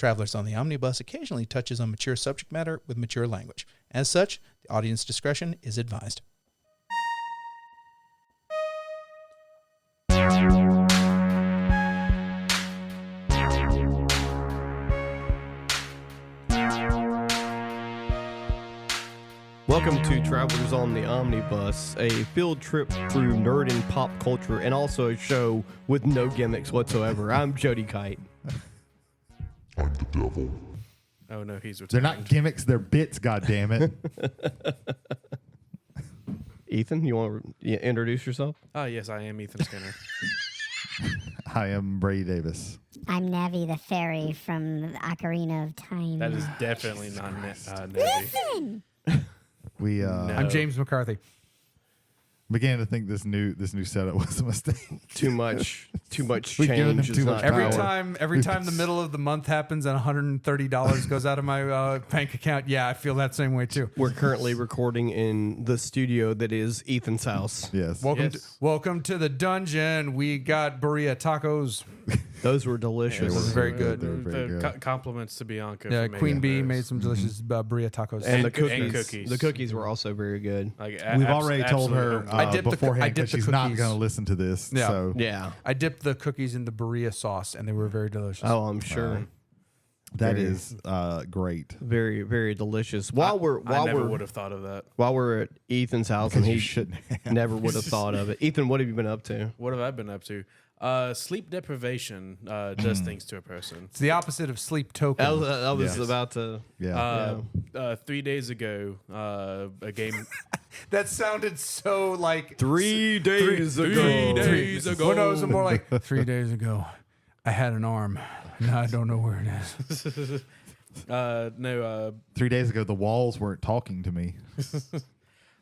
Travelers on the Omnibus occasionally touches on mature subject matter with mature language. As such, the audience discretion is advised. Welcome to Travelers on the Omnibus, a field trip through nerd and pop culture, and also a show with no gimmicks whatsoever. I'm Jody Kite. I'm the devil. Oh no, he's returned. They're not gimmicks, they're bits, goddammit. Ethan, you want to introduce yourself? Oh yes, I am Ethan Skinner. I am Brady Davis. I'm Navi the fairy from the Ocarina of Time. That is definitely not Navi. Listen! We I'm James McCarthy. began to think this new setup was a mistake. Too much We've given change. them too much Every power. time the middle of the month happens and $130 goes out of my bank account, yeah, I feel that same way too. We're currently recording in the studio that is Ethan's house. Yes. Welcome to the dungeon. We got burrito tacos. Those were delicious. It was very good. They were very good. Compliments to Bianca. Yeah, for Queen making Bee those. made some delicious burrito tacos. And the And cookies. cookies. The cookies were also very good. Like, We've already told her absolutely. I dipped the beforehand I that dipped the she's not cookies. going to listen to this. Yeah. So Yeah. I dipped the cookies in the burrito sauce, and they were very delicious. Oh, I'm sure. that Very- is great. Very, very delicious. I While never we're would have thought of that. while we're at Ethan's house, and Because you he shouldn't have. never would have thought of it. Ethan, what have you been up to? What have I been up to? Sleep deprivation does things to a person. It's the opposite of sleep token. I was Yes. about to. Yeah. 3 days ago, a game. That sounded so like 3 days ago. 3 days ago. Well, no, it was more like 3 days ago. I had an arm. Now I don't know where it is. No, 3 days ago, the walls weren't talking to me.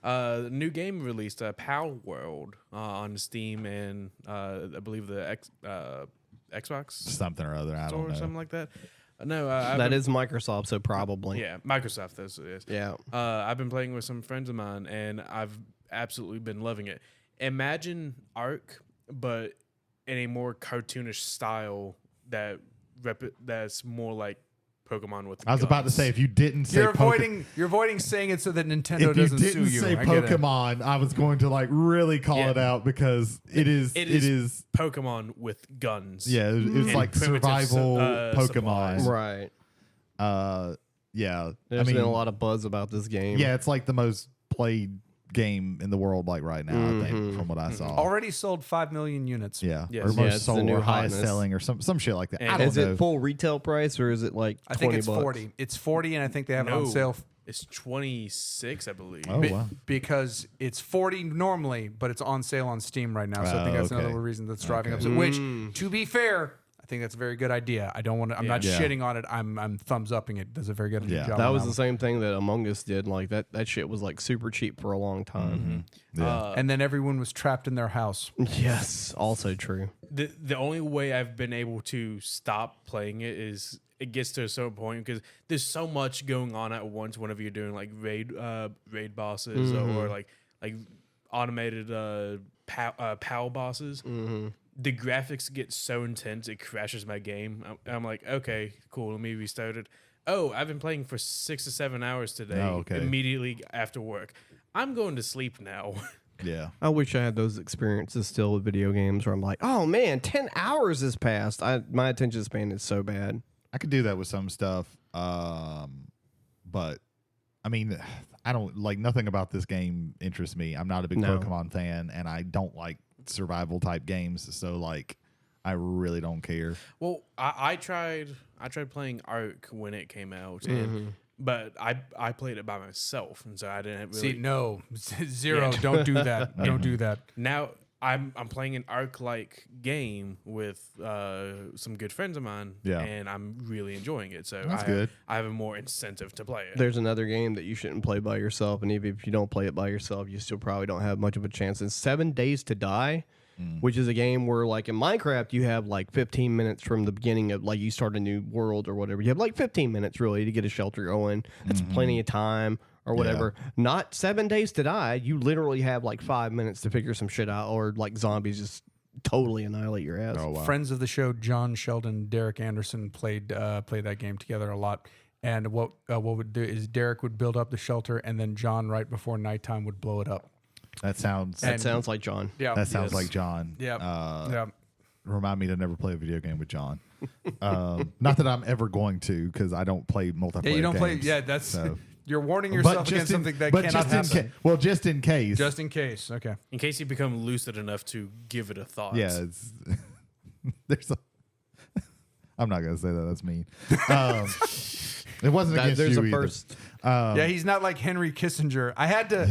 new game released, Palworld, on Steam and I believe the Xbox Something or other. I store don't or know. something like that. No, I've That been- is Microsoft, so probably. yeah, Microsoft. This is. Yeah. I've been playing with some friends of mine, and I've absolutely been loving it. Imagine Ark, but in a more cartoonish style that's more like Pokemon with. I was about to guns. say, if you didn't say You're avoiding saying it so that Nintendo if you doesn't sue didn't you. say I get it. Pokemon, I was going to like really call Yeah. it out because it is Pokemon with guns. yeah, it's And like primitive survival supplies. Pokemon. Right. Yeah. There's been a lot of buzz about this game. Yeah, it's like the most played game in the world like right now, I think, from what I saw. Already sold 5 million units. Yeah. Yes. Or Yeah, most it's the sold new or highest hotness. selling or some shit like that. And I don't Is know. it full retail price or is it like I think $20? it's 40. It's 40, and I think they have it on No. sale It's 26, I believe. Oh, wow. because it's 40 normally, but it's on sale on Steam right now. So I think that's okay. another reason that's driving up. Okay. Which, to be fair, I think that's a very good idea. I don't want to. I'm not Yeah. shitting on it. I'm thumbs upping it. Does a very good Yeah. job. That on was the one. same thing that Among Us did. Like that shit was like super cheap for a long time. Yeah. And then everyone was trapped in their house. Yes, also true. The only way I've been able to stop playing it is it gets to a certain point because there's so much going on at once whenever you're doing like raid bosses or like automated POW bosses. The graphics get so intense it crashes my game. I'm like, okay, cool, let me restart it. Oh, I've been playing for 6 to 7 hours today. Oh, okay. Immediately after work, I'm going to sleep now. Yeah. I wish I had those experiences still with video games where I'm like, oh man, 10 hours has passed. My attention span is so bad. I could do that with some stuff. But I mean, I don't like nothing about this game interests me. I'm not a big No. Pokemon fan and I don't like survival type games. So like I really don't care. Well, I tried playing Ark when it came out, and but I played it by myself, and so I didn't really. See, no, zero. Yeah. Don't do that. Don't do that. Now I'm playing an Ark-like game with some good friends of mine, Yeah. and I'm really enjoying it. So That's good. I have a more incentive to play it. There's another game that you shouldn't play by yourself, and even if you don't play it by yourself, you still probably don't have much of a chance. It's 7 Days to Die, which is a game where, like in Minecraft, you have like 15 minutes from the beginning of like you start a new world or whatever. You have like 15 minutes really to get a shelter going. That's plenty of time or whatever. Not 7 Days to Die. You literally have like 5 minutes to figure some shit out, or like zombies just totally annihilate your ass. Oh wow. Friends of the show, John Sheldon, Derek Anderson played that game together a lot. And what would do is Derek would build up the shelter, and then John, right before nighttime, would blow it up. That sounds Like John. Yeah, that sounds like John. Yeah, Remind me to never play a video game with John. Not that I'm ever going to, because I don't play multiplayer. Yeah, you don't play. games, Yeah, that's so. you're warning yourself against something that but cannot just happen. just in case. Just in case. Okay. In case you become lucid enough to give it a thought. Yeah, there's a. I'm not gonna say that. That's mean. It wasn't against There's you a either. first. Yeah, he's not like Henry Kissinger. I had to.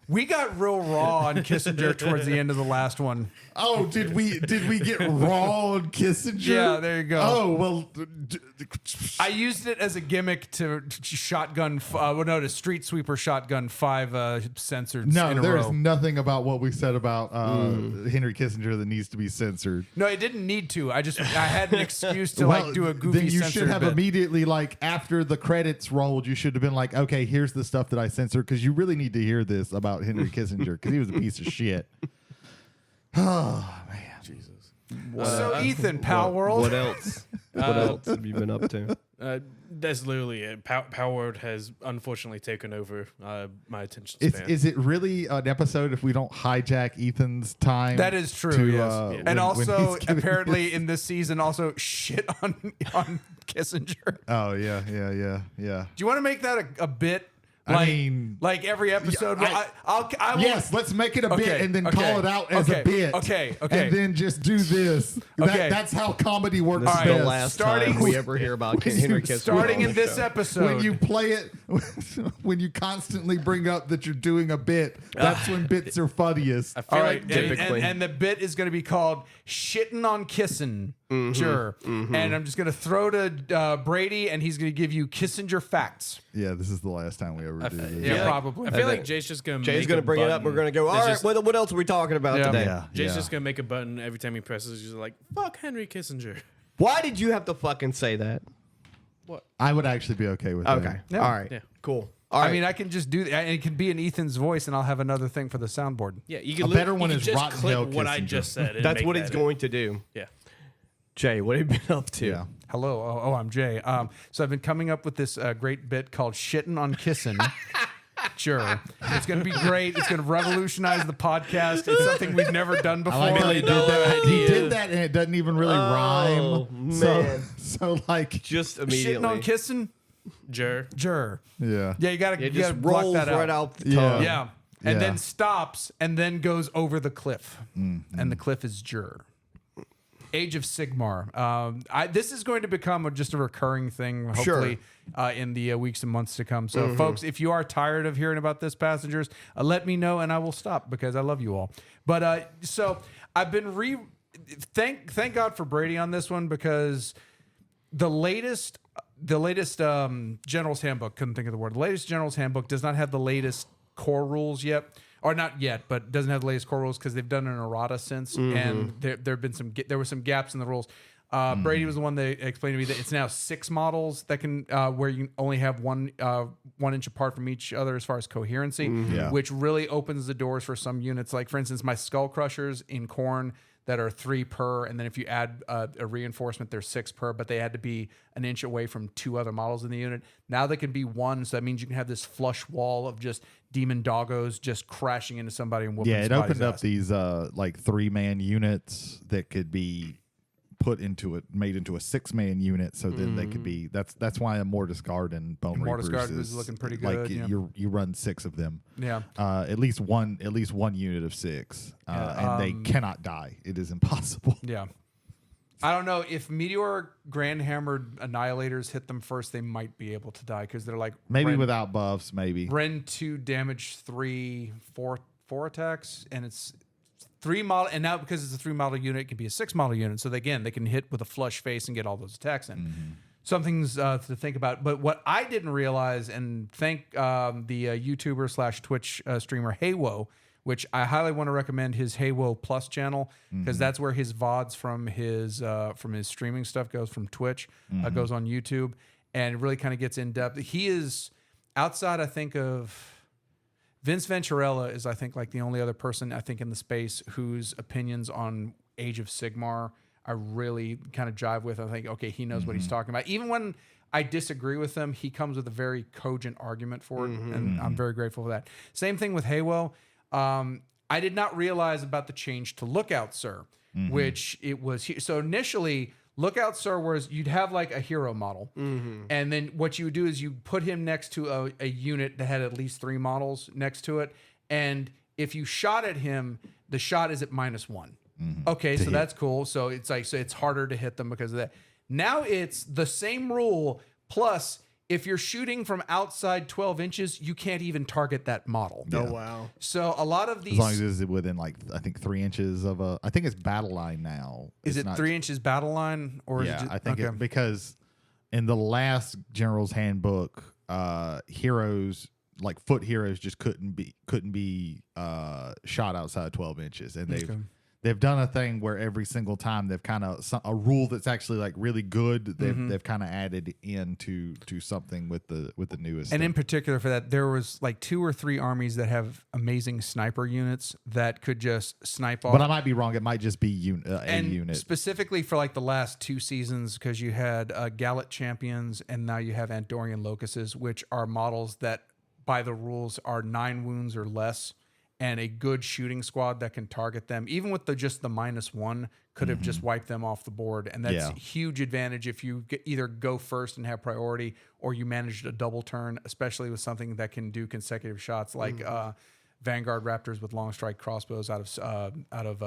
We got real raw on Kissinger towards the end of the last one. Oh, did we get raw on Kissinger? Yeah, there you go. Oh well, I used it as a gimmick to shotgun. To street sweeper shotgun 5 censored. no, in a there's row. nothing about what we said about Henry Kissinger that needs to be censored. No, it didn't need to. I had an excuse to do a goofy. Then you censored should have bit. immediately, like after the credits rolled, you should have been like, okay, here's the stuff that I censored, because you really need to hear this about Henry Kissinger, because he was a piece of shit. Oh man, Jesus. So Ethan, Palworld. What else? What else have you been up to? That's literally it. Palworld has unfortunately taken over my attention span. is it really an episode if we don't hijack Ethan's time? That is true. to, Yes. Yeah. And when also, he's giving apparently, his- in this season, also shit on Kissinger. Oh yeah. Do you want to make that a bit? I mean, like every episode. I will, yes, let's make it a bit Okay, and then okay, call it out as a bit. Okay. And then just do this. Okay. That's how comedy works. This is right, the last starting time we with- ever hear about when Henry you- Kissinger. starting on in the this show. episode. When you play it, when you constantly bring up that you're doing a bit, that's when bits are funniest. I feel All like right, typically- and the bit is going to be called "Shitting on Kissin'." Sure. And I'm just going to throw to Brady, and he's going to give you Kissinger facts. Yeah, this is the last time we ever do this. Yeah, probably. I feel like Jay's just gonna. Jay's make going a to bring it up. button We're going to go, all that's right, just- what else are we talking about Yeah. today? Yeah, Jay's yeah. just gonna make a button every time he presses. He's just like, "Fuck Henry Kissinger." Why did you have to fucking say that? I would actually be okay with Okay. that. All right. Yeah. Cool. All right. I mean, I can just do that. And it can be in Ethan's voice, and I'll have another thing for the soundboard. Yeah, you can. A better one you is can just Rotten click Hell what I Kissinger. just said. and that's make what that he's it. going to do. Yeah. Jay, what have you been up to? Yeah. Hello. Oh, I'm Jay. So I've been coming up with this great bit called "Shitting on Kissin'." Sure. It's going to be great. It's going to revolutionize the podcast. It's something we've never done before. I like how he did that. He idea. did that, and it doesn't even really Oh, rhyme. man. So like, Just Shitting immediately. on kissing? Jur. Jur. yeah. Yeah, you got to It just block rolls that out. right out the Yeah. tongue. Yeah. And Yeah. then stops and then goes over the cliff. Mm-hmm. And the cliff is Jur. Age of Sigmar. This is going to become just a recurring thing, hopefully, in the weeks and months to come. So, folks, if you are tired of hearing about this, passengers, let me know and I will stop because I love you all. But so I've been thank God for Brady on this one, because the latest General's Handbook, couldn't think of the word. The latest General's Handbook does not have the latest core rules yet. Or not yet, but doesn't have the latest core rules because they've done an errata since, and there were some gaps in the rules. Brady was the one that explained to me that it's now 6 models that can where you only have 1 inch apart from each other as far as coherency, Yeah. which really opens the doors for some units. Like for instance, my Skull Crushers in Khorne that are 3 per, and then if you add a reinforcement, they're 6 per, but they had to be an inch away from 2 other models in the unit. Now they can be 1, so that means you can have this flush wall of just demon doggos just crashing into somebody and whooping Yeah, it somebody's opened up ass. these like 3-man units that could be made into a 6-man unit, so then they could be. That's why a Mortis Guard and Bone Mortis Reapers Guard is looking pretty like good, yeah. you run 6 of them. Yeah. At least one unit of 6, and they cannot die. It is impossible. Yeah. I don't know if Meteor Grand Hammered Annihilators hit them first, they might be able to die because they're like Maybe without buffs, maybe. Ren 2 damage 3, 4 attacks, and it's 3 model, and now because it's a 3 model unit, it can be a 6 model unit. So again, they can hit with a flush face and get all those attacks in. Some things to think about. But what I didn't realize, and thank the YouTuber / Twitch streamer Haywo, which I highly want to recommend his Haywo Plus channel, because that's where his VODs from his streaming stuff goes from Twitch, goes on YouTube, and it really kind of gets in depth. He is outside, I think, of Vince Venturella is, I think, like the only other person I think in the space whose opinions on Age of Sigmar, I really kind of jive with. I think, okay, he knows what he's talking about. Even when I disagree with him, he comes with a very cogent argument for it, and I'm very grateful for that. Same thing with Haywell. I did not realize about the change to Lookout Sir, which it was. So initially, Lookout Sir was you'd have like a hero model, and then what you would do is you put him next to a unit that had at least 3 models next to it, and if you shot at him, the shot is at -1. Okay, so that's cool. So it's like it's harder to hit them because of that. Now it's the same rule, plus if you're shooting from outside 12 inches, you can't even target that model. Oh, wow. So a lot of these... As long as it's within, like, I think 3 inches of a... I think it's battle line now. Is it 3 inches battle line? Or is it just, I think because in the last General's Handbook, heroes... like foot heroes just couldn't be shot outside 12 inches, and they've done a thing where every single time they've kind of a rule that's actually like really good they've kind of added into something with the newest and stuff. in particular for that there was like 2 or 3 armies that have amazing sniper units that could just snipe off. But I might be wrong, it might just be a unit specifically for like the last 2 seasons, because you had Gallat champions and now you have Andorian locusts, which are models that by the rules are 9 wounds or less, and a good shooting squad that can target them, even with just the -1, could have just wiped them off the board. And that's a huge advantage if you either go first and have priority, or you manage a double turn, especially with something that can do consecutive shots, like Vanguard Raptors with long strike crossbows out of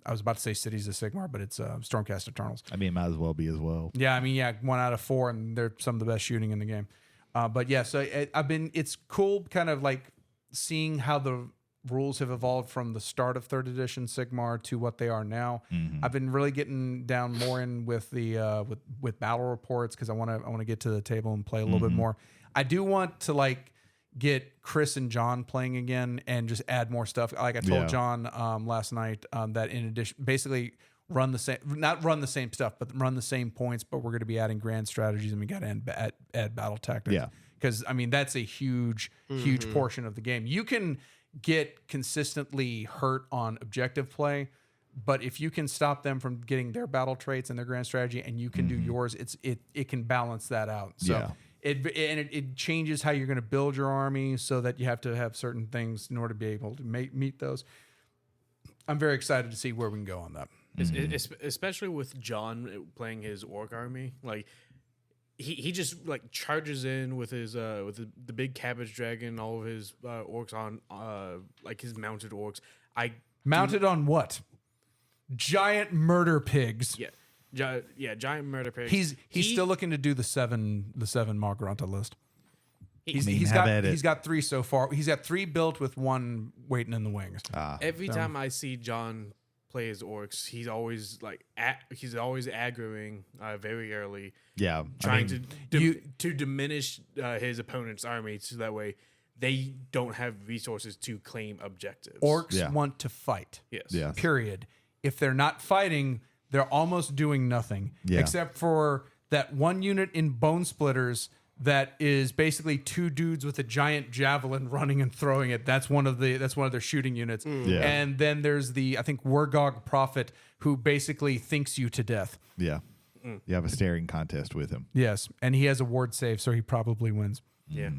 I was about to say Cities of Sigmar, but it's Stormcast Eternals. I mean, it might as well be as well. Yeah, I mean, 1 out of 4, and they're some of the best shooting in the game. But yeah, so it's cool kind of like seeing how the rules have evolved from the start of 3rd edition Sigmar to what they are now. I've been really getting down more in with the with battle reports, because I want to get to the table and play a little bit more. I do want to like get Chris and John playing again and just add more stuff. Like I told John last night that in addition, basically not run the same stuff, but run the same points, but we're going to be adding grand strategies, and we got to add battle tactics. Yeah. Because, I mean, that's a huge portion of the game. You can get consistently hurt on objective play, but if you can stop them from getting their battle traits and their grand strategy, and you can do yours, it can balance that out. So it changes how you're going to build your army, so that you have to have certain things in order to be able to meet those. I'm very excited to see where we can go on that. Especially with John playing his orc army, like he just like charges in with his the big cabbage dragon, all of his orcs on like his mounted orcs. Mounted on what? Giant murder pigs. Giant murder pigs. He's still looking to do the seven Margaranta list. He's got 3 so far. He's got 3 built with 1 waiting in the wings. Every time I see John play his orcs, he's always like aggroing very early. Yeah, trying to diminish his opponent's army, so that way they don't have resources to claim objectives. Orcs want to fight. Yes. Period. If they're not fighting, they're almost doing nothing, except for that 1 unit in Bone Splitters that is basically 2 dudes with a giant javelin running and throwing it. That's one of their shooting units. And then there's I think Wargog Prophet, who basically thinks you to death. Yeah. You have a staring contest with him. Yes, and he has a ward save, so he probably wins. Yeah.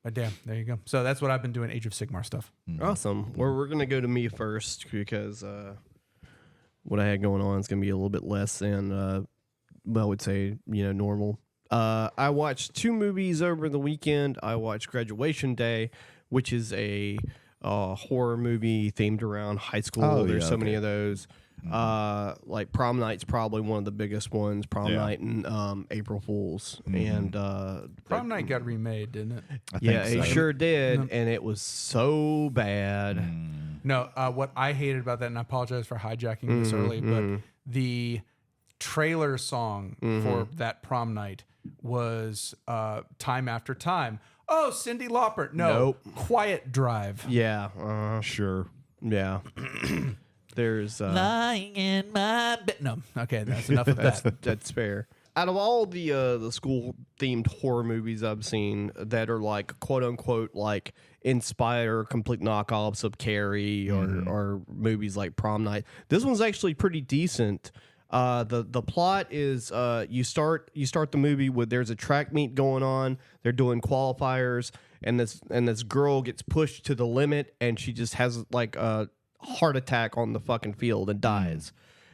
But damn, there you go. So that's what I've been doing, Age of Sigmar stuff. Awesome. Well, we're going to go to me first, because what I had going on is going to be a little bit less than, I would say, normal. I watched 2 movies over the weekend. I watched Graduation Day, which is a horror movie themed around high school. There's so many of those. Like Prom Night's probably one of the biggest ones. Prom Night and April Fools. And Prom Night got remade, didn't it? It sure did, and it was so bad. No, what I hated about that, and I apologize for hijacking this early, but the trailer song for that Prom Night was Time After Time. Oh, Cyndi Lauper. No, Quiet Drive. Yeah. Sure. Yeah. There's lying in my bed. No. Okay, that's enough of that. That's fair. out of all the school themed horror movies I've seen that are like quote unquote like inspire complete knockoffs of Carrie or movies like Prom Night, this one's actually pretty decent. The plot is you start the movie with there's a track meet going on. They're doing qualifiers, and this girl gets pushed to the limit, and she just has like a heart attack on the fucking field and dies.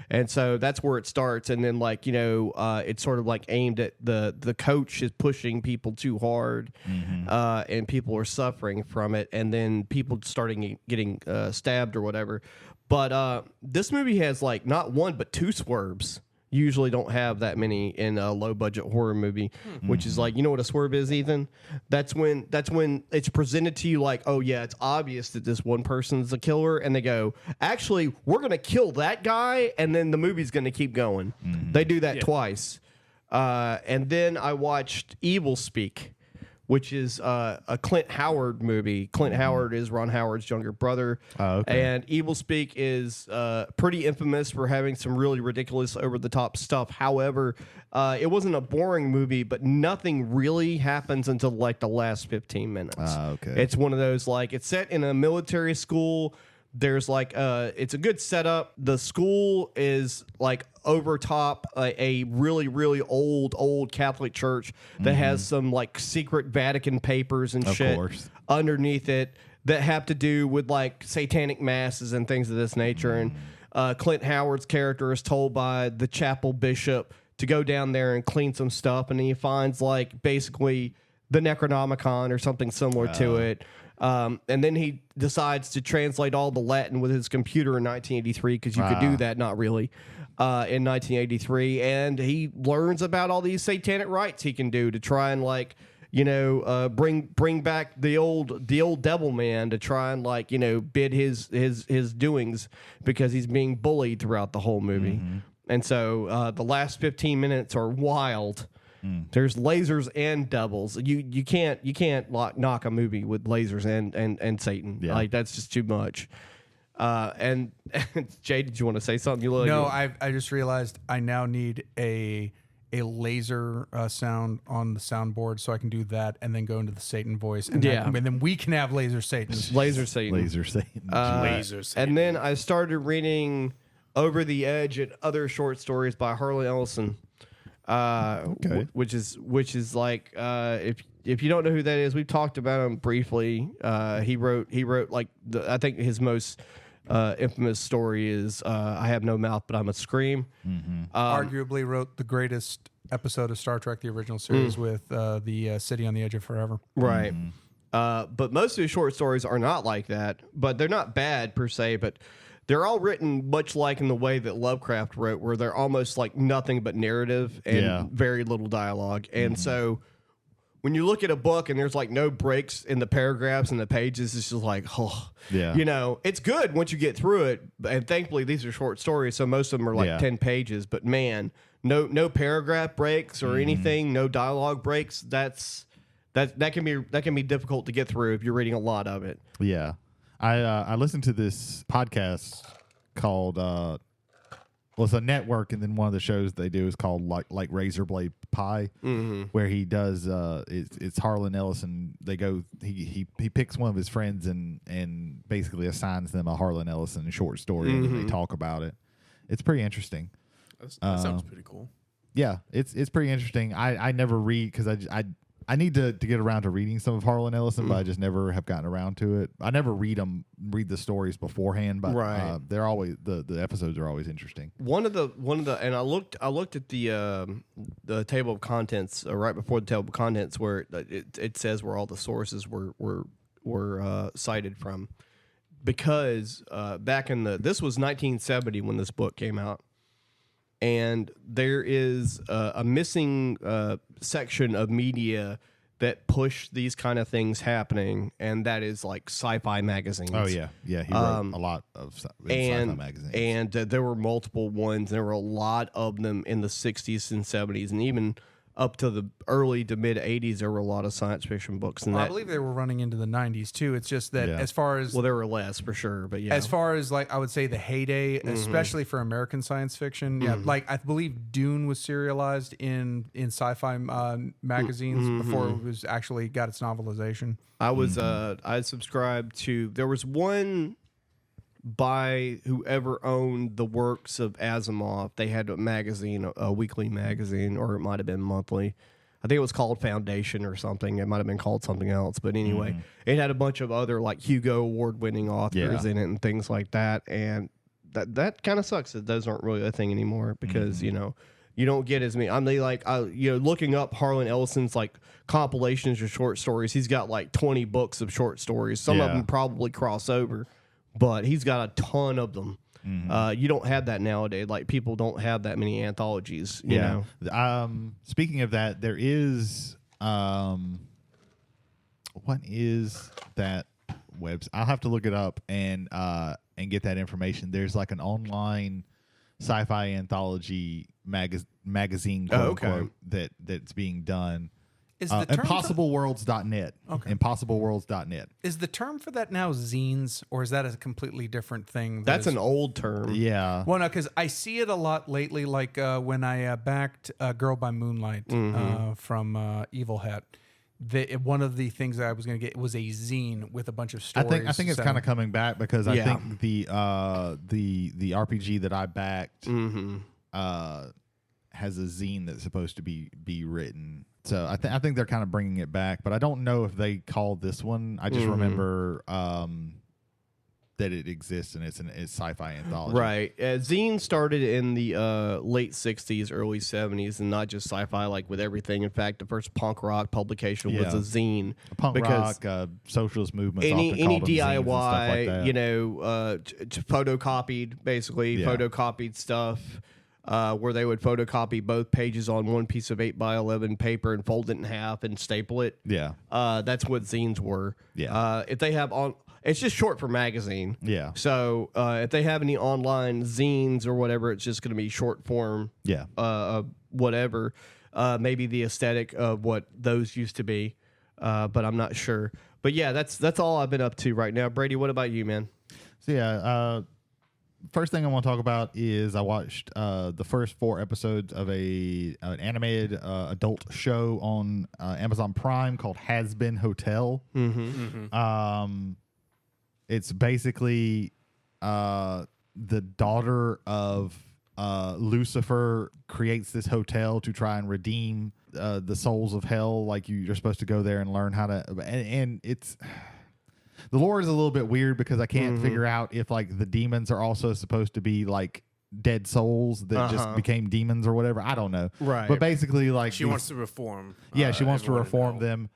And so that's where it starts. And then like, it's sort of like aimed at the coach is pushing people too hard, and people are suffering from it. And then people starting getting stabbed or whatever. But this movie has like not one, but two swerves. Usually don't have that many in a low budget horror movie, which is like, you know what a swerve is, Ethan? That's when it's presented to you like, oh yeah, it's obvious that this one person's a killer, and they go, actually, we're gonna kill that guy, and then the movie's gonna keep going. They do that twice. And then I watched Evil Speak, which is a Clint Howard movie. Clint Howard is Ron Howard's younger brother. Oh, okay. And Evil Speak is pretty infamous for having some really ridiculous, over-the-top stuff. However, it wasn't a boring movie, but nothing really happens until like the last 15 minutes. Okay. It's one of those, like, it's set in a military school. There's like it's a good setup. The school is like over top a really, really old Catholic church that has some like secret Vatican papers and shit underneath it that have to do with like satanic masses and things of this nature. And Clint Howard's character is told by the chapel bishop to go down there and clean some stuff, and he finds like basically the Necronomicon or something similar to it. And then he decides to translate all the Latin with his computer in 1983 because you could do that, not really, in 1983. And he learns about all these satanic rites he can do to try and like, bring back the old devil man to try and like, bid his doings because he's being bullied throughout the whole movie. And so the last 15 minutes are wild. There's lasers and devils. You can't knock a movie with lasers and Satan. Yeah. Like that's just too much. And Jay, did you want to say something? No, I just realized I now need a laser sound on the soundboard so I can do that and then go into the Satan voice. And and then we can have laser Satan. Laser Satan. Laser Satan. Laser Satan. And then I started reading Over the Edge and other short stories by Harlan Ellison. Which is like if you don't know who that is, we've talked about him briefly. He wrote like I think his most infamous story is I Have No Mouth But I'm a Scream. Arguably wrote the greatest episode of Star Trek, the original series, with the City on the Edge of Forever. Right. But most of his short stories are not like that, but they're not bad per se, but they're all written much like in the way that Lovecraft wrote, where they're almost like nothing but narrative and very little dialogue. And so when you look at a book and there's like no breaks in the paragraphs and the pages, it's just like, it's good once you get through it. And thankfully, these are short stories, so most of them are like 10 pages. But man, no paragraph breaks or anything, no dialogue breaks. That can be difficult to get through if you're reading a lot of it. Yeah. I listened to this podcast called it's a network, and then one of the shows they do is called like Razorblade Pie, where he does it's Harlan Ellison. He picks one of his friends and basically assigns them a Harlan Ellison short story, and then they talk about it. It's pretty interesting. That sounds pretty cool. Yeah, it's pretty interesting. I never read because I need to get around to reading some of Harlan Ellison, but I just never have gotten around to it. I never read the stories beforehand, but they're always the episodes are always interesting. One of the and I looked at the table of contents right before the table of contents where it says where all the sources were cited from, because back in this was 1970 when this book came out. And there is a missing section of media that push these kind of things happening, and that is like sci-fi magazines. Oh yeah. He wrote a lot of sci-fi magazines, and there were multiple ones. There were a lot of them in the 60s and 70s, and even up to the early to mid 80s, there were a lot of science fiction books. And I believe they were running into the 90s too. It's just that as far as there were less for sure, but yeah. As far as like I would say the heyday, especially for American science fiction, like I believe Dune was serialized in sci-fi magazines before it was actually got its novelization. I was I subscribed to, there was one by whoever owned the works of Asimov. They had a magazine, a weekly magazine, or it might have been monthly. I think it was called Foundation or something. It might have been called something else. But anyway, it had a bunch of other like Hugo Award-winning authors in it and things like that. And that kind of sucks that those aren't really a thing anymore because, you know, you don't get as many. I'm looking up Harlan Ellison's like compilations of short stories. He's got like 20 books of short stories. Some of them probably cross over, but he's got a ton of them. You don't have that nowadays. Like people don't have that many anthologies. You know. Speaking of that, there is what is that website? I'll have to look it up and get that information. There's like an online sci-fi anthology magazine quote that's being done. Is the term ImpossibleWorlds.net. Okay. ImpossibleWorlds.net. Is the term for that now zines, or is that a completely different thing? That's an old term. Yeah. Well, no, because I see it a lot lately. Like when I backed Girl by Moonlight from Evil Hat. One of the things that I was going to get was a zine with a bunch of stories. I think it's kind of coming back because I think the RPG that I backed has a zine that's supposed to be written. So I think they're kind of bringing it back, but I don't know if they called this one. I just remember that it exists and it's sci-fi anthology. Right. Zine started in the late 60s, early 70s, and not just sci-fi, like with everything. In fact, the first punk rock publication was a zine. Punk rock, socialist movements, any DIY, and stuff like that. you know, photocopied, basically, photocopied stuff. Where they would photocopy both pages on one piece of 8x11 paper and fold it in half and staple it. Yeah. That's what zines were. Yeah. If they have it's just short for magazine. Yeah. So if they have any online zines or whatever, it's just going to be short form. Yeah. Whatever. Maybe the aesthetic of what those used to be, but I'm not sure. But yeah, that's all I've been up to right now. Brady, what about you, man? So first thing I want to talk about is I watched the first 4 episodes of an animated adult show on Amazon Prime called Hazbin Hotel. It's basically the daughter of Lucifer creates this hotel to try and redeem the souls of hell. Like you're supposed to go there and learn how to, and it's. The lore is a little bit weird because I can't figure out if like the demons are also supposed to be like dead souls that just became demons or whatever. I don't know. Right. But basically like She wants to reform. Yeah, she wants to reform them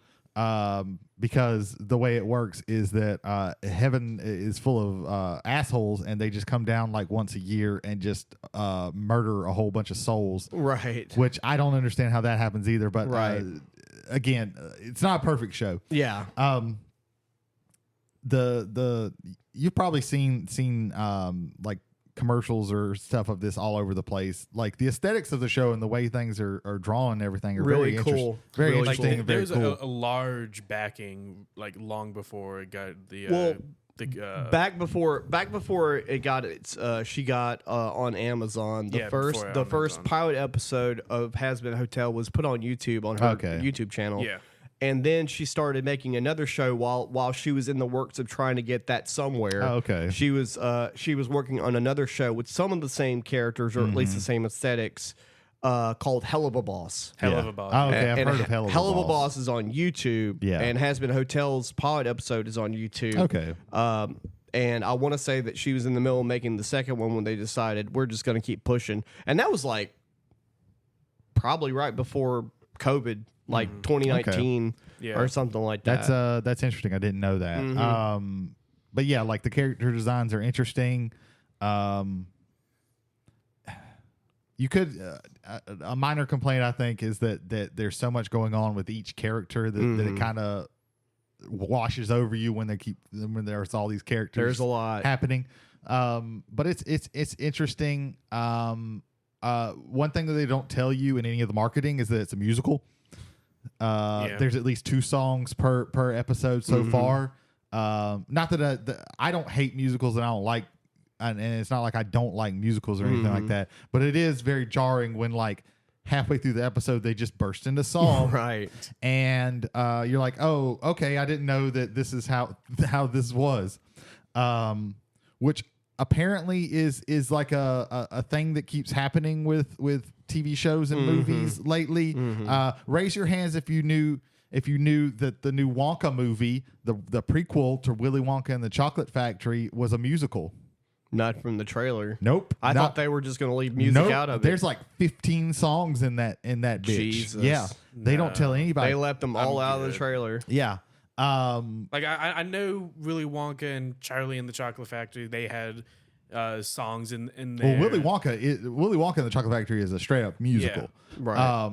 because the way it works is that heaven is full of assholes and they just come down like once a year and just murder a whole bunch of souls. Right. Which I don't understand how that happens either. But again, it's not a perfect show. Yeah. You've probably seen like commercials or stuff of this all over the place. Like the aesthetics of the show and the way things are drawn and everything are really very cool. Very Really interesting cool. and very There's cool. a large backing like long before it got the back before it got its she got on Amazon the first pilot episode of Hazbin Hotel was put on YouTube on her YouTube channel. Yeah. And then she started making another show while she was in the works of trying to get that somewhere. Oh, okay. She was working on another show with some of the same characters or at least the same aesthetics called Hell of a Boss. Hell of a Boss. Oh, okay. I've And heard of Hell of a Hell Boss. of a Boss is on YouTube. Yeah. And Hazbin Hotel's pilot episode is on YouTube. Okay. And I want to say that she was in the middle of making the second one when they decided we're just going to keep pushing. And that was like probably right before COVID, like 2019 or something like that. That's interesting. I didn't know that. But yeah, like the character designs are interesting. You could a minor complaint I think is that there's so much going on with each character that it kind of washes over you when there's all these characters. There's a lot happening. But it's interesting. one thing that they don't tell you in any of the marketing is that it's a musical. There's at least 2 songs per episode so far. Not that I don't hate musicals and I don't like, and it's not like I don't like musicals or anything like that, but it is very jarring when like halfway through the episode they just burst into song, Right. and you're like, oh, okay, I didn't know that this is how this was, which apparently is like a thing that keeps happening with TV shows and movies lately. Raise your hands if you knew that the new Wonka movie, the prequel to Willy Wonka and the Chocolate Factory, was a musical. Not from the trailer. Nope. I thought they were just going to leave music out of it. There's like 15 songs in that bitch. Jesus. Yeah. They don't tell anybody. They left them all out of the trailer. Yeah. Like I know Willy Wonka and Charlie and the Chocolate Factory, they had songs in there. Well, Willy Wonka and the Chocolate Factory is a straight up musical. Yeah. Right.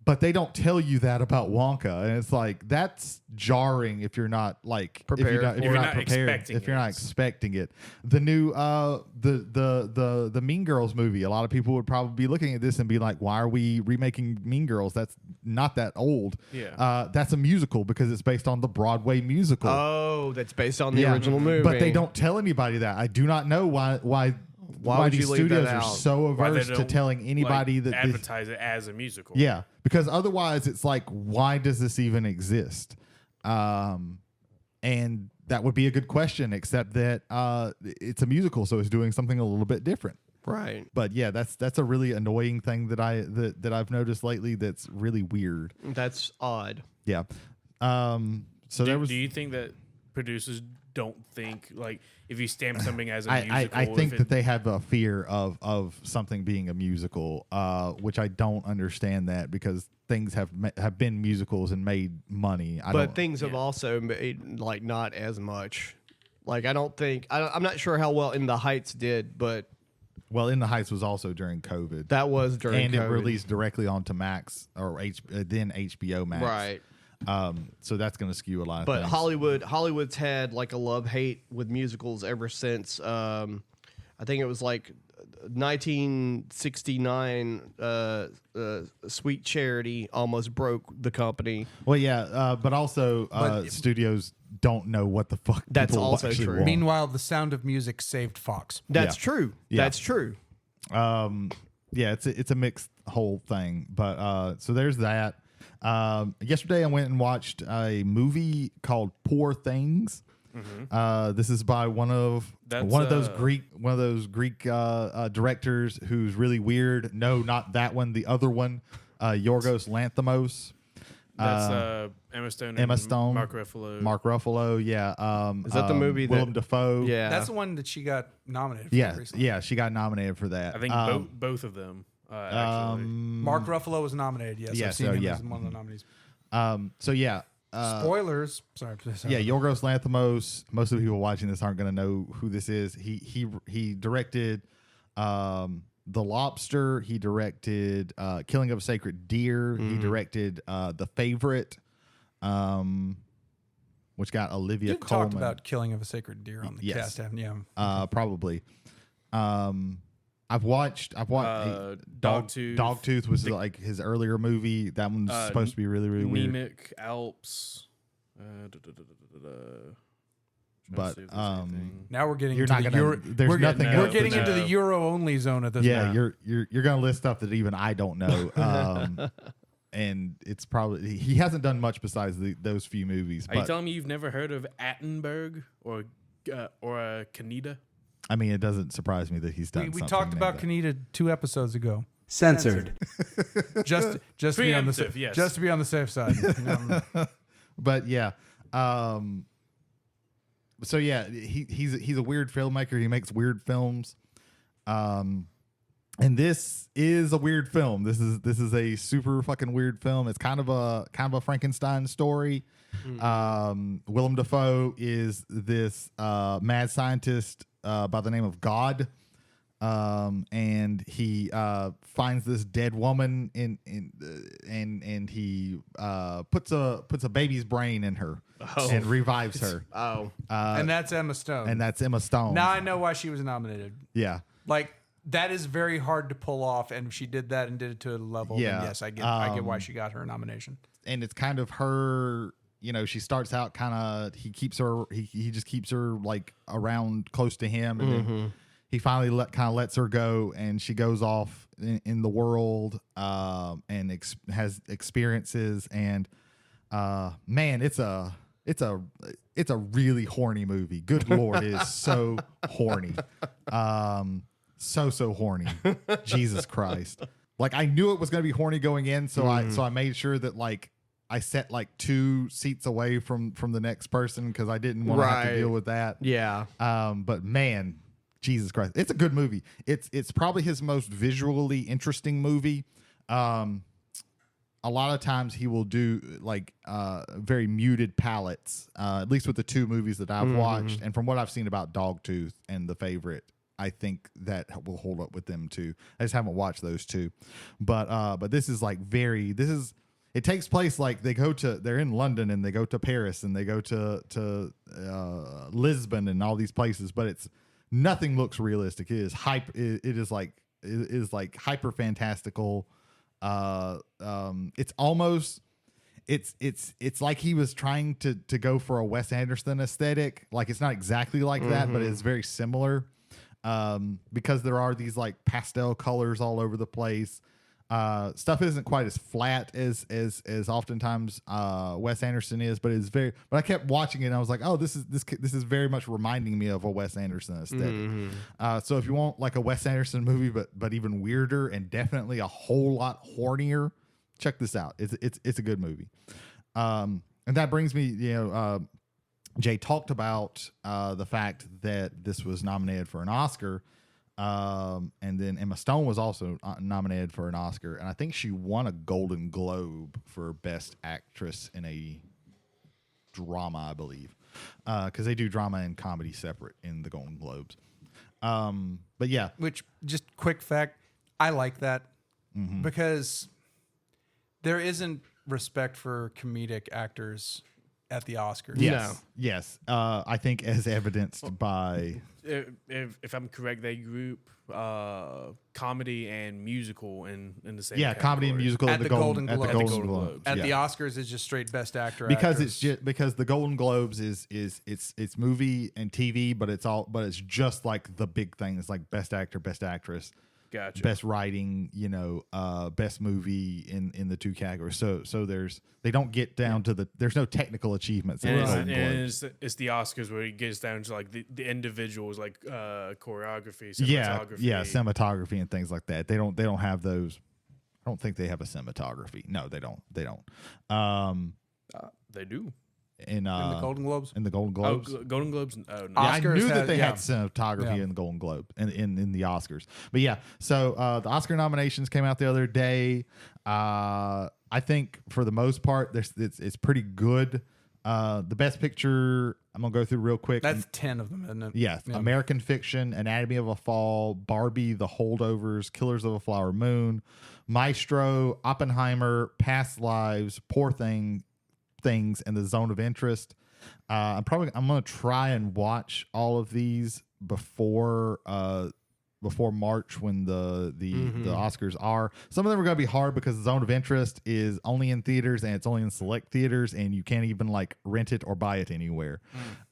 But they don't tell you that about Wonka, and it's like that's jarring if you're not like Prepared. if you're not prepared, if you're not expecting it. The new the Mean Girls movie, a lot of people would probably be looking at this and be like, why are we remaking Mean Girls? That's not that old. Yeah. That's a musical because it's based on the Broadway musical. Oh, that's based on the original movie. But they don't tell anybody that. I do not know why would these you leave studios that are out? so Why they averse to don't, telling anybody like, that this, advertise it as a musical. yeah, because otherwise it's like, why does this even exist? And that would be a good question, except that it's a musical, so it's doing something a little bit different. Right. But yeah, that's a really annoying thing that I've noticed lately. That's really weird. That's odd. Yeah. So there was. Do you think that producers don't think, like, if you stamp something as a musical, I think that they have a fear of something being a musical, which I don't understand that because things have been musicals and made money. But things have also made, like, not as much. Like, I'm not sure how well In the Heights did, but. Well, In the Heights was also during COVID. That was during and COVID. it released directly onto Max or then HBO Max. Right. So that's going to skew a lot of But things. Hollywood's had like a love-hate with musicals ever since I think it was like 1969 Sweet Charity almost broke the company. Well, yeah, but also studios don't know what the fuck That's people also actually true. want. Meanwhile, The Sound of Music saved Fox. That's true. Yeah. That's true. Yeah, it's a mixed whole thing. But so there's that. Yesterday I went and watched a movie called Poor Things. This is by one of those Greek directors who's really weird. No, not that one. The other one, Yorgos Lanthimos. That's Emma Stone. Emma Stone, Mark Ruffalo. Mark Ruffalo. Yeah. Is that the movie that- Willem Dafoe? Yeah. That's the one that she got nominated for Yeah. recently. Yeah. She got nominated for that. I think both of them. Actually. Mark Ruffalo was nominated. Yes, Yeah, I've seen so him yeah. as one of the nominees. So yeah. Spoilers. Sorry. Yeah, Yorgos Lanthimos. Most of the people watching this aren't going to know who this is. He directed The Lobster. He directed Killing of a Sacred Deer. He directed The Favorite, which got Olivia You Colman. talked about Killing of a Sacred Deer on the Yes. cast, haven't you? Probably. I've watched Dogtooth. Dogtooth was like his earlier movie. That one's supposed to be really, really weird. Mimic, Alps. But Now we're getting You're into not the gonna- Euro. there's we're nothing getting, we're else getting in into there. the Euro only zone at this yeah, point. you're gonna list stuff that even I don't know. And it's probably he hasn't done much besides those few movies. Are you But telling me you've never heard of Attenberg or Kaneda? I mean, it doesn't surprise me that he's done. We something talked about named Kaneda 2 episodes ago. Censored. Just to be on the Preemptive, yes. just to be on the safe side. that. But yeah, so yeah, he's a weird filmmaker. He makes weird films. And this is a weird film. This is a super fucking weird film. It's kind of a Frankenstein story. Willem Dafoe is this mad scientist by the name of God, and he finds this dead woman and he puts a baby's brain in her and revives her. Oh. and that's Emma Stone. And that's Emma Stone. Now I know why she was nominated. Yeah. Like that is very hard to pull off, and she did that and did it to a level. then Yeah. yes, I get why she got her nomination. And it's kind of her, you know, she starts out kind of, he just keeps her like around close to him, and then he finally kind of lets her go, and she goes off in the world and has experiences, and man, it's a really horny movie. Good Lord, it is so horny. So horny. Jesus Christ. Like, I knew it was going to be horny going in, so I made sure that like I set like 2 seats away from the next person because I didn't want to have to deal with that. Yeah. But man, Jesus Christ, it's a good movie. It's probably his most visually interesting movie. A lot of times he will do like very muted palettes, at least with the 2 movies that I've watched, and from what I've seen about Dogtooth and The Favorite, I think that will hold up with them too. I just haven't watched those 2, but this is like it takes place like they're in London and they go to Paris and they go to Lisbon and all these places, but nothing looks realistic. It is like hyper fantastical. It's almost it's like he was trying to go for a Wes Anderson aesthetic. Like, it's not exactly like that, but it's very similar. Because there are these like pastel colors all over the place. Stuff isn't quite as flat as oftentimes Wes Anderson is, but but I kept watching it and I was like, oh, this is very much reminding me of a Wes Anderson aesthetic. So if you want like a Wes Anderson movie, but even weirder and definitely a whole lot hornier, check this out. It's a good movie. And that brings me, Jay talked about the fact that this was nominated for an Oscar. And then Emma Stone was also nominated for an Oscar, and I think she won a Golden Globe for Best Actress in a Drama, I believe, because they do drama and comedy separate in the Golden Globes. But yeah, Which, just quick fact, I like that because there isn't respect for comedic actors at the Oscars. yes. I think as evidenced by. If I'm correct, they group comedy and musical in the same. Yeah, comedy and musical At the Golden at the Globes. Golden Globes. At yeah. the Oscars, it's just straight Best Actor. Because actress. because the Golden Globes is it's movie and TV, but it's just like the big things like Best Actor, Best Actress, Gotcha. Best Writing, Best Movie in the 2 categories. So they don't get down to there's no technical achievements. In the Golden Globes. It's the Oscars where it gets down to like the individuals, like choreography, Yeah, cinematography. cinematography and things like that. They don't have those. I don't think they have a cinematography. No, they don't. They do. in the Golden Globes. In the Golden Globes. Golden Globes. Oh, no. Yeah, I Oscars knew that had- they yeah. had cinematography in the Golden Globe in the Oscars. But yeah, so the Oscar nominations came out the other day. I think for the most part, it's pretty good. The Best Picture, I'm gonna go through real quick. That's 10 of them, isn't it? Yes, Yeah. American Fiction, Anatomy of a Fall, Barbie, The Holdovers, Killers of a Flower Moon, Maestro, Oppenheimer, Past Lives, Poor Things, and The Zone of Interest. I'm gonna try and watch all of these before March when the Oscars are. Some of them are going to be hard because The Zone of Interest is only in theaters and it's only in select theaters and you can't even like rent it or buy it anywhere.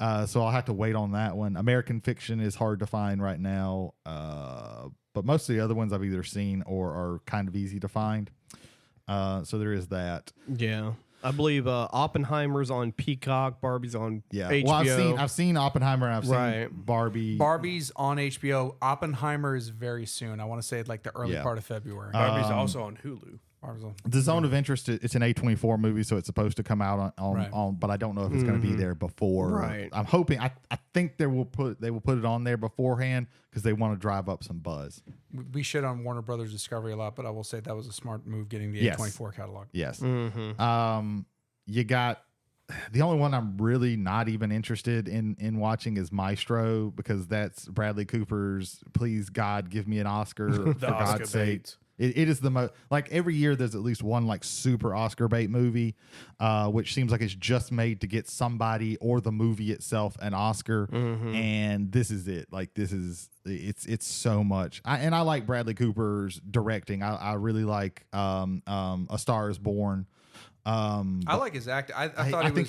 So I'll have to wait on that one. American Fiction is hard to find right now. But most of the other ones I've either seen or are kind of easy to find. So there is that. Yeah. I believe Oppenheimer's on Peacock, Barbie's on HBO. Well, I've seen Oppenheimer and I've seen Barbie. Barbie's on HBO. Oppenheimer is very soon. I want to say like the early part of February. Barbie's also on Hulu. Barbie's on- The Zone of Interest, it's an A24 movie, so it's supposed to come out on but I don't know if it's going to be there before. Right. I'm hoping. I think they will put it on there beforehand because they want to drive up some buzz. We shit on Warner Brothers Discovery a lot, but I will say that was a smart move getting the Yes. A24 catalog. Yes. You got the only one I'm really not even interested in watching is Maestro because that's Bradley Cooper's. Please God, give me an Oscar for The Oscar God's sake. bait. It is the most, like, every year there's at least one like super Oscar bait movie, which seems like it's just made to get somebody or the movie itself an Oscar. And this is it. Like, it's so much. I like Bradley Cooper's directing. I really like A Star Is Born. I like his acting. I think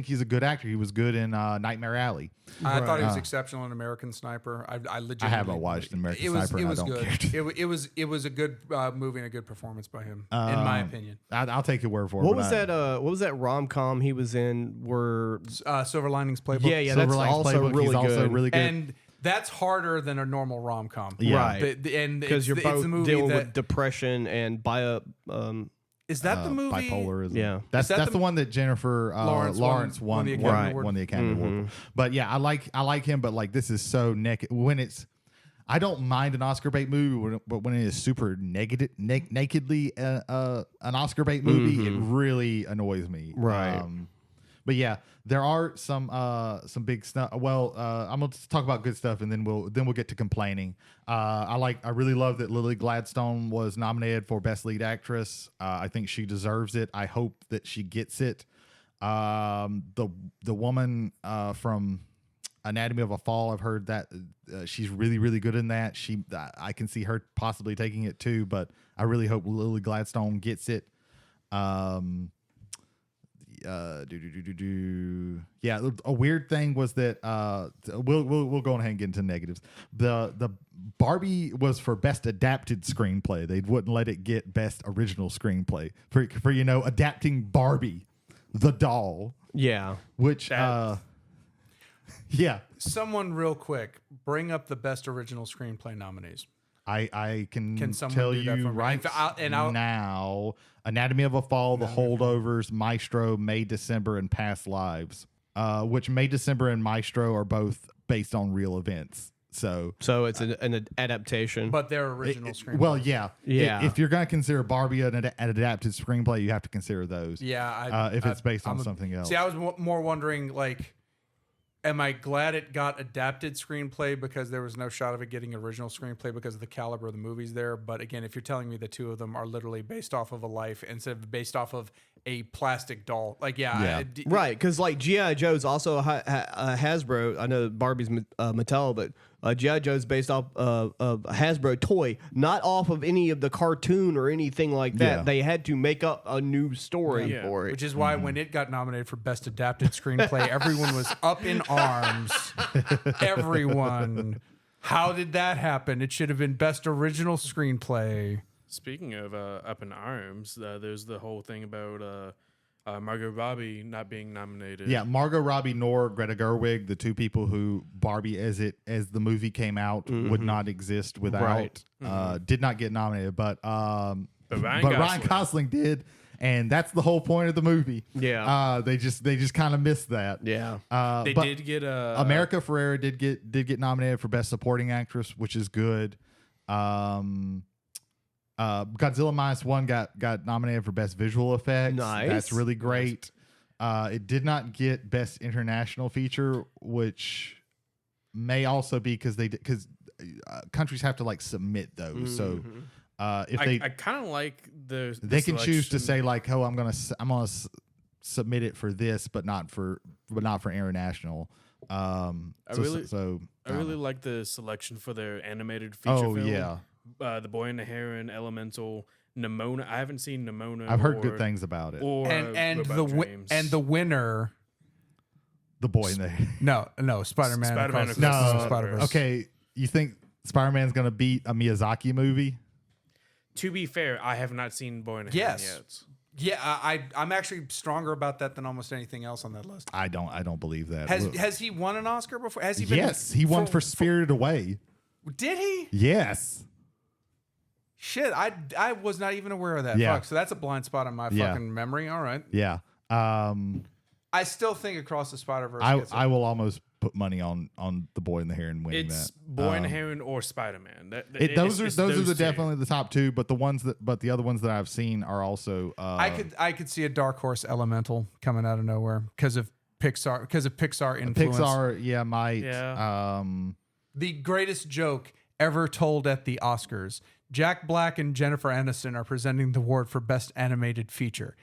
he's a good actor. He was good in Nightmare Alley. I thought he was exceptional in American Sniper. I legitimately. I haven't watched American Sniper. It was I don't good. care. It was a good movie and a good performance by him, in my opinion. I'll take your word for it. What was that rom-com he was in? Where Silver Linings Playbook. Yeah, that's also really he's good. also really good. And that's harder than a normal rom-com. Yeah. Right. And because you're both it's a movie dealing that, with depression and is that the movie? Bipolarism. Yeah. That's the one that Jennifer Lawrence won the Academy Award. But yeah, I like him, but like, this is so naked when it's. I don't mind an Oscar bait movie, but when it is super nakedly an Oscar bait movie, it really annoys me. Right. But yeah, there are some big stuff. Well, I'm gonna talk about good stuff, and then we'll get to complaining. I really love that Lily Gladstone was nominated for Best Lead Actress. I think she deserves it. I hope that she gets it. The woman from Anatomy of a Fall, I've heard that she's really, really good in that. I can see her possibly taking it too, but I really hope Lily Gladstone gets it. Yeah, a weird thing was that we'll go ahead and get into negatives. The Barbie was for Best Adapted Screenplay. They wouldn't let it get Best Original Screenplay for adapting Barbie, the doll. Yeah. Which yeah. Someone real quick, bring up the Best Original Screenplay nominees. I can someone tell do that you for me? right now, Anatomy of a Fall, The Holdovers, Maestro, May, December, and Past Lives, which May, December, and Maestro are both based on real events. So it's an adaptation. But they're original screenplays. Well, yeah. Yeah. If you're going to consider Barbie an adapted screenplay, you have to consider those. Yeah. If it's based on something else. See, I was more wondering, like, am I glad it got adapted screenplay because there was no shot of it getting original screenplay because of the caliber of the movies there? But again, if you're telling me the two of them are literally based off of a life instead of based off of a plastic doll, like, right, because like G.I. Joe's also Hasbro. I know Barbie's Mattel, but G.I. Joe's based off of a Hasbro toy, not off of any of the cartoon or anything like that. Yeah. They had to make up a new story for it. Which is why when it got nominated for Best Adapted Screenplay, everyone was up in arms. Everyone. How did that happen? It should have been Best Original Screenplay. Speaking of up in arms, there's the whole thing about Margot Robbie not being nominated. Yeah, Margot Robbie nor Greta Gerwig, the two people who Barbie as the movie came out would not exist without, did not get nominated, but Ryan Gosling did, and that's the whole point of the movie. Yeah, they just kind of missed that. Yeah, they did get America Ferrera did get nominated for Best Supporting Actress, which is good. Godzilla Minus One got nominated for Best Visual Effects. Nice. That's really great. It did not get Best International Feature, which may also be because countries have to like submit those. So if I kind of like they can choose to say like, oh, I'm gonna submit it for this, but not for international. I really like the selection for their animated feature film. Yeah. The Boy and the Heron, Elemental, Nimona. I haven't seen Nimona. I've heard good things about it. And the winner. The Boy and the No, Spider-Man. Spider-Man Across Across the the Spider-Verse. Okay, you think Spider-Man's gonna beat a Miyazaki movie? To be fair, I have not seen Boy and the Heron yet. Yeah, I'm actually stronger about that than almost anything else on that list. I don't believe that. Has he won an Oscar before? Has he been? Yes, he won for Spirited Away. Did he? Yes. Shit, I was not even aware of that. Yeah. Fuck, so that's a blind spot on my fucking memory. All right. Yeah. I still think Across the Spider-Verse. I will almost put money on the Boy and the Heron winning It's that. Boy and the Heron or Spider-Man. Those are definitely the top two, but the other ones that I've seen are also. I could see a dark horse Elemental coming out of nowhere because of Pixar influence. Pixar, yeah, might. Yeah. The greatest joke ever told at the Oscars. Jack Black and Jennifer Aniston are presenting the award for Best Animated Feature.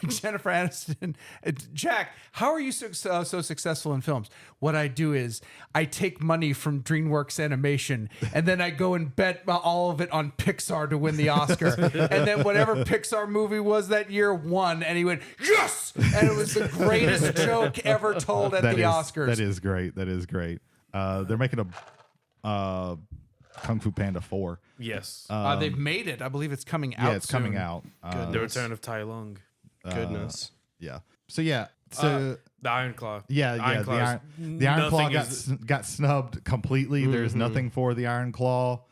Jennifer Aniston, Jack, how are you so successful in films? What I do is I take money from DreamWorks Animation and then I go and bet all of it on Pixar to win the Oscar. And then whatever Pixar movie was that year won, and he went, yes! And it was the greatest joke ever told at the Oscars. That is great. That is great. They're making a Kung Fu Panda 4. Yes. They've made it. I believe it's coming out. Yeah, it's coming out. The return of Tai Lung. Goodness. Yeah. So yeah. So The Iron Claw. yeah. The Iron Claw got snubbed completely. There's nothing for the Iron Claw,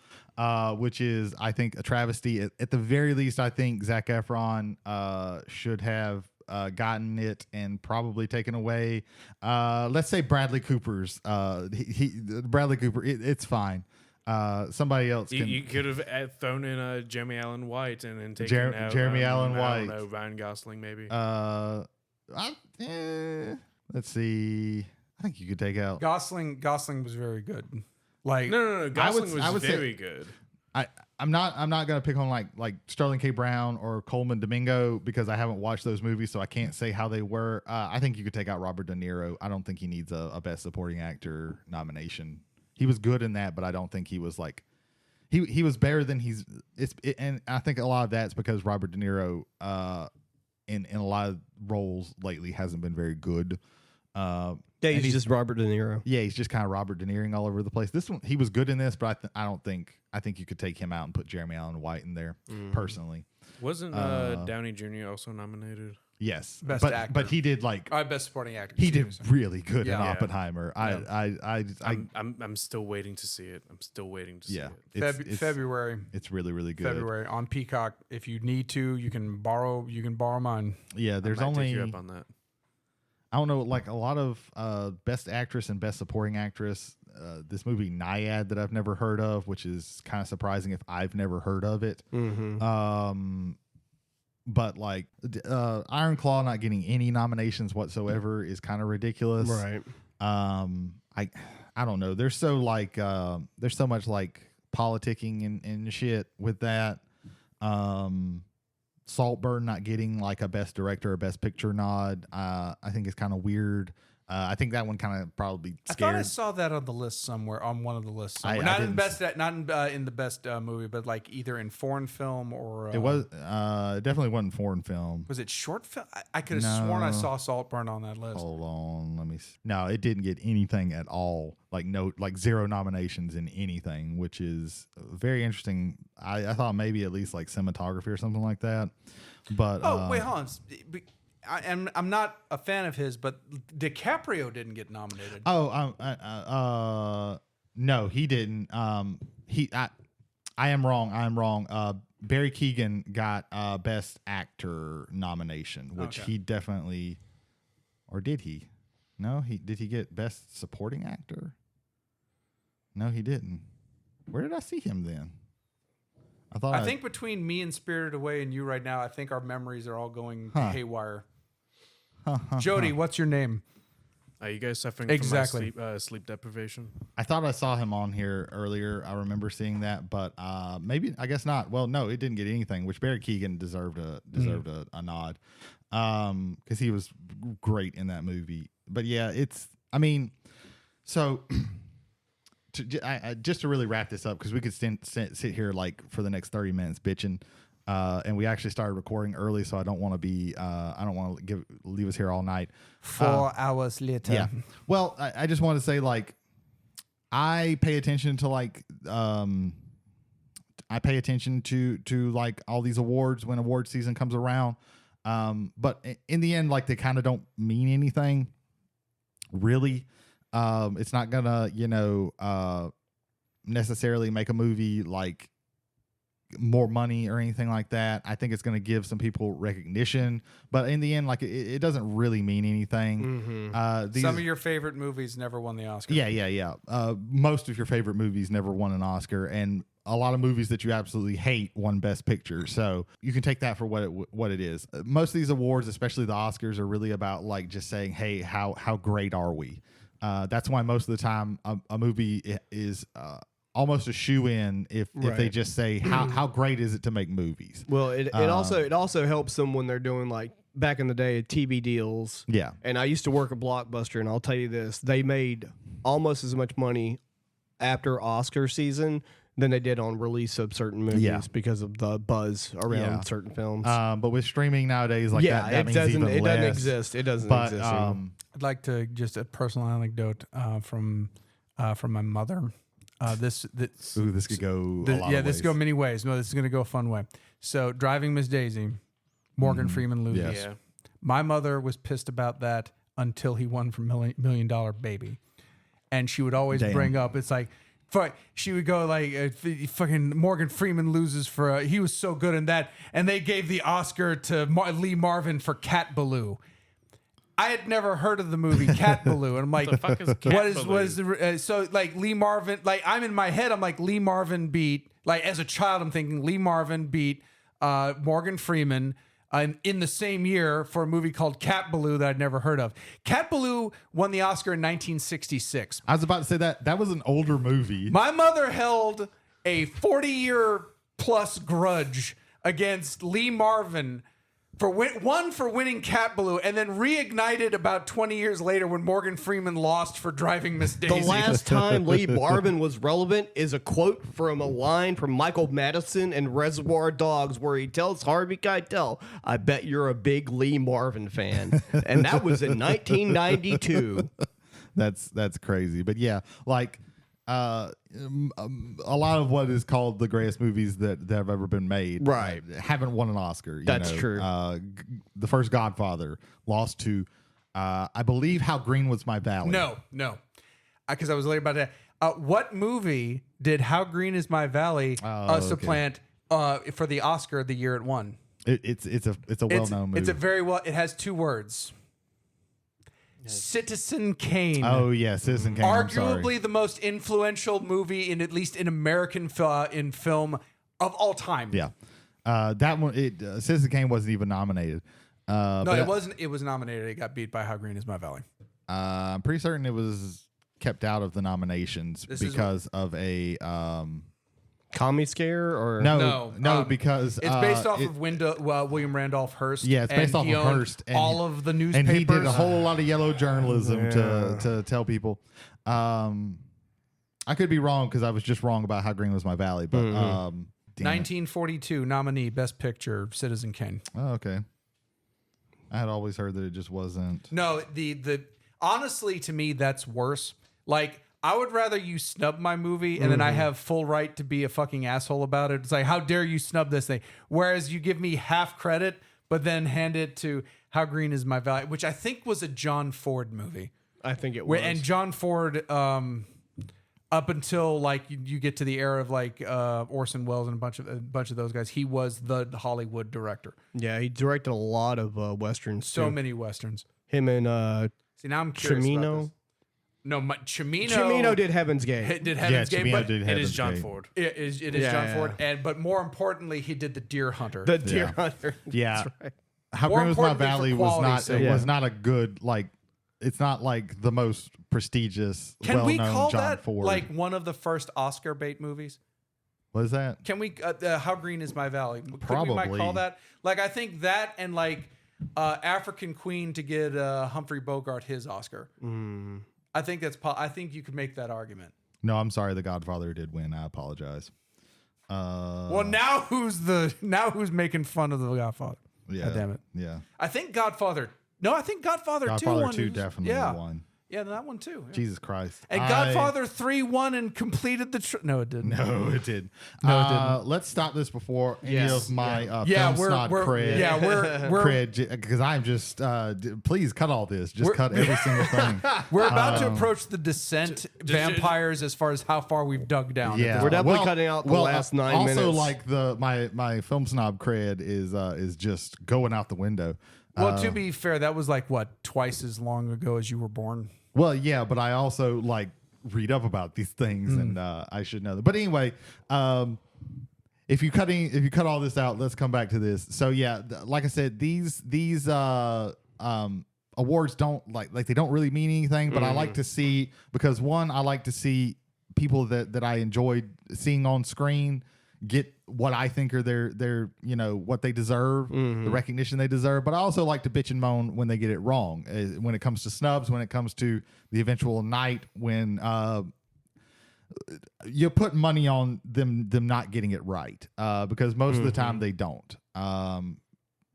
which is, I think, a travesty. At the very least, I think Zac Efron should have gotten it and probably taken away. Let's say Bradley Cooper's. Bradley Cooper. It's fine. Somebody else can. You could have thrown in Jeremy Allen White and then taken out Jeremy Allen White. I don't know, Ryan Gosling maybe. Let's see. I think you could take out. Gosling was very good. Like No. Gosling I would was say- very good. I'm not gonna pick on like Sterling K. Brown or Coleman Domingo because I haven't watched those movies, so I can't say how they were. I think you could take out Robert De Niro. I don't think he needs a Best Supporting Actor nomination. He was good in that, but I don't think he was like he was better than and I think a lot of that's because Robert De Niro in a lot of roles lately hasn't been very good. Yeah, he's just Robert De Niro. Yeah, he's just kind of Robert De Niroing all over the place. This one, he was good in this, but I think you could take him out and put Jeremy Allen White in there personally. Wasn't Downey Jr. also nominated? Yes, Best but actor. but he did like Best Supporting Actor. he did really good in Yeah. Oppenheimer. I'm still waiting to see it. I'm still waiting to see it. February. It's really really good. February on Peacock. If you need to, you can borrow mine. Yeah, there's I might take only you up on that. I don't know, like a lot of Best Actress and Best Supporting Actress. This movie Naiad that I've never heard of, which is kind of surprising if I've never heard of it. But like Iron Claw not getting any nominations whatsoever is kind of ridiculous. Right. I don't know. There's so much like politicking and shit with that. Saltburn not getting like a Best Director or Best Picture nod, I think is kind of weird. I think that one kind of probably scared. I thought I saw that on the list somewhere, on one of the lists. Somewhere. I Not didn't in the best movie, but like either in foreign film or. It was definitely wasn't foreign film. Was it short film? I could have sworn I saw Saltburn on that list. Hold on, let me. No, it didn't get anything at all. Like zero nominations in anything, which is very interesting. I thought maybe at least like cinematography or something like that. But wait, hold on. I'm not a fan of his, but DiCaprio didn't get nominated. No, he didn't. I am wrong. Barry Keoghan got Best Actor nomination, which he definitely, or did he? No, did he get Best Supporting Actor? No, he didn't. Where did I see him then? I think between me and Spirited Away and you right now, I think our memories are all going haywire. Jody, what's your name? Are you guys suffering Exactly. from sleep deprivation? I thought I saw him on here earlier. I remember seeing that, but maybe I guess not. Well, no, it didn't get anything, which Barry Keoghan deserved a nod because he was great in that movie. But yeah, so just to really wrap this up, because we could sit here like for the next 30 minutes bitching. And we actually started recording early, so I don't want to leave us here all night. 4 hours later. Yeah. Well, I just want to say, like, I pay attention to like like all these awards when award season comes around. But in the end, like, they kind of don't mean anything, really. It's not gonna, necessarily make a movie like more money or anything like that. I think it's going to give some people recognition, but in the end, like it doesn't really mean anything. Some of your favorite movies never won the Oscar. Yeah. Most of your favorite movies never won an Oscar, and a lot of movies that you absolutely hate won Best Picture. So you can take that for what it is. Most of these awards, especially the Oscars, are really about like just saying, hey, how great are we? That's why most of the time a movie is almost a shoe-in if they Right. just say how great is it to make movies. Well, it also helps them when they're doing like back in the day TV deals. Yeah. And I used to work at Blockbuster, and I'll tell you this: they made almost as much money after Oscar season than they did on release of certain movies because of the buzz around certain films. But with streaming nowadays, like that means even it less. doesn't exist. It doesn't But exist. anymore. I'd like to just a personal anecdote from my mother. This could go. A lot this of could ways. go many ways. No, this is going to go a fun way. So, Driving Miss Daisy, Morgan Freeman loses. Yes. Yeah. My mother was pissed about that until he won for $1 Million Baby, and she would always bring up it's like. She would go like, fucking Morgan Freeman loses for, he was so good in that. And they gave the Oscar to Lee Marvin for Cat Ballou. I had never heard of the movie Cat Ballou. And I'm like, The fuck is Cat Ballou? so like Lee Marvin, like I'm in my head, I'm like Lee Marvin beat, like as a child, I'm thinking Lee Marvin beat Morgan Freeman in the same year for a movie called Cat Ballou that I'd never heard of. Cat Ballou won the Oscar in 1966. I was about to say that was an older movie. My mother held a 40-year plus grudge against Lee Marvin for winning Cat Ballou, and then reignited about 20 years later when Morgan Freeman lost for Driving Miss Daisy. The last time Lee Marvin was relevant is a quote from a line from Michael Madison in Reservoir Dogs where he tells Harvey Keitel, "I bet you're a big Lee Marvin fan." And that was in 1992. That's crazy. But yeah, like a lot of what is called the greatest movies that have ever been made, Right. haven't won an Oscar. That's true. The first Godfather lost to, I believe, How Green Was My Valley. No, because I was late about that. What movie did How Green Is My Valley supplant for the Oscar the year it won? It's a well-known movie. It has two words. Citizen Kane. Oh yeah, Citizen Kane. I'm sorry. Arguably the most influential movie in at least in American in film of all time. Yeah, that one. Citizen Kane wasn't even nominated. No, it wasn't. It was nominated. It got beat by How Green Is My Valley. I'm pretty certain it was kept out of the nominations because of a Commie scare or no, because it's based off of William Randolph Hearst. Yeah, it's based and off he of owned Hearst all of the newspapers, and he did a whole lot of yellow journalism to tell people. I could be wrong because I was just wrong about How Green Was My Valley, but 1942 nominee, Best Picture, Citizen Kane. Oh, okay. I had always heard that it just wasn't. No, the honestly to me that's worse. Like, I would rather you snub my movie and then I have full right to be a fucking asshole about it. It's like, how dare you snub this thing? Whereas you give me half credit, but then hand it to How Green Is My Valley, which I think was a John Ford movie. I think it was. And John Ford, up until like you get to the era of like Orson Welles and a bunch of those guys, he was the Hollywood director. Yeah, he directed a lot of westerns. So too. many westerns. Him and See, now I'm curious about Cimino. this. No, Cimino. Cimino did Heaven's Gate. Did Heaven's Gate, Cimino but did It Heaven's is John Gate. Ford. it is John Ford, but more importantly, he did the Deer Hunter. The Deer Hunter. Yeah. That's right. How More Green Was My importantly, for Valley was quality's not. sake. It was not a good like. It's not like the most prestigious. Can we well-known call John that Ford. like one of the first Oscar bait movies? What is that? Can we? How Green Is My Valley? Could we Probably. might call that. Like, I think that and like African Queen to get Humphrey Bogart his Oscar. I think that's. I think you could make that argument. No, I'm sorry. The Godfather did win. I apologize. Well, now who's making fun of the Godfather? Yeah. God damn it. Yeah. I think Godfather. No, I think Godfather 2 Godfather won. 2 definitely yeah. won. Yeah, that one too. Yeah. Jesus Christ. And Godfather 3 won and completed the. No, it didn't. No, it did. No, it didn't. Let's stop this before any Yes. of my Yeah, film snot cred. Yeah, we're cred, because I'm just. Please cut all this. Just cut every single thing. we're about to approach the Descent vampires as far as how far we've dug down. Yeah, We're definitely cutting out the last 9 minutes. Also, like my film snob cred is just going out the window. Well, to be fair, that was like what, twice as long ago as you were born. Well, yeah, but I also like read up about these things, and I should know that. But anyway, if you cut all this out, let's come back to this. So yeah, like I said, these awards don't like they don't really mean anything. But I like to see, because one, I like to see people that I enjoyed seeing on screen get what I think are their what they deserve, the recognition they deserve. But I also like to bitch and moan when they get it wrong. When it comes to snubs, when it comes to the eventual night, when you put money on them not getting it right, because most of the time they don't.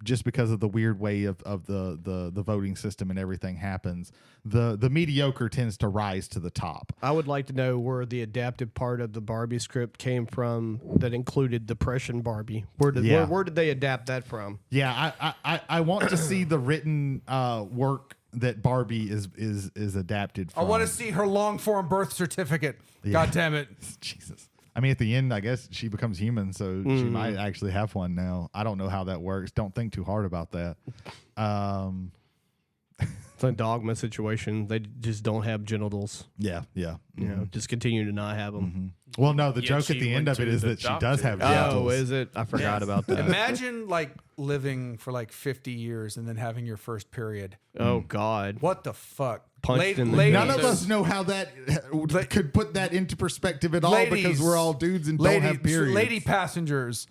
Just because of the weird way of the voting system and everything happens, the mediocre tends to rise to the top. I would like to know where the adaptive part of the Barbie script came from that included Depression Barbie. Where did they adapt that from? Yeah, I want to see the written work that Barbie is adapted from. I want to see her long form birth certificate. Yeah. God damn it. Jesus. I mean, at the end, I guess she becomes human, so she might actually have one now. I don't know how that works. Don't think too hard about that. It's a dogma situation. They just don't have genitals. Yeah. You know, just continue to not have them. Well, no, the Yet joke at she the end went of it to is the that she doctor. does have Oh, genitals. is it? I forgot about that. Imagine like living for like 50 years and then having your first period. Oh God. What the fuck? Punched in the ladies, None of us know how that could put that into perspective at all, because we're all dudes and don't have periods. Lady passengers.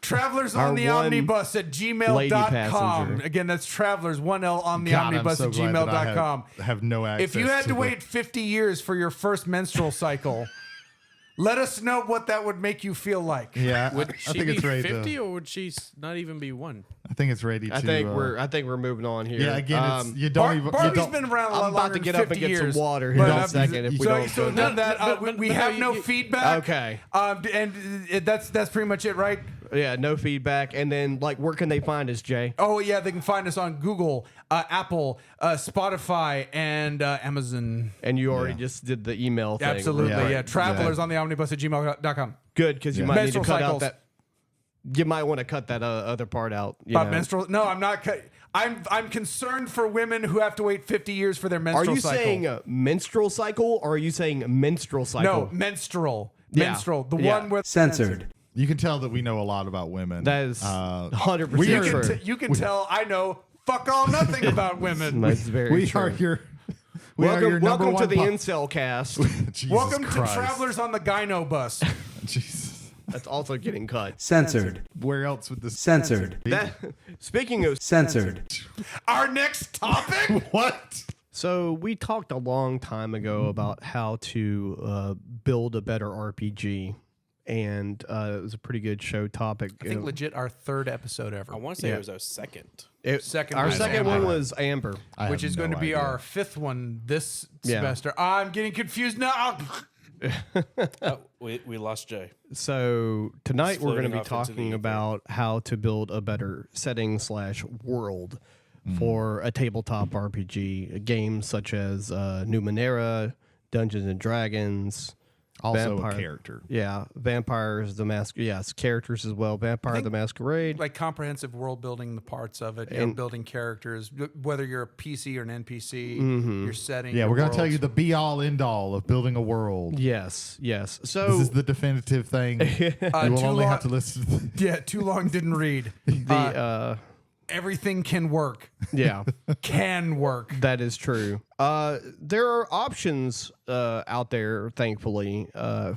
Travelers Our on the one omnibus at lady gmail.com. passenger. Again, that's travelers, 1L on the God, I'm omnibus so at glad that I gmail.com. have no access. If you had to the- wait 50 years for your first menstrual cycle, let us know what that would make you feel like. yeah, I Would she think be it's ready 50 to. or would she not even be one? I think it's ready to. I think we're moving on here. Yeah, again, it's, you don't even. You Barbie's don't, been around a lot I'm about longer to get than up and 50 get some years. water here But, in a second. If we so, don't so go none of down. that. We have no feedback. Okay. And that's pretty much it, right? Yeah, no feedback. And then, like, where can they find us, Jay? Oh yeah, they can find us on Google, Apple, Spotify, and Amazon. And you already just did the email thing. Absolutely, Yeah. yeah. Travelers on the omnibus at gmail.com. Good, because you Yeah. might need to Menstrual cut cycles. out that. You might want to cut that other part out. You About know. menstrual? No, I'm not. I'm concerned for women who have to wait 50 years for their Are menstrual you cycle. saying menstrual cycle or are you saying menstrual cycle? No, menstrual. Yeah. Menstrual. The Yeah. one where Censored. you can tell that we know a lot about women. That is 100% we You are- true. can, you can tell I know fuck all nothing about women. That's very we true. are your. We are your number welcome to one the po- incel cast. Jesus Welcome Christ. to Travelers on the Gyno bus. Jesus. That's also getting cut. Censored. Where else would this? Censored. That, speaking of, Censored. Our next topic. What? so we talked a long time ago about how to build a better RPG, and it was a pretty good show topic. I think legit our third episode ever. I want to say it was our second. Second our was second Amber. one was Amber. I which have is going no to be idea. our fifth one this Yeah. semester. I'm getting confused now. We lost Jay. So tonight we're going to floating be off into the talking ether. about how to build a better setting/world for a tabletop RPG, games such as Numenera, Dungeons and Dragons, Also Vampire. a character. Yeah, Vampires the Masquerade. Yes, characters as well. Vampire the Masquerade. Like comprehensive world building, the parts of it, And- building characters, whether you're a PC or an NPC, your setting. Yeah, your we're going to tell worlds. you the be all end all of building a world. Yes. So This is the definitive thing. you will too only long- have to listen. To Yeah, too long didn't read. the Everything can work. yeah. Can work. That is true. There are options out there, thankfully,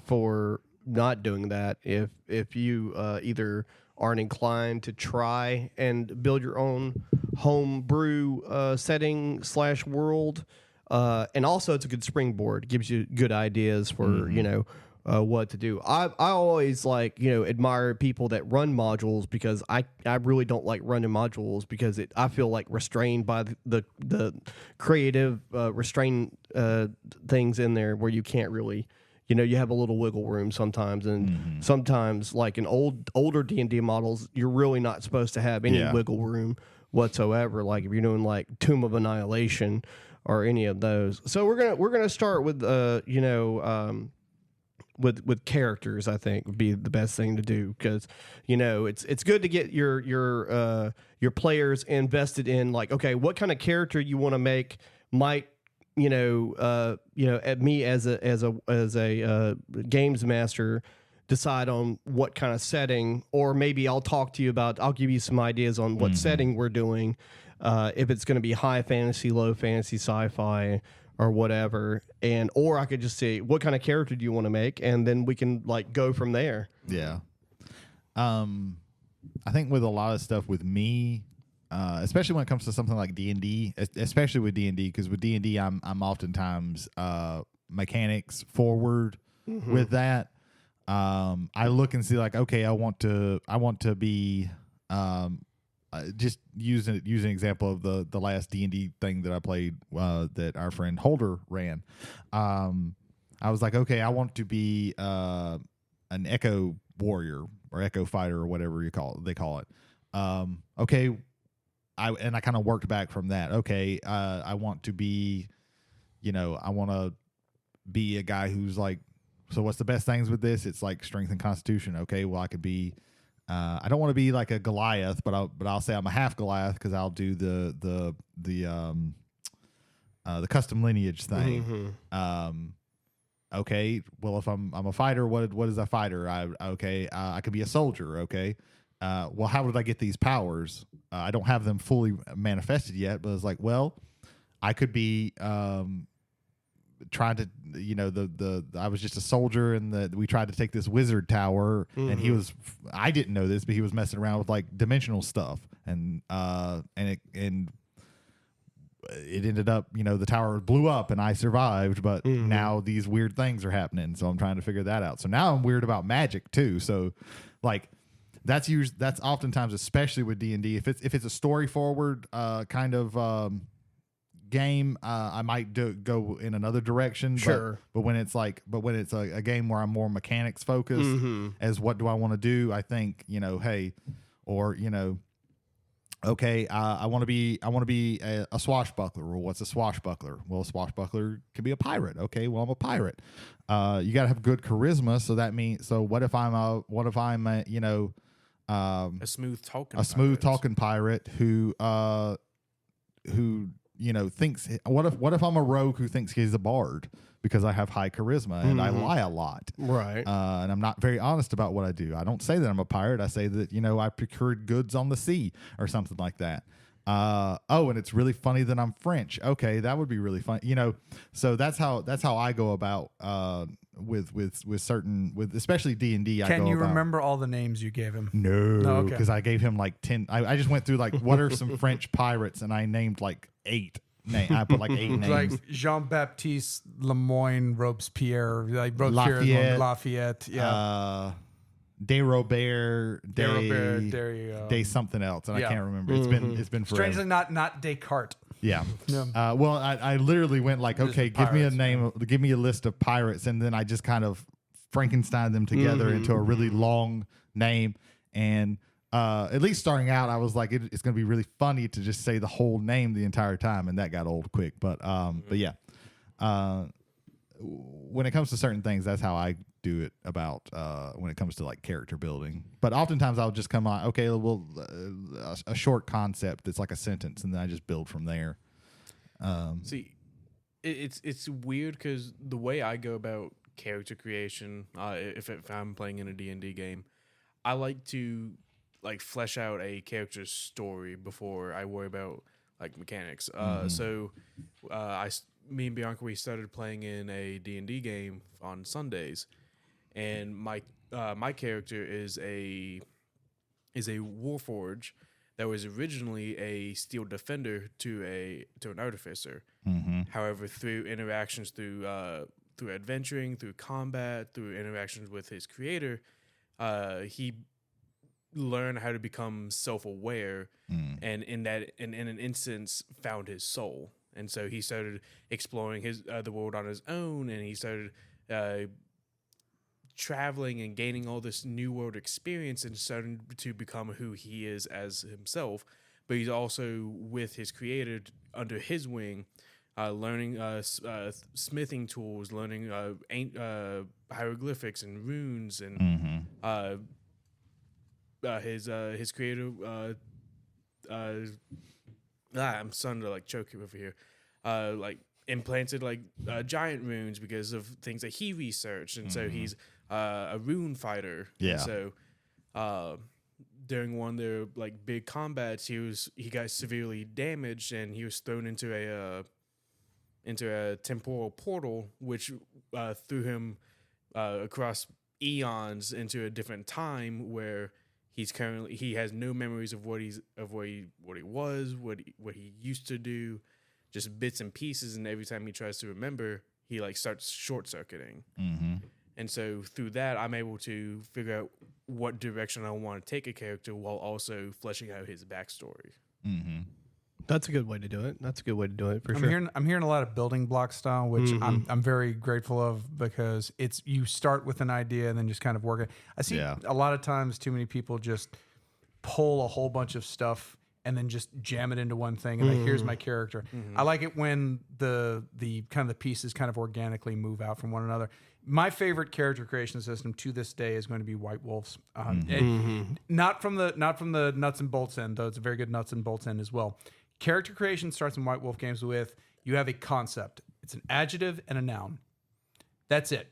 for not doing that. If you either aren't inclined to try and build your own home brew setting/world, and also it's a good springboard. It gives you good ideas for what to do. I always admire people that run modules because I really don't like running modules because I feel like restrained by the creative restrained things in there where you can't really you have a little wiggle room sometimes, and sometimes like in older D&D models you're really not supposed to have any Yeah. wiggle room whatsoever, like if you're doing like Tomb of Annihilation or any of those. So we're gonna start with with characters. I think would be the best thing to do because it's good to get your players invested in like, okay, what kind of character you want to make might at me as a games master decide on what kind of setting, or maybe I'll give you some ideas on what setting we're doing, if it's going to be high fantasy, low fantasy, sci-fi, or whatever, and or I could just say what kind of character do you want to make, and then we can like go from there. Yeah. I think with a lot of stuff with me, especially when it comes to something like D&D, especially with D&D, because with D&D I'm oftentimes mechanics forward with that. I look and see like, okay, I want to be just use an example of the last D&D thing that I played that our friend Holder ran. I was like, okay, I want to be an Echo Warrior or Echo Fighter or whatever they call it. Okay, I kind of worked back from that. Okay, I want to be, I want to be a guy who's like, so what's the best things with this? It's like strength and constitution. Okay, well I could be, I don't want to be like a Goliath, but I'll say I'm a half Goliath because I'll do the custom lineage thing. Okay, well if I'm a fighter, what is a fighter? I could be a soldier. Okay, well how did I get these powers? I don't have them fully manifested yet, but it's like, well, I could be trying to, I was just a soldier and we tried to take this wizard tower and I didn't know this, but he was messing around with like dimensional stuff and it ended up, the tower blew up and I survived, but now these weird things are happening. So I'm trying to figure that out. So now I'm weird about magic too. So like that's oftentimes, especially with D&D, if it's a story forward kind of game, I might go in another direction. Sure. But when it's a game where I'm more mechanics focused as what do I want to do, I think, hey, or, okay, I want to be a swashbuckler. Well, what's a swashbuckler? Well, a swashbuckler can be a pirate. Okay, well, I'm a pirate. You got to have good charisma. So that means, so what if I'm a smooth talking pirate who thinks, what if I'm a rogue who thinks he's a bard because I have high charisma and I lie a lot, right? And I'm not very honest about what I do. I don't say that I'm a pirate. I say that I procured goods on the sea or something like that. And it's really funny that I'm French. Okay, that would be really fun. So that's how I go about with especially D&D. Can you remember all the names you gave him? No, because I gave him like 10. I just went through like what are some French pirates, and I named like 8. I put like 8 names. Like Jean-Baptiste Lemoyne, Robespierre, like Robespierre, Lafayette, yeah. De Robert, there you go. De something else, and I can't remember. It's been forever. Strangely, not Descartes. Yeah. Well, I literally went like, okay, give me a name, give me a list of pirates, and then I just kind of Frankenstein them together into a really long name. And at least starting out, I was like, it's going to be really funny to just say the whole name the entire time, and that got old quick. But yeah, when it comes to certain things, that's how I do it about when it comes to like character building. But oftentimes I'll just come on, okay, well, a short concept that's like a sentence, and then I just build from there. See, it's weird because the way I go about character creation, if I'm playing in a D&D game, I like to like flesh out a character's story before I worry about like mechanics. So me and Bianca, we started playing in a D&D game on Sundays, and my character is a warforge that was originally a steel defender to an artificer. However, through interactions, through adventuring, through combat, through interactions with his creator, he learned how to become self-aware, and in an instance found his soul. And so he started exploring the world on his own, and he started traveling and gaining all this new world experience and starting to become who he is as himself. But he's also with his creator under his wing, learning smithing tools, learning hieroglyphics and runes, and his creator. I'm starting to like choke over here. Like implanted like giant runes because of things that he researched, and so he's a rune fighter. Yeah. And so during one of their like big combats, he got severely damaged, and he was thrown into into a temporal portal, which threw him across eons into a different time where he has no memories of what he was, what he used to do, just bits and pieces. And every time he tries to remember, he like starts short circuiting. Mm-hmm. And so through that, I'm able to figure out what direction I want to take a character while also fleshing out his backstory. Mm-hmm. That's a good way to do it. That's a good way to do it for sure. I'm hearing a lot of building block style, which I'm very grateful of, because it's you start with an idea and then just kind of work it. I see a lot of times too many people just pull a whole bunch of stuff and then just jam it into one thing and like, here's my character. I like it when the kind of the pieces kind of organically move out from one another. My favorite character creation system to this day is going to be White Wolves. Not from the nuts and bolts end, though it's a very good nuts and bolts end as well. Character creation starts in White Wolf games with you have a concept. It's an adjective and a noun. That's it.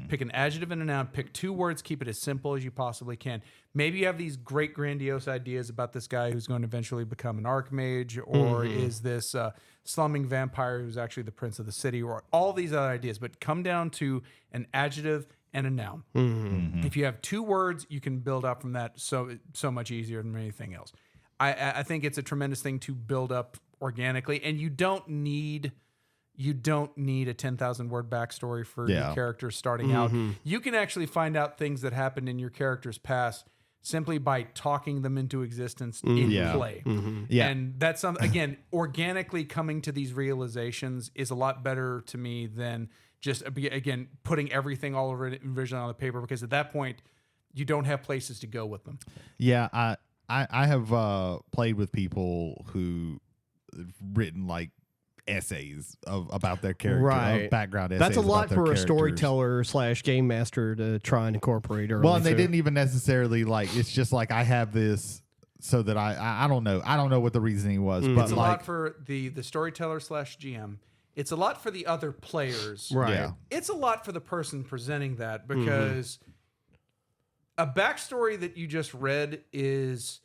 Pick an adjective and a noun. Pick 2 words. Keep it as simple as you possibly can. Maybe you have these great grandiose ideas about this guy who's going to eventually become an archmage, or is this slumming vampire who's actually the prince of the city, or all these other ideas. But come down to an adjective and a noun. If you have 2 words, you can build up from that so much easier than anything else. I think it's a tremendous thing to build up organically, and you don't need a 10,000 word backstory for your character starting out. You can actually find out things that happened in your character's past simply by talking them into existence in play. And that's again, organically coming to these realizations is a lot better to me than just again putting everything all over visually on the paper, because at that point you don't have places to go with them. Yeah, I have played with people who have written like essays about their character, background essays. That's a lot for a characters. storyteller / game master to try and incorporate. Well, and they didn't even necessarily like. It's just like I have this, so that I don't know what the reasoning was, but It's a like, lot for the storyteller / GM. It's a lot for the other players. Right. Yeah. It's a lot for the person presenting that, because a backstory that you just read is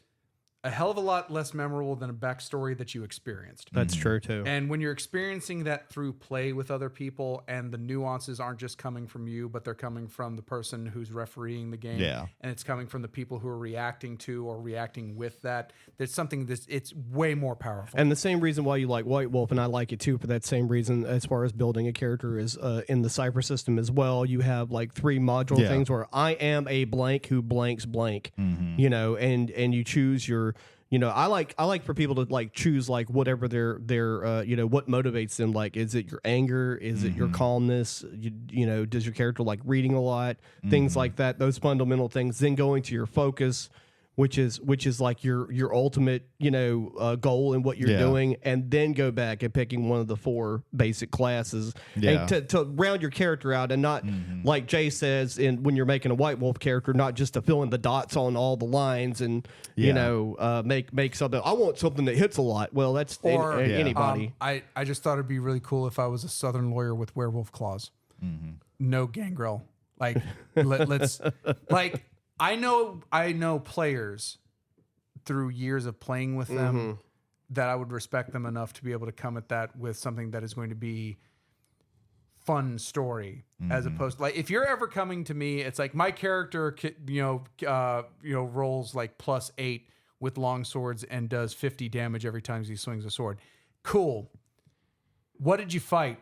a hell of a lot less memorable than a backstory that you experienced. That's true too. And when you're experiencing that through play with other people, and the nuances aren't just coming from you, but they're coming from the person who's refereeing the game. Yeah. And it's coming from the people who are reacting to or reacting with that. There's something it's way more powerful. And the same reason why you like White Wolf, and I like it too for that same reason, as far as building a character, is in the Cypher system as well. You have like 3 module things where I am a blank who blanks blank, you know, and you choose your, you know, I like for people to like choose like whatever their you know, what motivates them. Like, is it your anger? Is it your calmness? You know, does your character like reading a lot? Things like that. Those fundamental things. Then going to your focus, which is like your ultimate, you know, goal in what you're doing, and then go back and picking one of the 4 basic classes and to round your character out, and not like Jay says, when you're making a White Wolf character, not just to fill in the dots on all the lines and you know, make something. I want something that hits a lot. Well, that's anybody. I just thought it'd be really cool if I was a Southern lawyer with werewolf claws. No gangrel. Like let's like. I know players through years of playing with them that I would respect them enough to be able to come at that with something that is going to be fun story, as opposed to like, if you're ever coming to me, it's like my character, rolls like +8 with long swords and does 50 damage every time he swings a sword. Cool. What did you fight?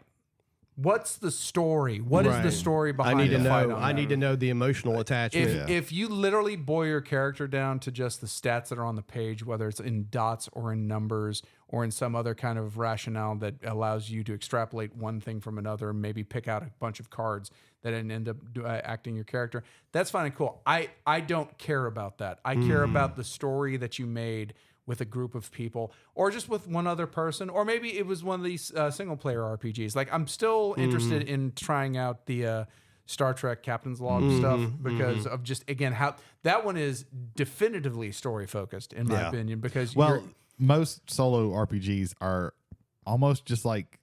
What's the story? What is the story behind the fight? I need to know the emotional attachment. If you literally boil your character down to just the stats that are on the page, whether it's in dots or in numbers or in some other kind of rationale that allows you to extrapolate one thing from another, maybe pick out a bunch of cards that end up acting your character, that's fine and cool. I don't care about that. I care about the story that you made with a group of people, or just with one other person, or maybe it was one of these single player RPGs. Like, I'm still interested in trying out the Star Trek Captain's Log stuff, because of just, again, how that one is definitively story focused in my opinion, because most solo RPGs are almost just like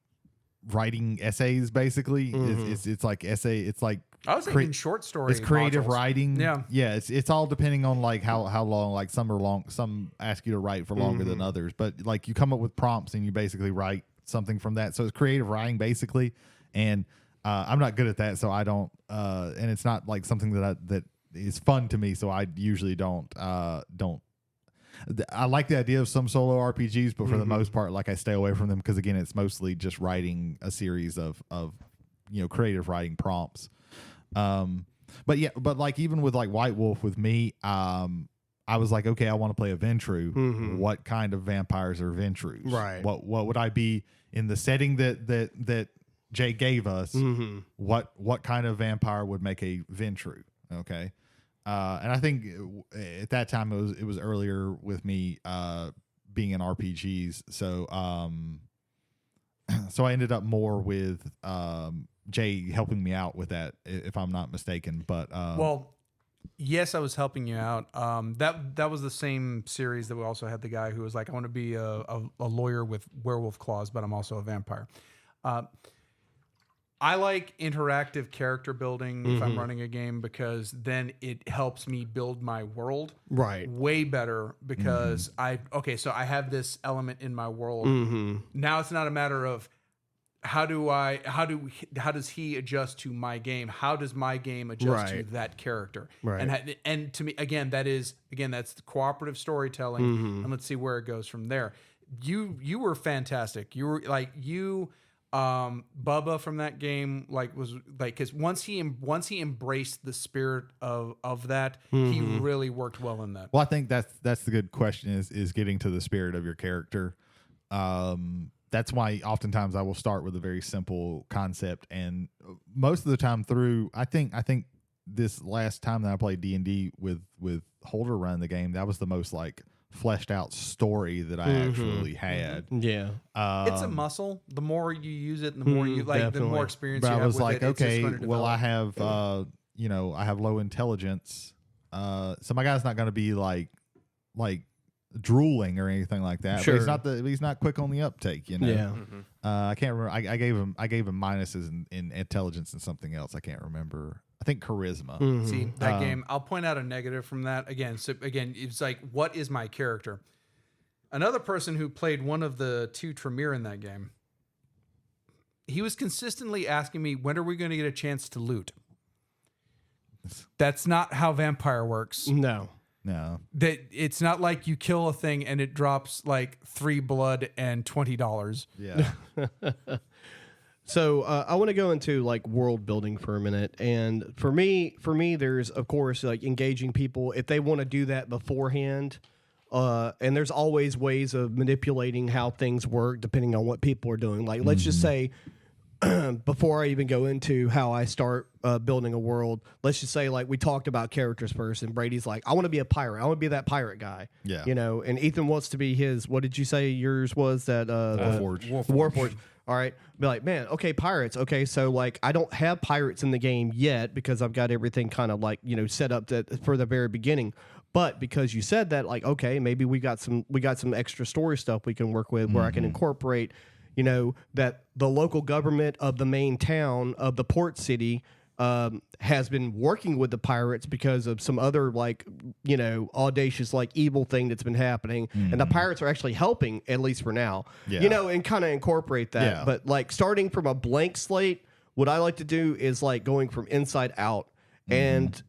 writing essays, basically. It's like essay. It's like, I was thinking short story. It's creative modules. writing. Yeah. It's all depending on like how long. Like some are long. Some ask you to write for longer than others. But like you come up with prompts and you basically write something from that. So it's creative writing basically, and I'm not good at that, so I don't. And it's not like something that is fun to me, so I usually don't. I like the idea of some solo RPGs, but for the most part, like I stay away from them because again, it's mostly just writing a series of creative writing prompts. But like even with like White Wolf with me, I was like, okay, I want to play a Ventru. What kind of vampires are Ventrus? Right. What would I be in the setting that Jay gave us? What kind of vampire would make a Ventru? Okay. And I think at that time it was earlier with me being in RPGs. So so I ended up more with Jay helping me out with that, if I'm not mistaken. But well, yes, I was helping you out. That was the same series that we also had the guy who was like, I want to be a lawyer with werewolf claws, but I'm also a vampire. I like interactive character building if I'm running a game because then it helps me build my world way better because so I have this element in my world. Now it's not a matter of how does he adjust to my game? How does my game adjust to that character? And to me, that's the cooperative storytelling. And let's see where it goes from there. You were fantastic. You were like Bubba from that game was because once he embraced the spirit of that, he really worked well in that. Well, I think that's the good question is getting to the spirit of your character. That's why oftentimes I will start with a very simple concept, and most of the time through, I think this last time that I played D&D with Holder running the game, that was the most like fleshed out story that I actually had. Yeah. It's a muscle. The more you use it, and the more you the more experience but you have I was with like, it. It's just okay, going to well, I develop. have I have low intelligence, so my guy's not going to be like drooling or anything like that. Sure. But he's not quick on the uptake. Yeah. I can't remember. I gave him minuses in intelligence and something else. I can't remember. I think charisma. See that game. I'll point out a negative from that again. So again, it's like, what is my character? Another person who played one of the two Tremere in that game, he was consistently asking me, when are we going to get a chance to loot? That's not how Vampire works. No. That it's not like you kill a thing and it drops like 3 blood and $20. Yeah. So I want to go into like world building for a minute, and for me, there's of course like engaging people if they want to do that beforehand, and there's always ways of manipulating how things work depending on what people are doing. Like let's just say, before I even go into how I start building a world, let's just say like we talked about characters first, and Brady's like, I want to be a pirate. I want to be that pirate guy. Yeah. And Ethan wants to be his. What did you say yours was? That Warforged. All right. Be like, man, okay, pirates. Okay, so like I don't have pirates in the game yet because I've got everything kind of like, set up for the very beginning. But because you said that, like, okay, maybe we got some extra story stuff we can work with where I can incorporate, that the local government of the main town of the port city has been working with the pirates because of some other audacious evil thing that's been happening, and the pirates are actually helping, at least for now. And kind of incorporate that. But like starting from a blank slate, what I like to do is like going from inside out, and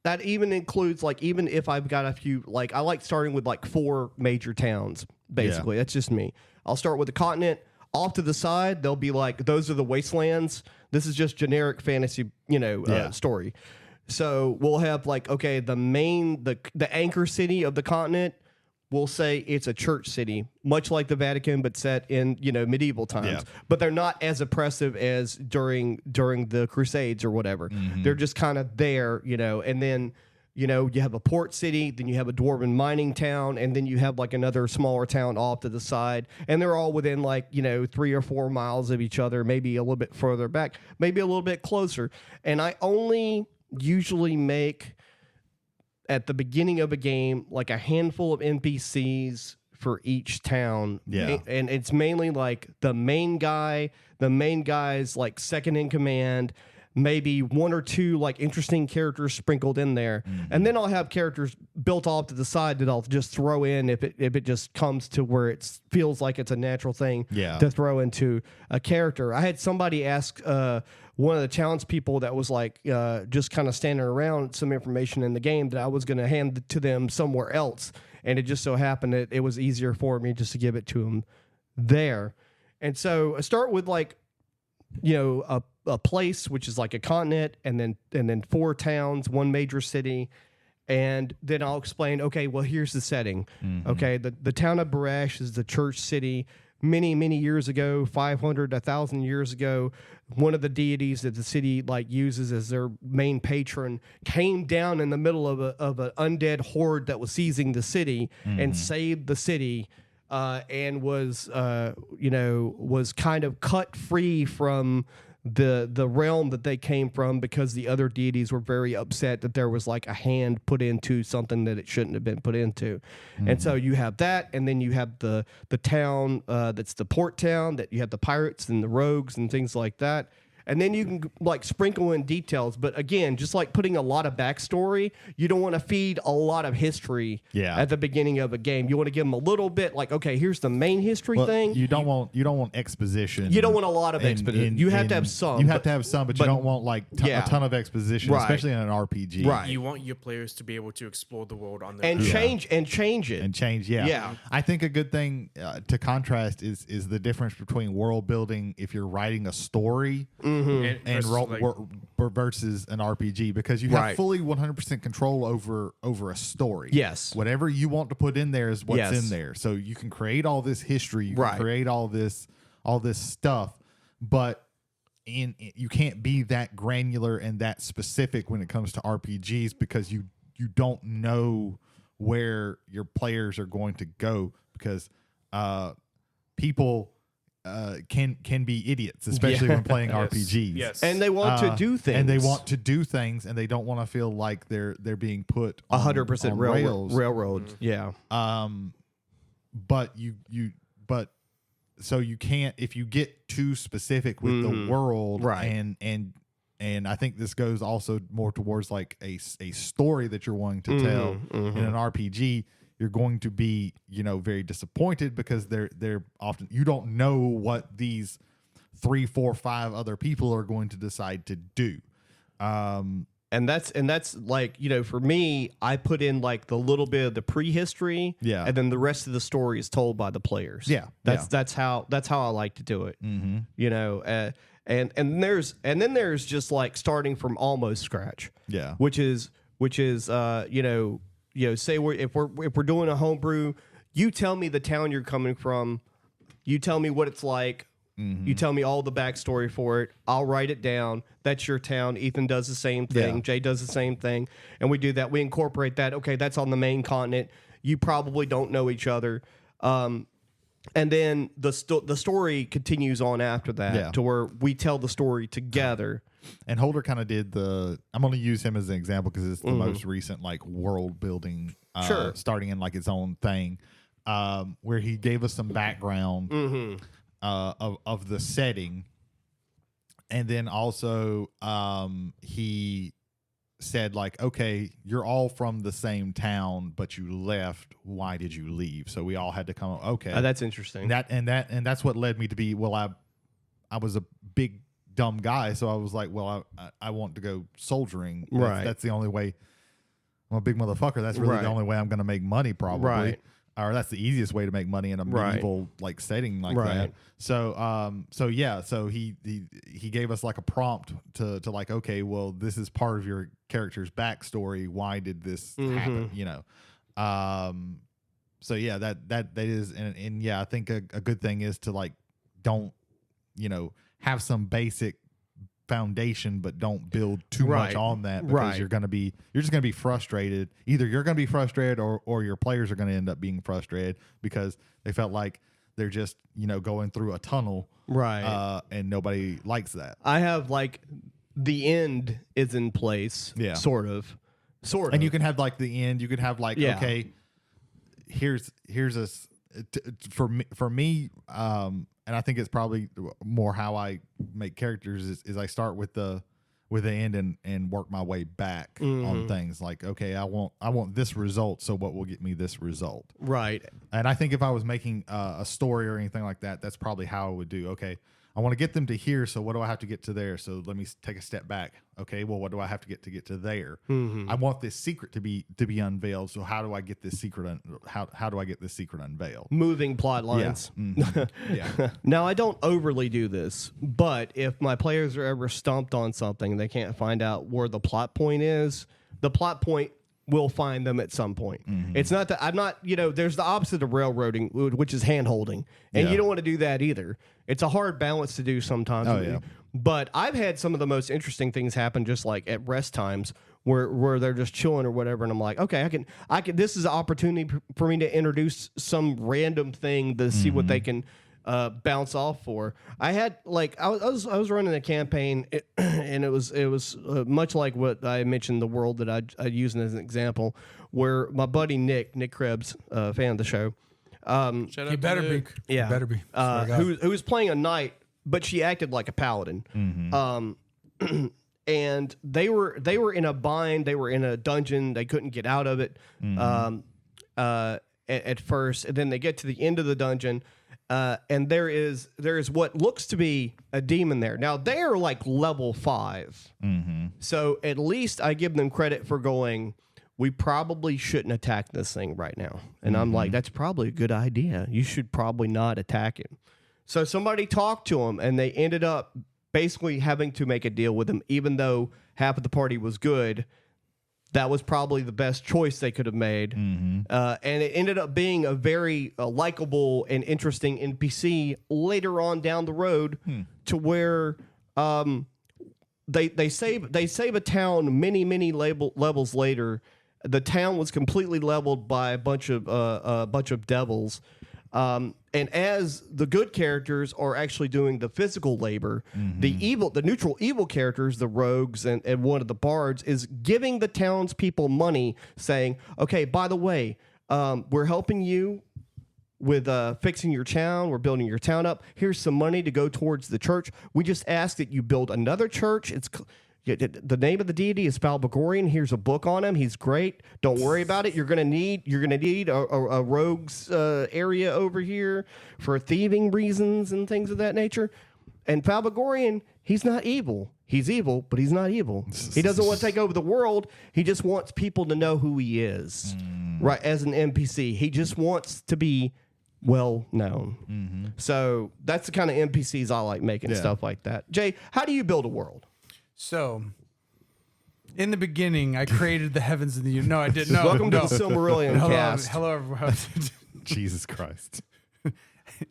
that even includes even if I've got a few, I like starting with 4 major towns. Basically, that's just me. I'll start with the continent. Off to the side, they'll be those are the wastelands. This is just generic fantasy, story. So we'll have the anchor city of the continent. We'll say it's a church city, much like the Vatican, but set in medieval times. Yeah. But they're not as oppressive as during the Crusades or whatever. They're just kind of there, and then. You have a port city, then you have a dwarven mining town, and then you have another smaller town off to the side. And they're all within 3 or 4 miles of each other, maybe a little bit further back, maybe a little bit closer. And I only usually make, at the beginning of a game, a handful of NPCs for each town. Yeah. And it's mainly the main guy's second in command, maybe one or two like interesting characters sprinkled in there, and then I'll have characters built off to the side that I'll just throw in if it just comes to where it feels like it's a natural thing to throw into a character. I had somebody ask one of the townspeople that was like just kind of standing around some information in the game that I was going to hand to them somewhere else, and it just so happened that it was easier for me just to give it to them there. And so I start with like, a place, which is like a continent, and then 4 towns, 1 major city. And then I'll explain, okay, well, here's the setting. Okay, the town of Barash is the church city. Many years ago, 500, 1,000 years ago, one of the deities that the city like uses as their main patron came down in the middle of an undead horde that was seizing the city and saved the city. And was kind of cut free from the realm that they came from, because the other deities were very upset that there was like a hand put into something that it shouldn't have been put into. And so you have that, and then you have the town that's the port town, that you have the pirates and the rogues and things like that. And then you can like sprinkle in details. But again, just like putting a lot of backstory, you don't want to feed a lot of history at the beginning of a game. You want to give them a little bit like, okay, here's the main history thing. You don't want exposition. You don't want a lot of exposition. You have to have some. You have to have some, but you don't want like a ton of exposition, especially in an RPG. Right. You want your players to be able to explore the world on their and own. change it. And change, yeah. I think a good thing to contrast is the difference between world building if you're writing a story and versus an RPG, because you have fully 100% control over a story. Yes. Whatever you want to put in there is what's in there. So you can create all this history, you can create all this stuff, but you can't be that granular and that specific when it comes to RPGs, because you don't know where your players are going to go, because people can be idiots, especially when playing RPGs. Yes. And they want to do things. And they want to do things, and they don't want to feel like they're being put 100% railroad. Yeah. But so you can't, if you get too specific with the world, and I think this goes also more towards like a story that you're wanting to tell in an RPG. You're going to be, very disappointed, because they're often, you don't know what these 3, 4, 5 other people are going to decide to do. And that's like, for me, I put in like the little bit of the prehistory, and then the rest of the story is told by the players. That's how I like to do it. And then there's just like starting from almost scratch. Which is say if we're doing a homebrew, you tell me the town you're coming from, you tell me what it's like, you tell me all the backstory for it. I'll write it down. That's your town. Ethan does the same thing. Jay does the same thing, and we do that. We incorporate that. Okay, that's on the main continent. You probably don't know each other, and then the story continues on after that to where we tell the story together. And Holder kind of did I'm going to use him as an example because it's the most recent like world building, starting in like its own thing, where he gave us some background of the setting, and then also he said like, okay, you're all from the same town, but you left. Why did you leave? So we all had to come. Okay, that's interesting. And that's what led me to be. Well, I was a big dumb guy, so I was like, well, I want to go soldiering. That's the only way. I'm a big motherfucker. That's really the only way I'm going to make money, probably. Or that's the easiest way to make money in a medieval like setting like that. So he gave us like a prompt to like, okay, well, this is part of your character's backstory. Why did this happen? So yeah, that is, and yeah, I think a good thing is to like don't have some basic foundation, but don't build too much on that, because you're just gonna be frustrated. Either you're gonna be frustrated or your players are gonna end up being frustrated because they felt like they're just going through a tunnel, and nobody likes that. I have like the end is in place, sort of, and you can have like the end. You could have like okay, here's a for me. And I think it's probably more how I make characters is I start with the with the end and work my way back on things like, okay, I want this result, so what will get me this result? Right. And I think if I was making a story or anything like that, that's probably how I would do. Okay, I want to get them to here, so what do I have to get to there? So let me take a step back. Okay, well, what do I have to get to there? I want this secret to be unveiled. So how do I get this secret? How do I get this secret unveiled? Moving plot lines. Yeah. Now, I don't overly do this, but if my players are ever stumped on something and they can't find out where the plot point is, the plot point will find them at some point. It's not that I'm not, there's the opposite of railroading, which is hand holding. And you don't want to do that either. It's a hard balance to do sometimes. Oh, yeah. But I've had some of the most interesting things happen just like at rest times where they're just chilling or whatever. And I'm like, okay, I can, this is an opportunity for me to introduce some random thing to see what they can bounce off for. I had I was running a campaign and it was much like what I mentioned, the world that I used as an example, where my buddy Nick Krebs, fan of the show, Shout out He better to be. Nick. He better be. who was playing a knight, but she acted like a paladin. And they were in a bind. They were in a dungeon. They couldn't get out of it at first, and then they get to the end of the dungeon. And there is what looks to be a demon there. Now they're like level 5, so at least I give them credit for going, we probably shouldn't attack this thing right now. And I'm like, that's probably a good idea. You should probably not attack it. So somebody talked to him, and they ended up basically having to make a deal with him, even though half of the party was good. That was probably the best choice they could have made. And it ended up being a very likable and interesting NPC later on down the road to where they save a town many levels later. The town was completely leveled by a bunch of devils. And as the good characters are actually doing the physical labor, the neutral evil characters, the rogues and one of the bards, is giving the townspeople money, saying, okay, by the way, we're helping you with fixing your town. We're building your town up. Here's some money to go towards the church. We just ask that you build another church. The name of the deity is Palworld. Here's a book on him. He's great. Don't worry about it. You're gonna need a rogues area over here for thieving reasons and things of that nature. And Palworld, he's not evil. He's evil, but he's not evil. He doesn't want to take over the world. He just wants people to know who he is, right? As an NPC, he just wants to be well known. So that's the kind of NPCs I like making, stuff like that. Jay, how do you build a world? So, in the beginning, I created the heavens and the universe. No, I didn't. No, Welcome no. to the Silmarillion cast. Hello, everyone. Jesus Christ.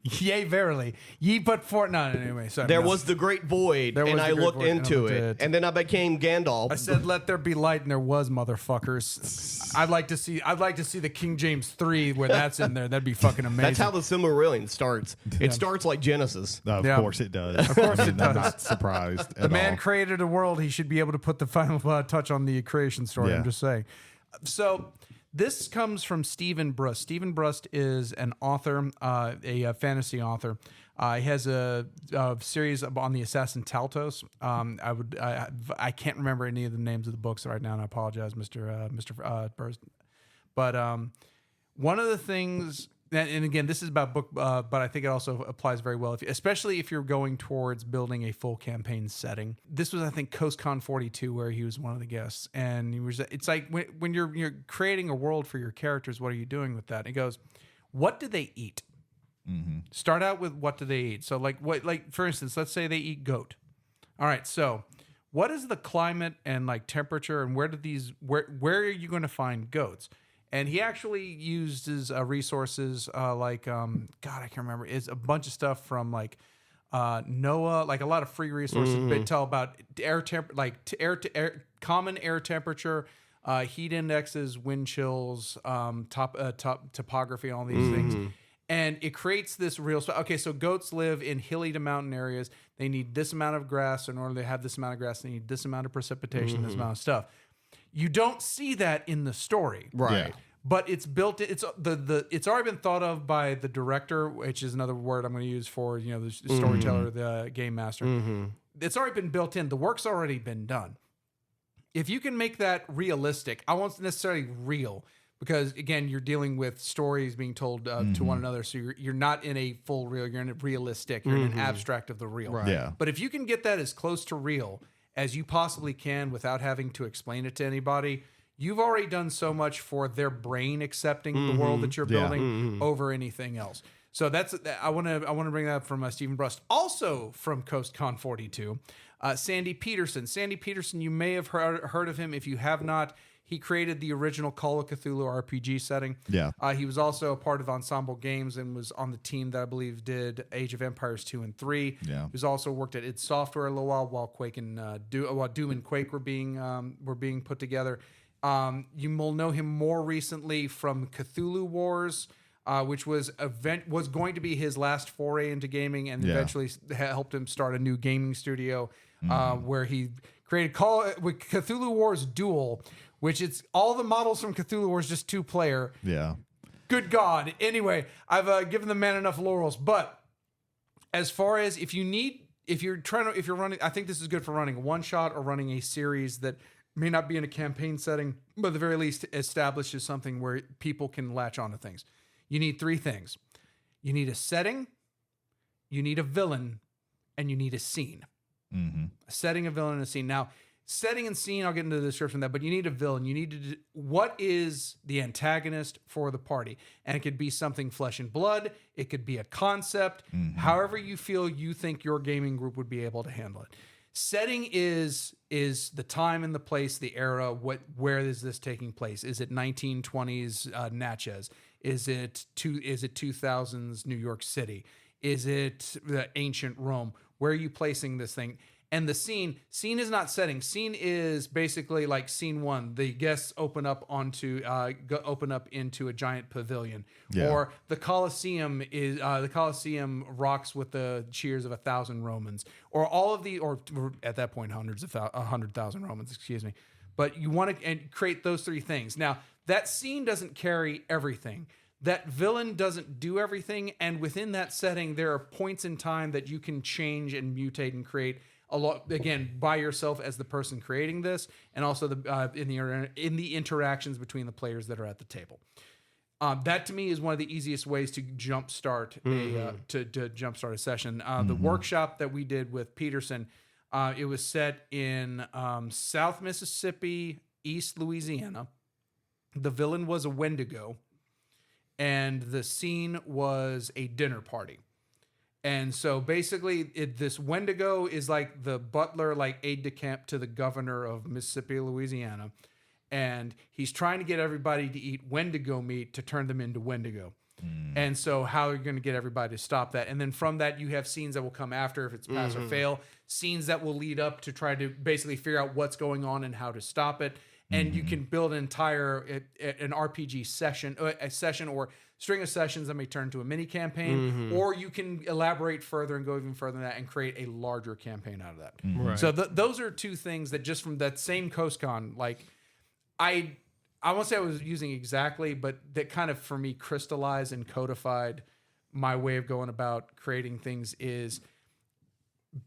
Yea, verily. Ye put forth. No, anyway. Sorry, There no. was the great void, There and was I the great looked void, and I into looked it, at it. and then I became Gandalf. I said, "Let there be light," and there was, motherfuckers. I'd like to see the King James 3 where that's in there. That'd be fucking amazing. That's how the Silmarillion starts. It starts like Genesis. Of Yeah. course it does. Of course it does. I'm not surprised. the man created a world. He should be able to put the final touch on the creation story. Yeah. I'm just saying. So this comes from Stephen Brust. Stephen Brust is an author, a fantasy author. He has a series on the assassin Taltos. I can't remember any of the names of the books right now, and I apologize, Mr. Burst. But one of the things, and again, this is about book, but I think it also applies very well, especially if you're going towards building a full campaign setting. This was, I think, CoastCon 42, where he was one of the guests, and it's like when you're creating a world for your characters, what are you doing with that? And he goes, "What do they eat?" Start out with what do they eat. So for instance, let's say they eat goat. All right, so what is the climate and temperature, and where are you going to find goats? And he actually used his resources God, I can't remember. It's a bunch of stuff from NOAA, a lot of free resources. They tell about common air temperature, heat indexes, wind chills, topography, all these things. And it creates this real spot. Okay, so goats live in hilly to mountain areas. They need this amount of grass. In order to have this amount of grass, they need this amount of precipitation, this amount of stuff. You don't see that in the story. Right. Yeah. But it's built. It's already been thought of by the director, which is another word I'm going to use for the storyteller, the game master. it's already been built in. The work's already been done. If you can make that realistic, I won't necessarily real, because again, you're dealing with stories being told to one another. So you're not in a full real, you're in a realistic, you're in an abstract of the real. Right. Yeah. But if you can get that as close to real as you possibly can without having to explain it to anybody, you've already done so much for their brain accepting the world that you're building over anything else. So I want to bring that up from Stephen Brust, also from CoastCon 42. Sandy Peterson. Sandy Peterson, you may have heard of him. If you have not, he created the original Call of Cthulhu RPG setting. Yeah. He was also a part of Ensemble Games and was on the team that I believe did Age of Empires 2 and 3. Yeah. He's also worked at id Software a little while Quake and Doom and Quake were being put together. You will know him more recently from Cthulhu Wars, which was going to be his last foray into gaming, and eventually helped him start a new gaming studio where he created with Cthulhu Wars Duel, which it's all the models from Cthulhu Wars, just 2-player. Yeah. Good God. Anyway, I've given the man enough laurels, but as far as if you're running, I think this is good for running a one-shot or running a series that may not be in a campaign setting, but at the very least establishes something where people can latch onto things. You need 3 things. You need a setting, you need a villain, and you need a scene. Mm-hmm. A setting, a villain, and a scene. Now, setting and scene, I'll get into the description of that, but you need a villain. You need what is the antagonist for the party? And it could be something flesh and blood. It could be a concept. However you feel you think your gaming group would be able to handle it. Setting is the time and the place, the era. Where is this taking place? Is it 1920s Natchez? Is it 2000s New York City? Is it the ancient Rome? Where are you placing this thing? And the scene is not setting. Scene is basically like scene 1. The guests open up into a giant pavilion, or the Colosseum rocks with the cheers of 1,000 Romans, or all of the, or at that point 100,000 Romans. Excuse me. But you want to create those 3 things. Now that scene doesn't carry everything. That villain doesn't do everything, and within that setting, there are points in time that you can change and mutate and create a lot, again, by yourself as the person creating this, and also in the interactions between the players that are at the table. That to me is one of the easiest ways to jumpstart a session. The workshop that we did with Peterson, it was set in South Mississippi, East Louisiana. The villain was a Wendigo, and the scene was a dinner party. And so basically, this Wendigo is like the butler, like aide de camp to the governor of Mississippi, Louisiana. And he's trying to get everybody to eat Wendigo meat to turn them into Wendigo. And so how are you going to get everybody to stop that? And then from that, you have scenes that will come after if it's pass or fail. Scenes that will lead up to try to basically figure out what's going on and how to stop it. And you can build an RPG session, a session or string of sessions that may turn to a mini campaign, or you can elaborate further and go even further than that and create a larger campaign out of that. Right. So those are 2 things that just from that same CoastCon, like I won't say I was using exactly, but that kind of for me crystallized and codified my way of going about creating things is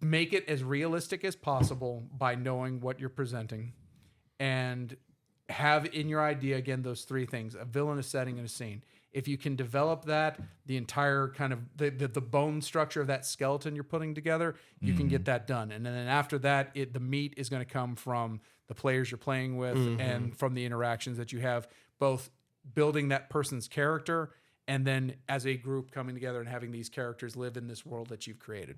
make it as realistic as possible by knowing what you're presenting. And have in your idea, again, those 3 things: a villain, a setting, and a scene. If you can develop that, the entire kind of the bone structure of that skeleton you're putting together, you can get that done. And then after that, the meat is going to come from the players you're playing with and from the interactions that you have, both building that person's character and then as a group coming together and having these characters live in this world that you've created.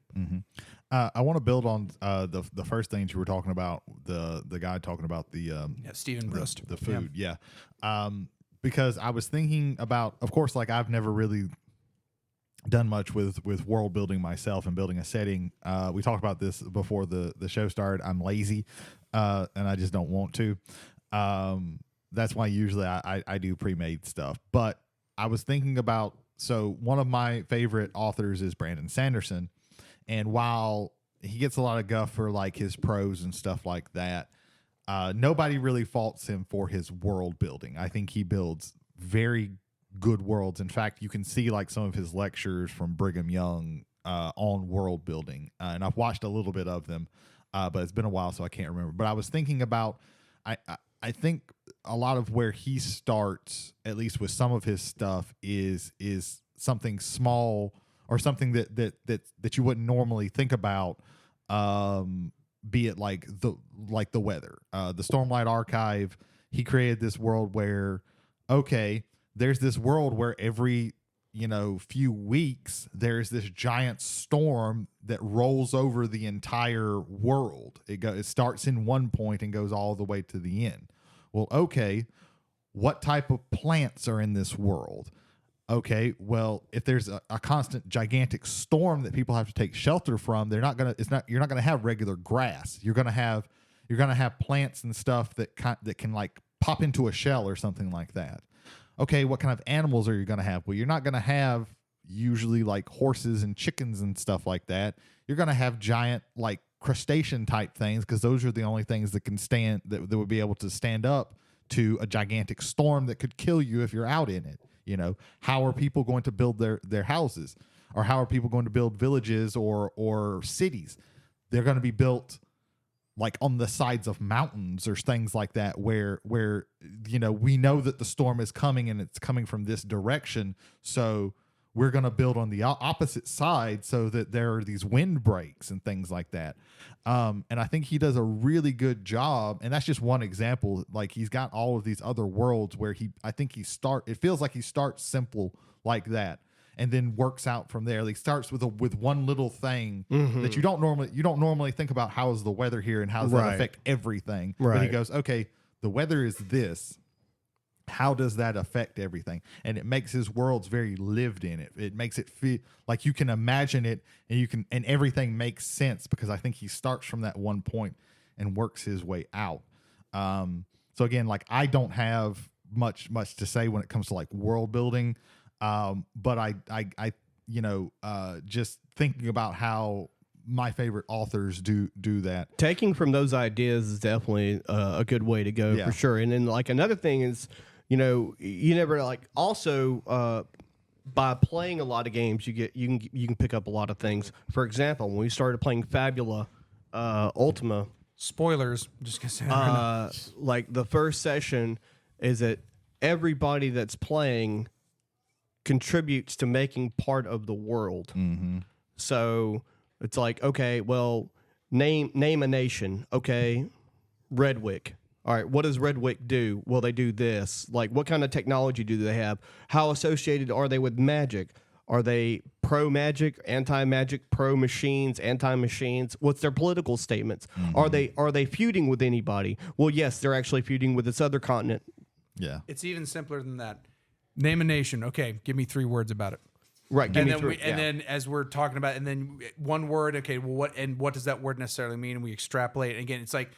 I want to build on the first things you were talking about, the guy talking about the Stephen Brust. the food, because I was thinking about, of course, like I've never really done much with world building myself and building a setting. We talked about this before the show started. I'm lazy, and I just don't want to. That's why usually I do pre-made stuff, but I was thinking about, so one of my favorite authors is Brandon Sanderson. And while he gets a lot of guff for like his prose and stuff like that, nobody really faults him for his world building. I think he builds very good worlds. In fact, you can see like some of his lectures from Brigham Young on world building, and I've watched a little bit of them, but it's been a while, so I can't remember. But I was thinking about, I think a lot of where he starts, at least with some of his stuff, is something small or something that you wouldn't normally think about. Be it like the weather, the Stormlight Archive. He created this world where, okay, there's this world where every few weeks there's this giant storm that rolls over the entire world. It starts in one point and goes all the way to the end. Well, okay, what type of plants are in this world? Okay, well, if there's a constant gigantic storm that people have to take shelter from, you're not gonna have regular grass. You're gonna have plants and stuff that can like pop into a shell or something like that. Okay, what kind of animals are you gonna have? Well, you're not gonna have usually like horses and chickens and stuff like that. You're gonna have giant like crustacean type things, because those are the only things that can stand that would be able to stand up to a gigantic storm that could kill you if you're out in it. How are people going to build their houses, or how are people going to build villages or cities? They're going to be built like on the sides of mountains or things like that, where we know that the storm is coming and it's coming from this direction, so we're going to build on the opposite side so that there are these wind breaks and things like that. And I think he does a really good job. And that's just one example. Like, he's got all of these other worlds where it feels like he starts simple like that and then works out from there. Like, starts with one little thing that you don't normally think about. How is the weather here and how does that affect everything? Right. But he goes, okay, the weather is this. How does that affect everything? And it makes his worlds very lived in. It makes it feel like you can imagine it, and everything makes sense, because I think he starts from that one point and works his way out. So again, like, I don't have much to say when it comes to like world building, but I just thinking about how my favorite authors do that. Taking from those ideas is definitely a good way to go, for sure. And then like another thing is, you never like also by playing a lot of games, you can pick up a lot of things. For example, when we started playing Fabula Ultima, Spoilers. I'm just gonna say that right now. like the first session is that everybody that's playing contributes to making part of the world. Mm-hmm. So it's like, okay, well, name a nation. Okay, Redwick. All right, what does Redwick do? Well, they do this. Like, what kind of technology do they have? How associated are they with magic? Are they pro-magic, anti-magic, pro-machines, anti-machines? What's their political statements? Mm-hmm. Are they feuding with anybody? Well, yes, they're actually feuding with this other continent. Yeah. It's even simpler than that. Name a nation. Okay, give me 3 words about it. Right. And then as we're talking about, and then one word. Okay, well, what does that word necessarily mean? And we extrapolate. And again, it's like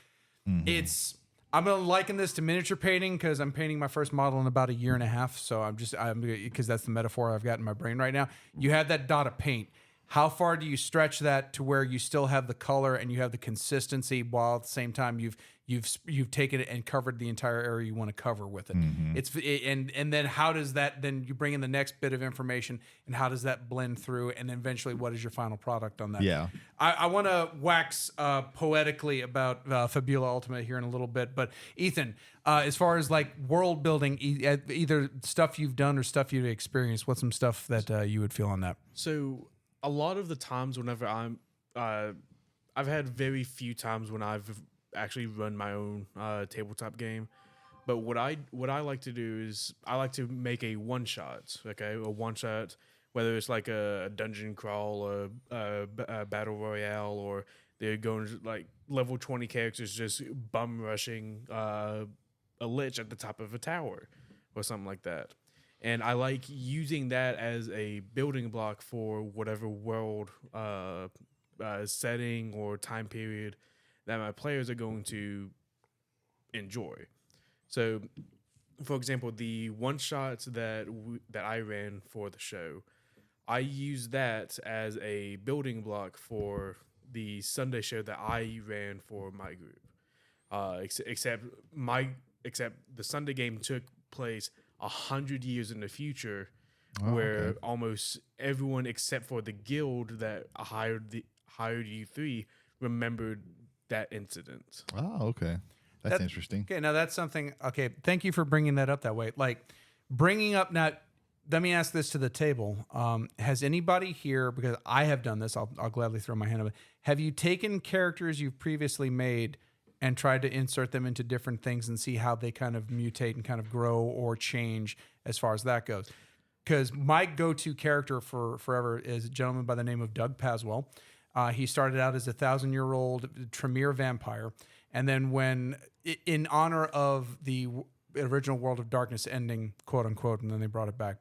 I'm gonna liken this to miniature painting, because I'm painting my first model in about a year and a half. So because that's the metaphor I've got in my brain right now. You have that dot of paint. How far do you stretch that to where you still have the color and you have the consistency, while at the same time you've taken it and covered the entire area you want to cover with it? And then how does that, then you bring in the next bit of information, and how does that blend through, and then eventually what is your final product on that? Yeah. I want to wax poetically about Fabula Ultima here in a little bit, but Ethan, as far as like world building, either stuff you've done or stuff you've experienced, what's some stuff that you would feel on that? So a lot of the times whenever I've had very few times when I've actually run my own tabletop game. But what I like to do is I like to make a one shot, okay, a one shot, whether it's like a dungeon crawl or a battle royale, or they're going to like level 20 characters just bum rushing a lich at the top of a tower or something like that. And I like using that as a building block for whatever world setting or time period that my players are going to enjoy. So, for example, the one shots that I ran for the show, I used that as a building block for the Sunday show that I ran for my group. Except the Sunday game took place 100 years in the future, where almost everyone except for the guild that hired you three remembered that incident. Oh, okay. That's interesting. Okay, now that's something. Okay, thank you for bringing that up that way. Like bringing up now. Let me ask this to the table. Has anybody here, because I have done this, I'll gladly throw my hand up. Have you taken characters you've previously made and tried to insert them into different things and see how they kind of mutate and kind of grow or change as far as that goes? Because my go-to character for forever is a gentleman by the name of Doug Paswell. He started out as a 1,000-year-old Tremere vampire. And then when, in honor of the original World of Darkness ending, quote unquote, and then they brought it back,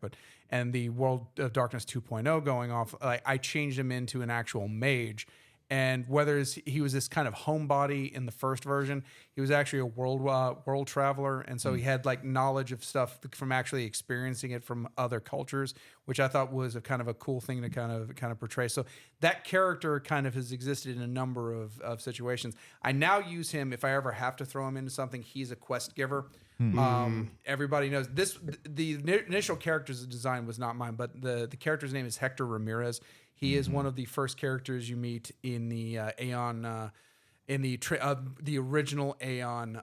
and the World of Darkness 2.0 going off, I changed him into an actual mage. And whether he was this kind of homebody in the first version, he was actually a world traveler, and so he had like knowledge of stuff from actually experiencing it from other cultures, which I thought was a kind of a cool thing to kind of portray. So that character kind of has existed in a number of situations. I now use him if I ever have to throw him into something. He's a quest giver. Everybody knows this. The initial character's design was not mine, but the character's name is Hector Ramirez. He is one of the first characters you meet in the Aeon, in the original Aeon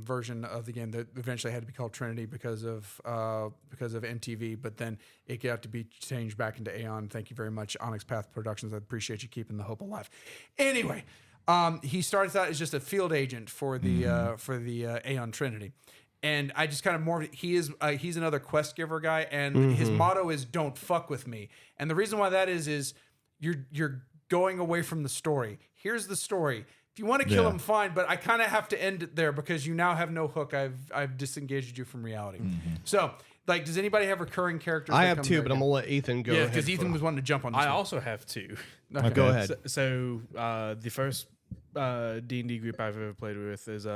version of the game that eventually had to be called Trinity because of MTV, but then it got to be changed back into Aeon. Thank you very much, Onyx Path Productions. I appreciate you keeping the hope alive. Anyway, he starts out as just a field agent for the Aeon Trinity. And I just kind of morphed. He's another quest giver guy, and his motto is "Don't fuck with me." And the reason why that is you're going away from the story. Here's the story. If you want to kill him, fine, but I kind of have to end it there because you now have no hook. I've disengaged you from reality. So, like, does anybody have recurring characters? I have two, but I'm gonna let Ethan go. Yeah, because Ethan was wanting to jump on this I one. also have two. Okay. Go ahead. So the first D&D group I've ever played with is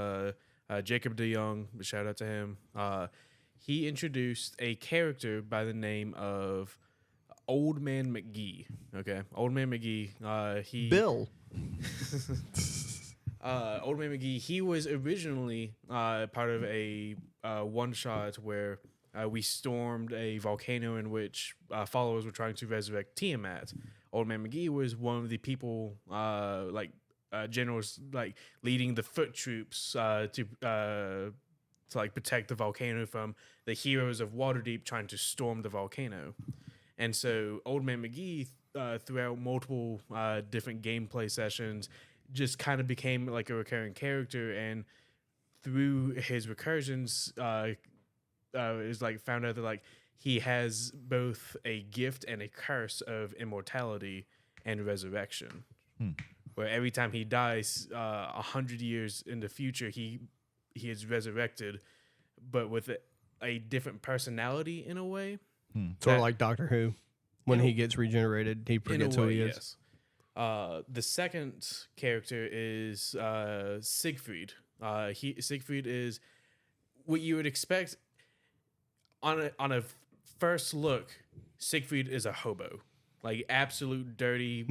Jacob DeYoung. Shout out to him. He introduced a character by the name of Old Man McGee. Okay, Old Man McGee. Bill. Old Man McGee. He was originally part of a one shot where we stormed a volcano in which followers were trying to resurrect Tiamat. Old Man McGee was one of the people, generals, like leading the foot troops to like protect the volcano from the heroes of Waterdeep trying to storm the volcano. And so Old Man McGee, throughout multiple different gameplay sessions, just kind of became like a recurring character. And through his recursions, is like found out that like he has both a gift and a curse of immortality and resurrection. Where every time he dies, 100 years in the future, he is resurrected, but with a different personality in a way. Sort of like Doctor Who. When he gets regenerated, he forgets who he is. Yes. The second character is Siegfried. Siegfried is what you would expect on a first look. Siegfried is a hobo. Like absolute dirty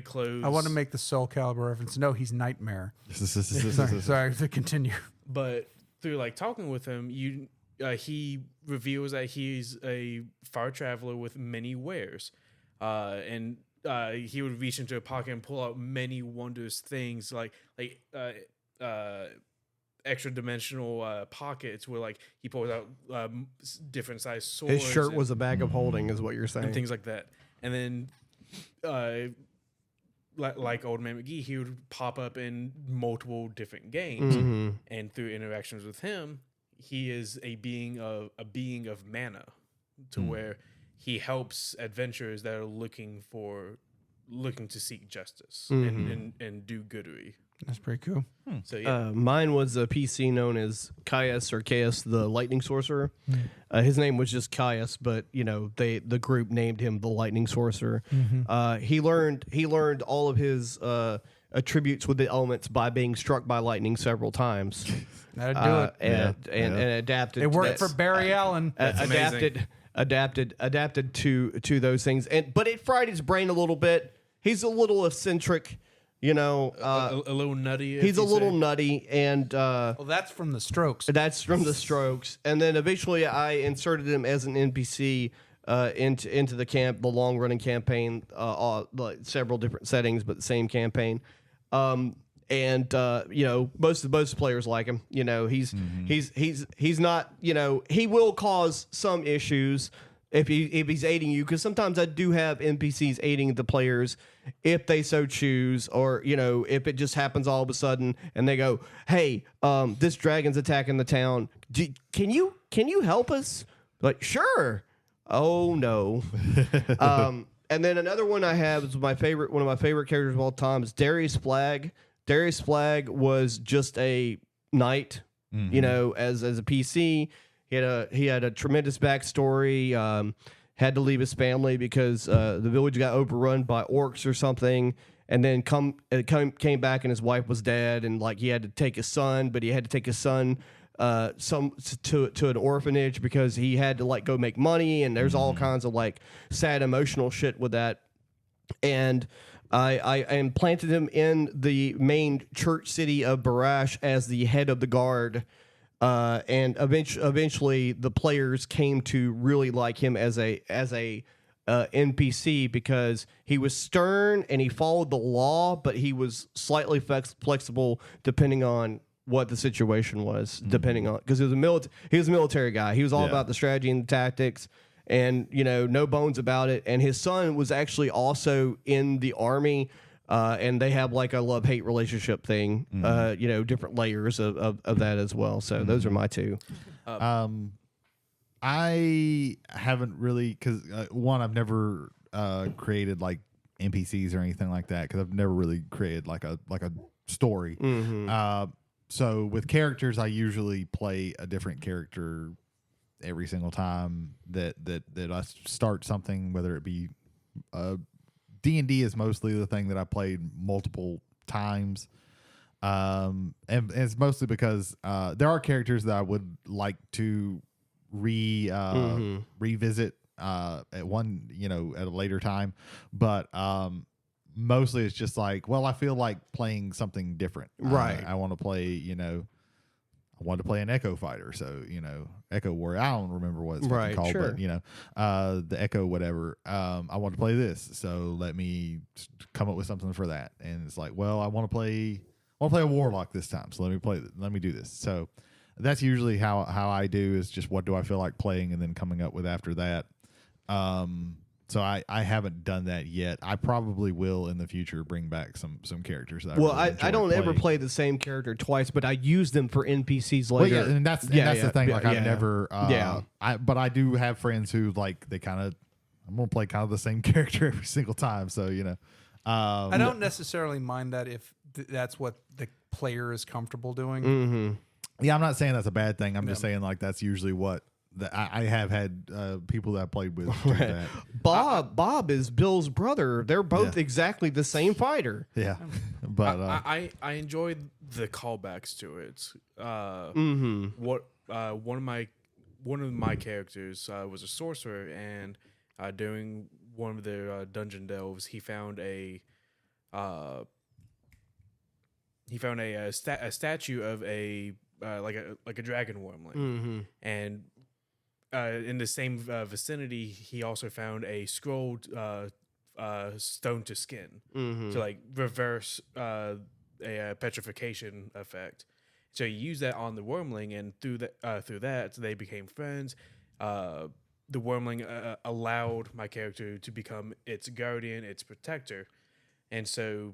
clothes. I want to make the Soul Calibur reference. No, he's Nightmare. Sorry to continue. But through like talking with him, he reveals that he's a far traveler with many wares, and he would reach into a pocket and pull out many wondrous things, like extra dimensional pockets where like he pulls out different size swords. His shirt was a bag of holding, is what you're saying. And things like that. And then, like Old Man McGee, he would pop up in multiple different games, and through interactions with him, he is a being of mana, to where he helps adventurers that are looking to seek justice and do goodery. That's pretty cool. So yeah, mine was a PC known as Caius or Caius the Lightning Sorcerer. His name was just Caius, but the group named him the Lightning Sorcerer. He learned all of his attributes with the elements by being struck by lightning several times. That'd do it. And adapted. It worked for Barry Allen. Adapted to those things, but it fried his brain a little bit. He's a little eccentric. A little nutty. He's a little nutty, and Well, that's from the Strokes. that's from the Strokes. And then eventually, I inserted him as an NPC into the long running campaign, like several different settings, but the same campaign. Most players like him. He's not. He will cause some issues if he's aiding you, because sometimes I do have NPCs aiding the players if they so choose, or if it just happens all of a sudden and they go, "Hey, this dragon's attacking the town. Can you help us?" Like, sure. Oh no. And then another one I have is one of my favorite characters of all time is Darius Flagg. Darius Flagg was just a knight, as a PC. He had a tremendous backstory. Had to leave his family because the village got overrun by orcs or something, and then came back and his wife was dead, and like he had to take his son, but he had to take his son to an orphanage because he had to like go make money, and there's all kinds of like sad emotional shit with that. And I implanted him in the main church city of Barash as the head of the guard. And eventually the players came to really like him as a NPC because he was stern and he followed the law, but he was slightly flexible depending on what the situation was, depending on, because he was a military guy. He was all about the strategy and the tactics, and no bones about it. And his son was actually also in the army. And they have like a love-hate relationship thing, different layers of that as well. So those are my two. I haven't really, because one, I've never created like NPCs or anything like that, because I've never really created like a story. So with characters, I usually play a different character every single time that I start something, whether it be D&D is mostly the thing that I played multiple times. And it's mostly because there are characters that I would like to revisit at at a later time. But mostly it's just like, well, I feel like playing something different. Right. I want to play, I wanted to play an Echo Fighter, so Echo Warrior. I don't remember what it's fucking called, sure. but the Echo whatever. I want to play this, so let me come up with something for that. And it's like, well, I want to play a Warlock this time, so let me do this. So that's usually how I do, is just what do I feel like playing, and then coming up with after that. So I haven't done that yet. I probably will in the future bring back some characters. That I don't ever play the same character twice, but I use them for NPCs later. Well, and that's the thing. Like I've never. But I do have friends who like I'm gonna play kind of the same character every single time. So I don't necessarily mind that if that's what the player is comfortable doing. Yeah, I'm not saying that's a bad thing. I'm just saying like that's usually what. I have had people that I played with do that. Bob is Bill's brother. They're both exactly the same fighter. Yeah, but I enjoyed the callbacks to it. One of my characters was a sorcerer, and during one of their dungeon delves, he found a statue of a dragon wormling, and in the same vicinity, he also found a scrolled stone to skin to like reverse a petrification effect. So he used that on the wormling, and through that they became friends. The wormling allowed my character to become its guardian, its protector, and so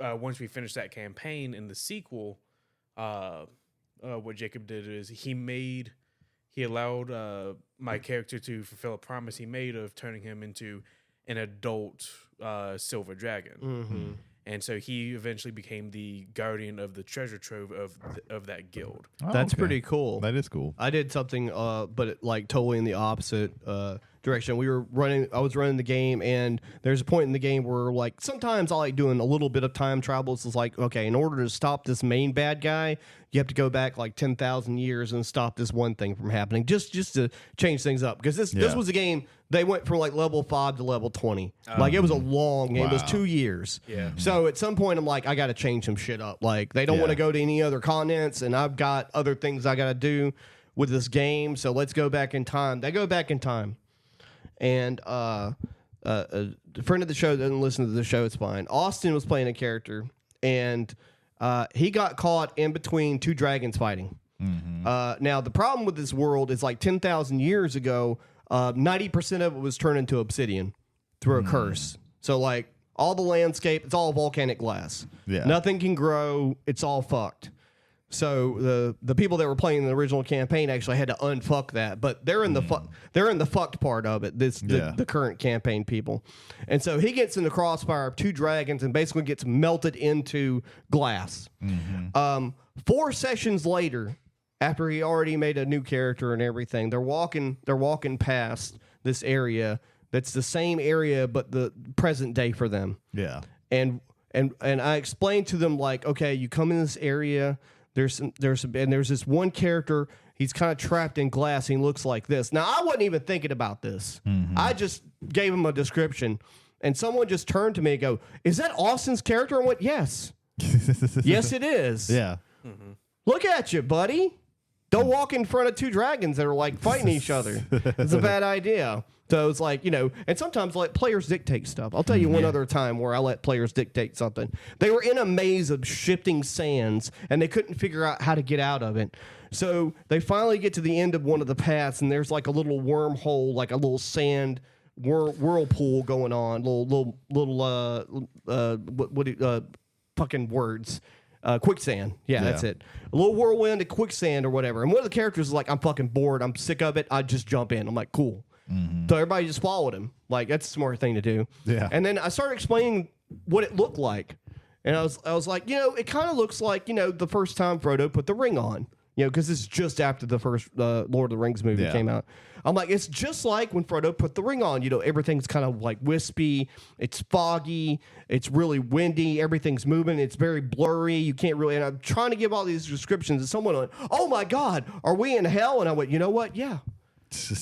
once we finished that campaign in the sequel, what Jacob did is he allowed my character to fulfill a promise he made of turning him into an adult silver dragon. And so he eventually became the guardian of the treasure trove of that guild. That's pretty cool. That is cool. I did something, but like totally in the opposite direction. I was running the game, and there's a point in the game where like sometimes I like doing a little bit of time travel. So it's like, okay, in order to stop this main bad guy, you have to go back like 10,000 years and stop this one thing from happening, just to change things up. Because this was a game, they went from like level 5 to level 20. Like it was a long game. It was 2 years. Yeah. So at some point I'm like, I got to change some shit up. Like they don't want to go to any other continents, and I've got other things I got to do with this game. So let's go back in time. They go back in time. and a friend of the show doesn't listen to the show. It's fine. Austin was playing a character, and he got caught in between two dragons fighting. Now the problem with this world is like 10,000 years ago, 90% of it was turned into obsidian through a curse. So like all the landscape, it's all volcanic glass. Yeah. Nothing can grow. It's all fucked. So the people that were playing the original campaign actually had to unfuck that, but they're in the fucked part of it. The current campaign people, and so he gets in the crossfire of two dragons and basically gets melted into glass. 4 sessions later, after he already made a new character and everything, they're walking past this area that's the same area but the present day for them. Yeah. And I explained to them like, okay, you come in this area. There's this one character. He's kind of trapped in glass. He looks like this. Now I wasn't even thinking about this. I just gave him a description, and someone just turned to me and go, "Is that Austin's character?" I went, "Yes, yes, it is." Yeah. Look at you, buddy. Don't walk in front of two dragons that are like fighting each other. It's a bad idea. So it's like, and sometimes let players dictate stuff. I'll tell you one other time where I let players dictate something. They were in a maze of shifting sands and they couldn't figure out how to get out of it. So they finally get to the end of one of the paths and there's like a little wormhole, like a little sand whirlpool going on. Fucking words. Quicksand. Yeah, that's it. A little whirlwind, a quicksand or whatever. And one of the characters is like, I'm fucking bored. I'm sick of it. I just jump in. I'm like, cool. So everybody just followed him. Like, that's a smart thing to do. Yeah. And then I started explaining what it looked like. And I was like, it kind of looks like, the first time Frodo put the ring on. Because it's just after the first Lord of the Rings movie came out. I'm like, it's just like when Frodo put the ring on. Everything's kind of like wispy. It's foggy. It's really windy. Everything's moving. It's very blurry. You can't really. And I'm trying to give all these descriptions, and someone went, "Oh my God, are we in hell?" And I went, "You know what? Yeah."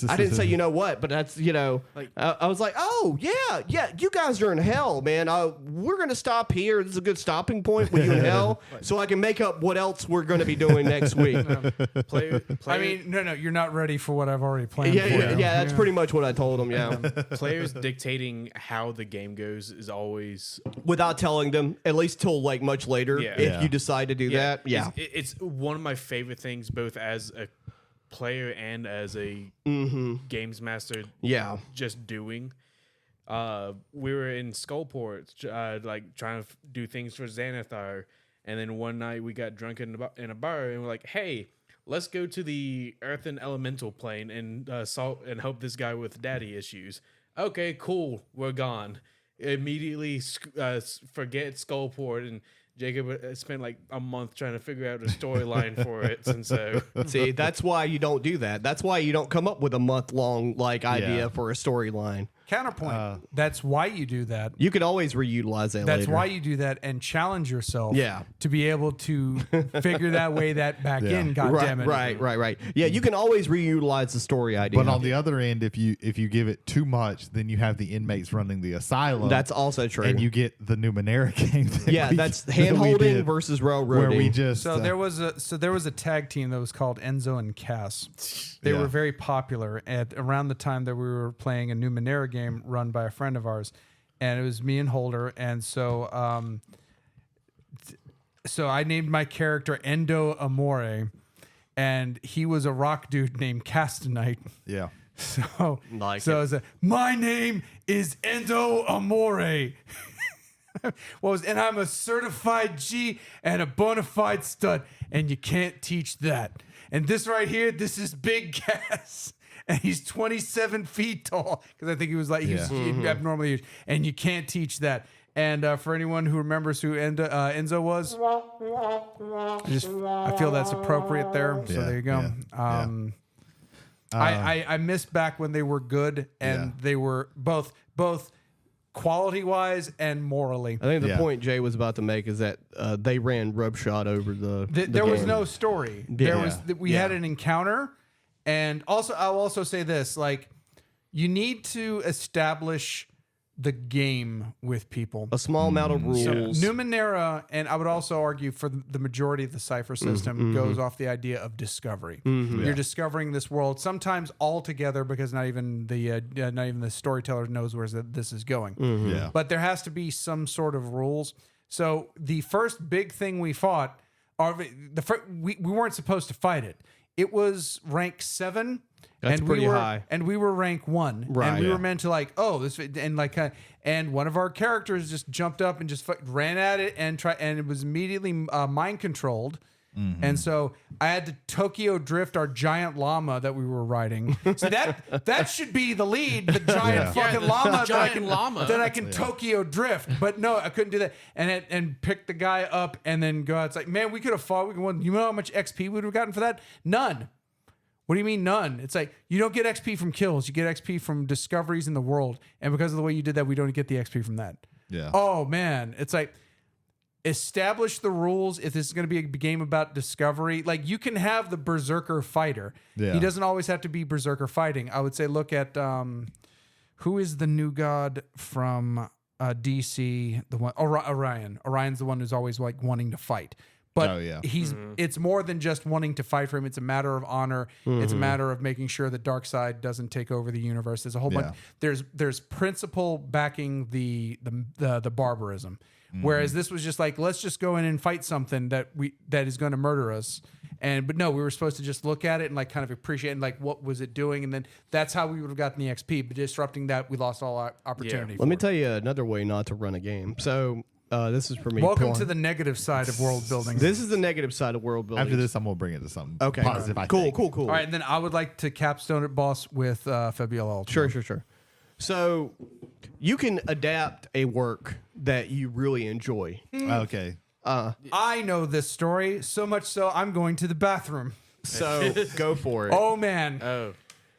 I didn't say you know what, but that's I was like, oh yeah, you guys are in hell, man. We're gonna stop here. This is a good stopping point with you in hell, so I can make up what else we're gonna be doing next week. I mean, no, you're not ready for what I've already planned. Yeah, that's pretty much what I told them. Yeah, Players dictating how the game goes is always without telling them, at least till like much later, if you decide to do that. Yeah, it's one of my favorite things, both as a player and as a games master. Just doing. We were in Skullport, like trying to do things for Xanathar, and then one night we got drunk in a bar, and we're like, "Hey, let's go to the Earth and Elemental plane and help this guy with daddy issues." Okay, cool. We're gone. Immediately forget Skullport, and Jacob spent like a month trying to figure out a storyline for it, and so see, that's why you don't do that. That's why you don't come up with a month-long idea for a storyline. Counterpoint. That's why you do that. You could always reutilize that. That's later. why you do that and challenge yourself. Yeah. To be able to figure that way that back in. God damn it. Right. Yeah, you can always reutilize the story idea. But on the other end, if you give it too much, then you have the inmates running the asylum. That's also true. And you get the Numenera game. That's hand-holding versus railroading. Where we just there was a tag team that was called Enzo and Cass. They were very popular at around the time that we were playing a Numenera game run by a friend of ours, and it was me and Holder, and so I named my character Endo Amore, and he was a rock dude named Castanite. Yeah. So I was my name is Endo Amore. And I'm a certified G and a bona fide stud, and you can't teach that. And this right here, this is Big Cass. And he's 27 feet tall, because I think he was abnormally huge. And you can't teach that. And for anyone who remembers who Enzo was, I feel that's appropriate there. So there you go. I miss back when they were good, and they were both quality-wise and morally. I think the point Jay was about to make is that they ran rubshot over the there was game. no story. We had an encounter. And also, I'll also say this, like, you need to establish the game with people. A small amount of rules. So Numenera, and I would also argue for the majority of the Cypher system, goes off the idea of discovery. You're discovering this world, sometimes all together because not even the storyteller knows where this is going. Yeah. But there has to be some sort of rules. So the first big thing we fought, we weren't supposed to fight it. It was rank 7. That's pretty high. And we were rank 1. Right. And we were meant to and one of our characters just jumped up and just ran at it and it was immediately mind controlled. And so I had to Tokyo drift our giant llama that we were riding. So that should be the lead, the giant fucking llama, that I can Tokyo drift. But no, I couldn't do that. And pick the guy up and then go out. It's like, man, we could have fought. We could won. You know how much XP we would have gotten for that? None. What do you mean none? It's like you don't get XP from kills. You get XP from discoveries in the world. And because of the way you did that, we don't get the XP from that. Yeah. Oh man, it's like establish the rules. If this is going to be a game about discovery, like you can have the berserker fighter. Yeah. He doesn't always have to be berserker fighting. I would say look at who is the new god from DC? The one Orion. Orion's the one who's always like wanting to fight. But it's more than just wanting to fight for him. It's a matter of honor. It's a matter of making sure the dark side doesn't take over the universe. There's a whole bunch. There's principle backing the barbarism. Whereas this was just like, let's just go in and fight something that is going to murder us. But no, we were supposed to just look at it and like kind of appreciate and like what was it doing, and then that's how we would have gotten the XP. But disrupting that, we lost all our opportunity. Let me tell you another way not to run a game. So this is for me. Welcome to the negative side of world building. This is the negative side of world building. After this, I'm gonna bring it to something positive. Cool. All right, and then I would like to capstone it, boss, with Fabiola Ultima. Sure. So you can adapt a work that you really enjoy. Okay. I know this story so much so I'm going to the bathroom. So go for it. Oh man. Oh,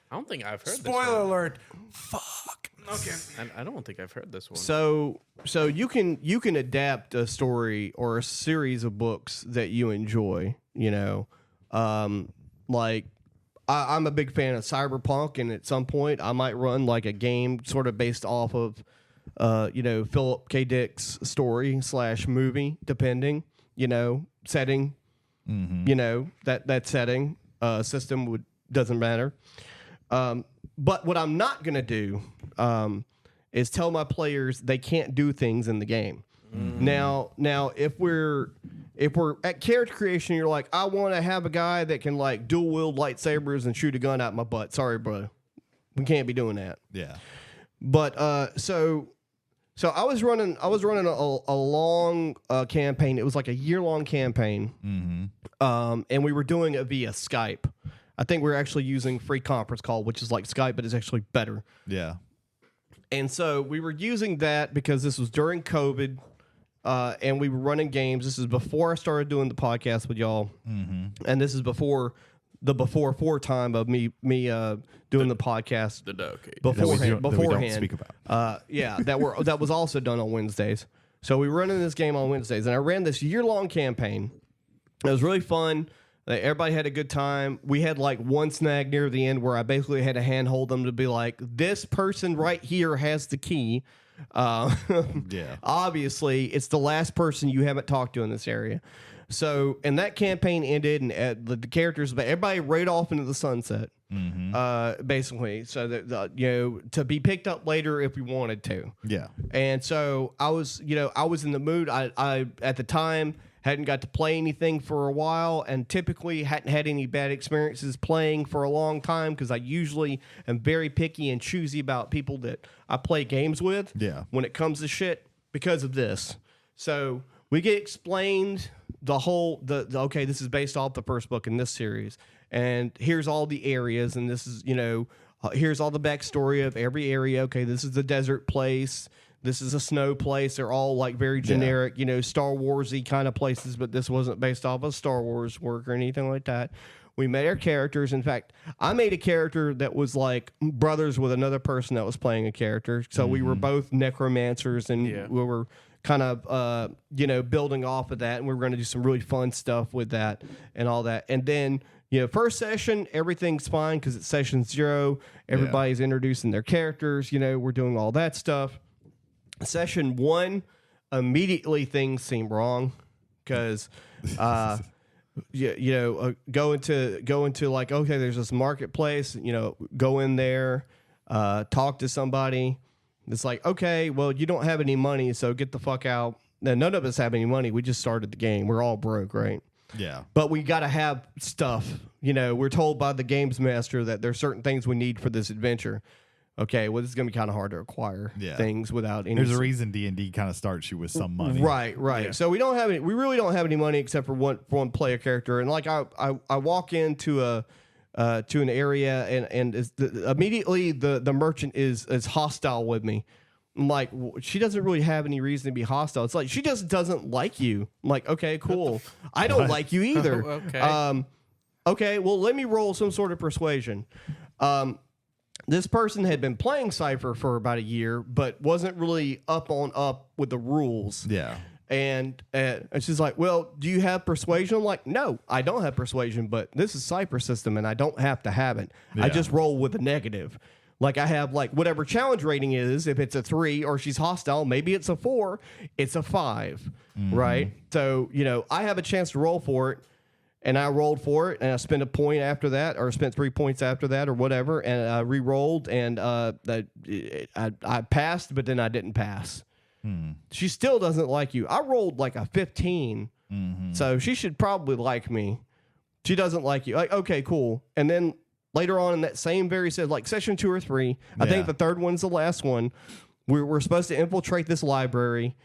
I don't think I've heard Spoiler this one. alert. Fuck. Okay. I don't think I've heard this one. So you can adapt a story or a series of books that you enjoy. You know, like I'm a big fan of cyberpunk, and at some point I might run like a game sort of based off of Philip K. Dick's story / movie, depending, setting, that setting, system doesn't matter. But what I'm not going to do is tell my players they can't do things in the game. Now, if we're at character creation, you're like, I want to have a guy that can like dual wield lightsabers and shoot a gun out my butt. Sorry, bro, we can't be doing that. Yeah. But so I was running a long campaign. It was like a year-long campaign, and we were doing it via Skype. I think we were actually using free conference call, which is like Skype, but it's actually better. Yeah. And so we were using that because this was during COVID, and we were running games. This is before I started doing the podcast with y'all, and this is before time of me doing the podcast. Beforehand. That we don't speak about. That was also done on Wednesdays. So we were running this game on Wednesdays, and I ran this year-long campaign. It was really fun. Everybody had a good time. We had like one snag near the end where I basically had to handhold them to be like, this person right here has the key. Obviously, it's the last person you haven't talked to in this area. So, and that campaign ended, and the characters, but everybody rode off into the sunset, basically. So that to be picked up later if we wanted to. Yeah. And so I was in the mood. I at the time hadn't got to play anything for a while, and typically hadn't had any bad experiences playing for a long time because I usually am very picky and choosy about people that I play games with. Yeah. When it comes to shit, because of this. So we get explained the whole okay, this is based off the first book in this series, and here's all the areas, and this is here's all the backstory of every area. Okay, this is the desert place. This is a snow place. They're all like very generic, Star Wars-y kind of places, but this wasn't based off of Star Wars work or anything like that. We made our characters. In fact, I made a character that was like brothers with another person that was playing a character. So we were both necromancers, and we were kind of, building off of that. And we were going to do some really fun stuff with that and all that. And then, first session, everything's fine because it's session 0. Everybody's introducing their characters. We're doing all that stuff. Session 1, immediately things seem wrong because go into like, okay, there's this marketplace, go in there, talk to somebody. It's like, okay, well, you don't have any money, so get the fuck out. Now, none of us have any money. We just started the game. We're all broke, right? Yeah. But we got to have stuff. We're told by the games master that there's certain things we need for this adventure. Okay, well, this is going to be kind of hard to acquire things without any... There's a reason D&D kind of starts you with some money. Right. Yeah. So we really don't have any money except for one player character. And like I walk into to an area and immediately the merchant is hostile with me. I'm like, she doesn't really have any reason to be hostile. It's like she just doesn't like you. I'm like, okay, cool. I don't like you either. Okay. Okay, well, let me roll some sort of persuasion. This person had been playing Cypher for about a year, but wasn't really up with the rules. Yeah. And she's like, well, do you have persuasion? I'm like, no, I don't have persuasion, but this is Cypher system, and I don't have to have it. Yeah. I just roll with a negative. Like I have like whatever challenge rating is. If it's a 3 or she's hostile, maybe it's a 4, it's a 5, right? So, I have a chance to roll for it. And I rolled for it, and I spent a point after that, or spent 3 points after that, or whatever, and I re-rolled, and I passed, but then I didn't pass. She still doesn't like you. I rolled like a 15, so she should probably like me. She doesn't like you. Like, okay, cool. And then later on in that same very set, like session 2 or 3, I think the third one's the last one, we're supposed to infiltrate this library,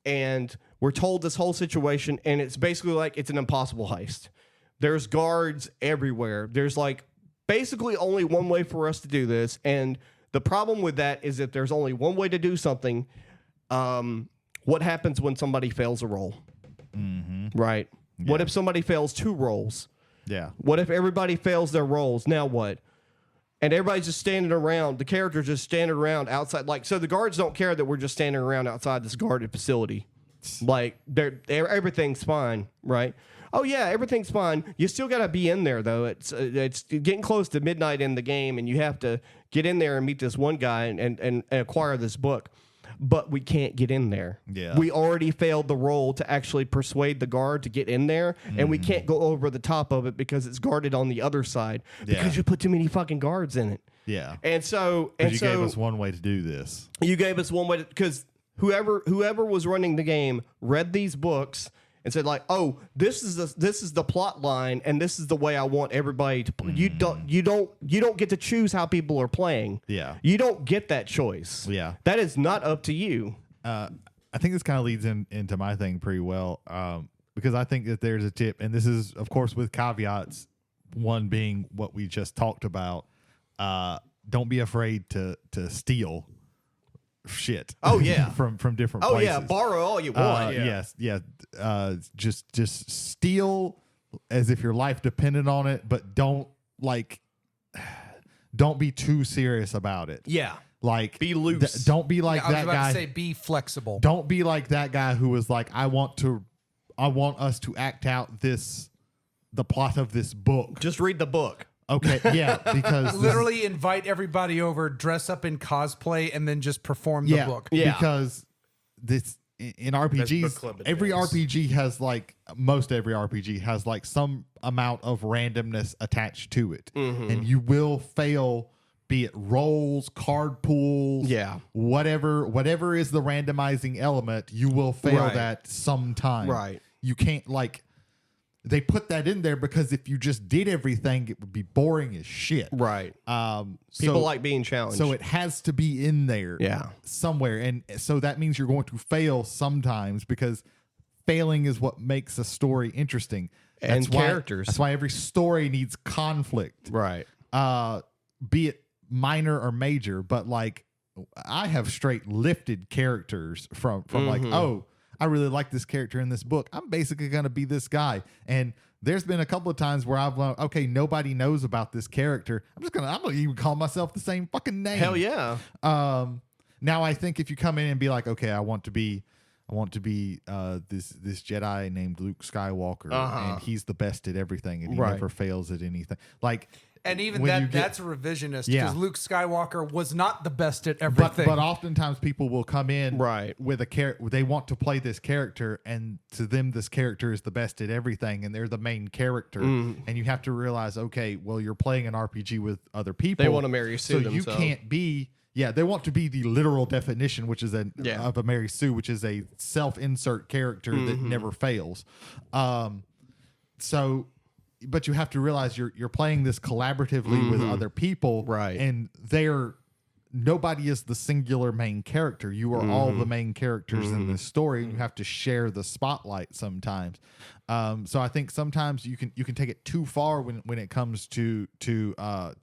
and we're told this whole situation, and it's basically like it's an impossible heist. There's guards everywhere. There's like basically only one way for us to do this. And the problem with that is that there's only one way to do something. What happens when somebody fails a roll? Right? Yeah. What if somebody fails 2 rolls? Yeah. What if everybody fails their rolls? Now what? And everybody's just standing around. The character's just standing around outside. Like, so the guards don't care that we're just standing around outside this guarded facility. Like, everything's fine, right? Oh yeah, everything's fine. You still got to be in there though. It's getting close to midnight in the game, and you have to get in there and meet this one guy and acquire this book. But we can't get in there. Yeah. We already failed the roll to actually persuade the guard to get in there, and we can't go over the top of it because it's guarded on the other side because you put too many fucking guards in it. Yeah. And so you gave us one way to do this. You gave us one way to, because whoever was running the game read these books and said like, oh, this is the plot line, and this is the way I want everybody to play. You don't get to choose how people are playing. Yeah. You don't get that choice. Yeah. That is not up to you. I think this kind of leads into my thing pretty well, because I think that there's a tip, and this is, of course, with caveats, one being what we just talked about. Don't be afraid to steal shit. Oh yeah, from different oh places. yeah, borrow all you want. Yes, just steal as if your life depended on it, but don't be too serious about it. Yeah, like be loose. Don't be like I was that about guy. to say be flexible. Don't be like that guy who was like, I want us to act out the plot of this book. Just read the book. Okay, yeah, because Literally invite everybody over, dress up in cosplay, and then just perform the book. Yeah. Because this in RPGs, most every RPG has like some amount of randomness attached to it, and you will fail. Be it rolls, card pools, whatever is the randomizing element, you will fail that sometime. Right. You can't they put that in there because if you just did everything, it would be boring as shit. Right. People like being challenged. So it has to be in there somewhere. And so that means you're going to fail sometimes because failing is what makes a story interesting. And characters. That's why every story needs conflict. Right. Be it minor or major. But like I have straight lifted characters from like, oh, I really like this character in this book. I'm basically going to be this guy. And there's been a couple of times where I've learned, okay, nobody knows about this character. I'm going to even call myself the same fucking name. Hell yeah. Now I think if you come in and be like, okay, I want to be this Jedi named Luke Skywalker, and he's the best at everything, and he never fails at anything. Like And even when that's revisionist because Yeah. Luke Skywalker was not the best at everything. But oftentimes people will come in Right. with a character. They want to play this character, and to them, this character is the best at everything, and they're the main character. And you have to realize, okay, well, you're playing an RPG with other people. They want to Mary Sue so themselves. you can't be. Yeah, they want to be the literal definition, which is of a Mary Sue, which is a self-insert character that never fails. But you have to realize you're playing this collaboratively with other people, Right. And nobody is the singular main character. You are all the main characters in this story, and you have to share the spotlight sometimes. So I think sometimes you can take it too far when it comes to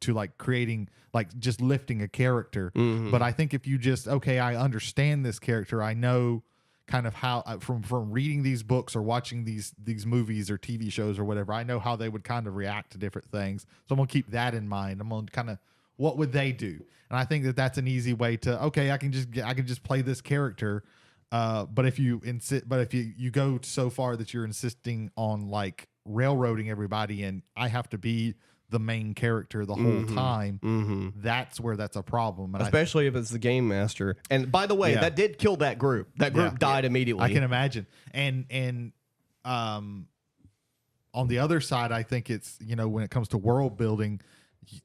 like creating, like just lifting a character. But I think if you just, okay, I understand this character, I know kind of how from reading these books or watching these movies or TV shows or whatever, I know how they would kind of react to different things. So I'm gonna keep that in mind. I'm gonna kind of, what would they do? And I think that's an easy way to, okay, I can just play this character. But if you you go so far that you're insisting on like railroading everybody and I have to be the main character the whole time, that's where that's a problem. And Especially if it's the game master. And by the way, that did kill that group. That group died immediately. I can imagine. And on the other side, I think it's, when it comes to world building,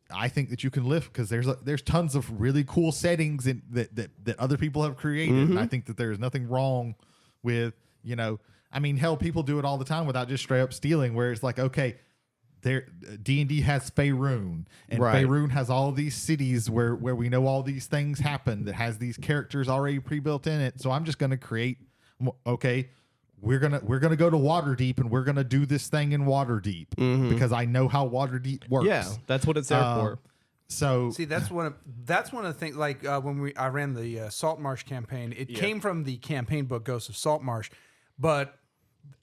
I think that you can lift because there's tons of really cool settings that other people have created. And I think that there's nothing wrong with, hell, people do it all the time without just straight up stealing, where it's like, okay, D&D has Faerun, and Faerun has all of these cities where we know all these things happen that has these characters already pre-built in it. So I'm just going to create, okay, we're gonna go to Waterdeep and we're gonna do this thing in Waterdeep because I know how Waterdeep works. Yeah, that's what it's there for. So see, that's one of the things. Like when I ran the Saltmarsh campaign, it came from the campaign book Ghosts of Saltmarsh, but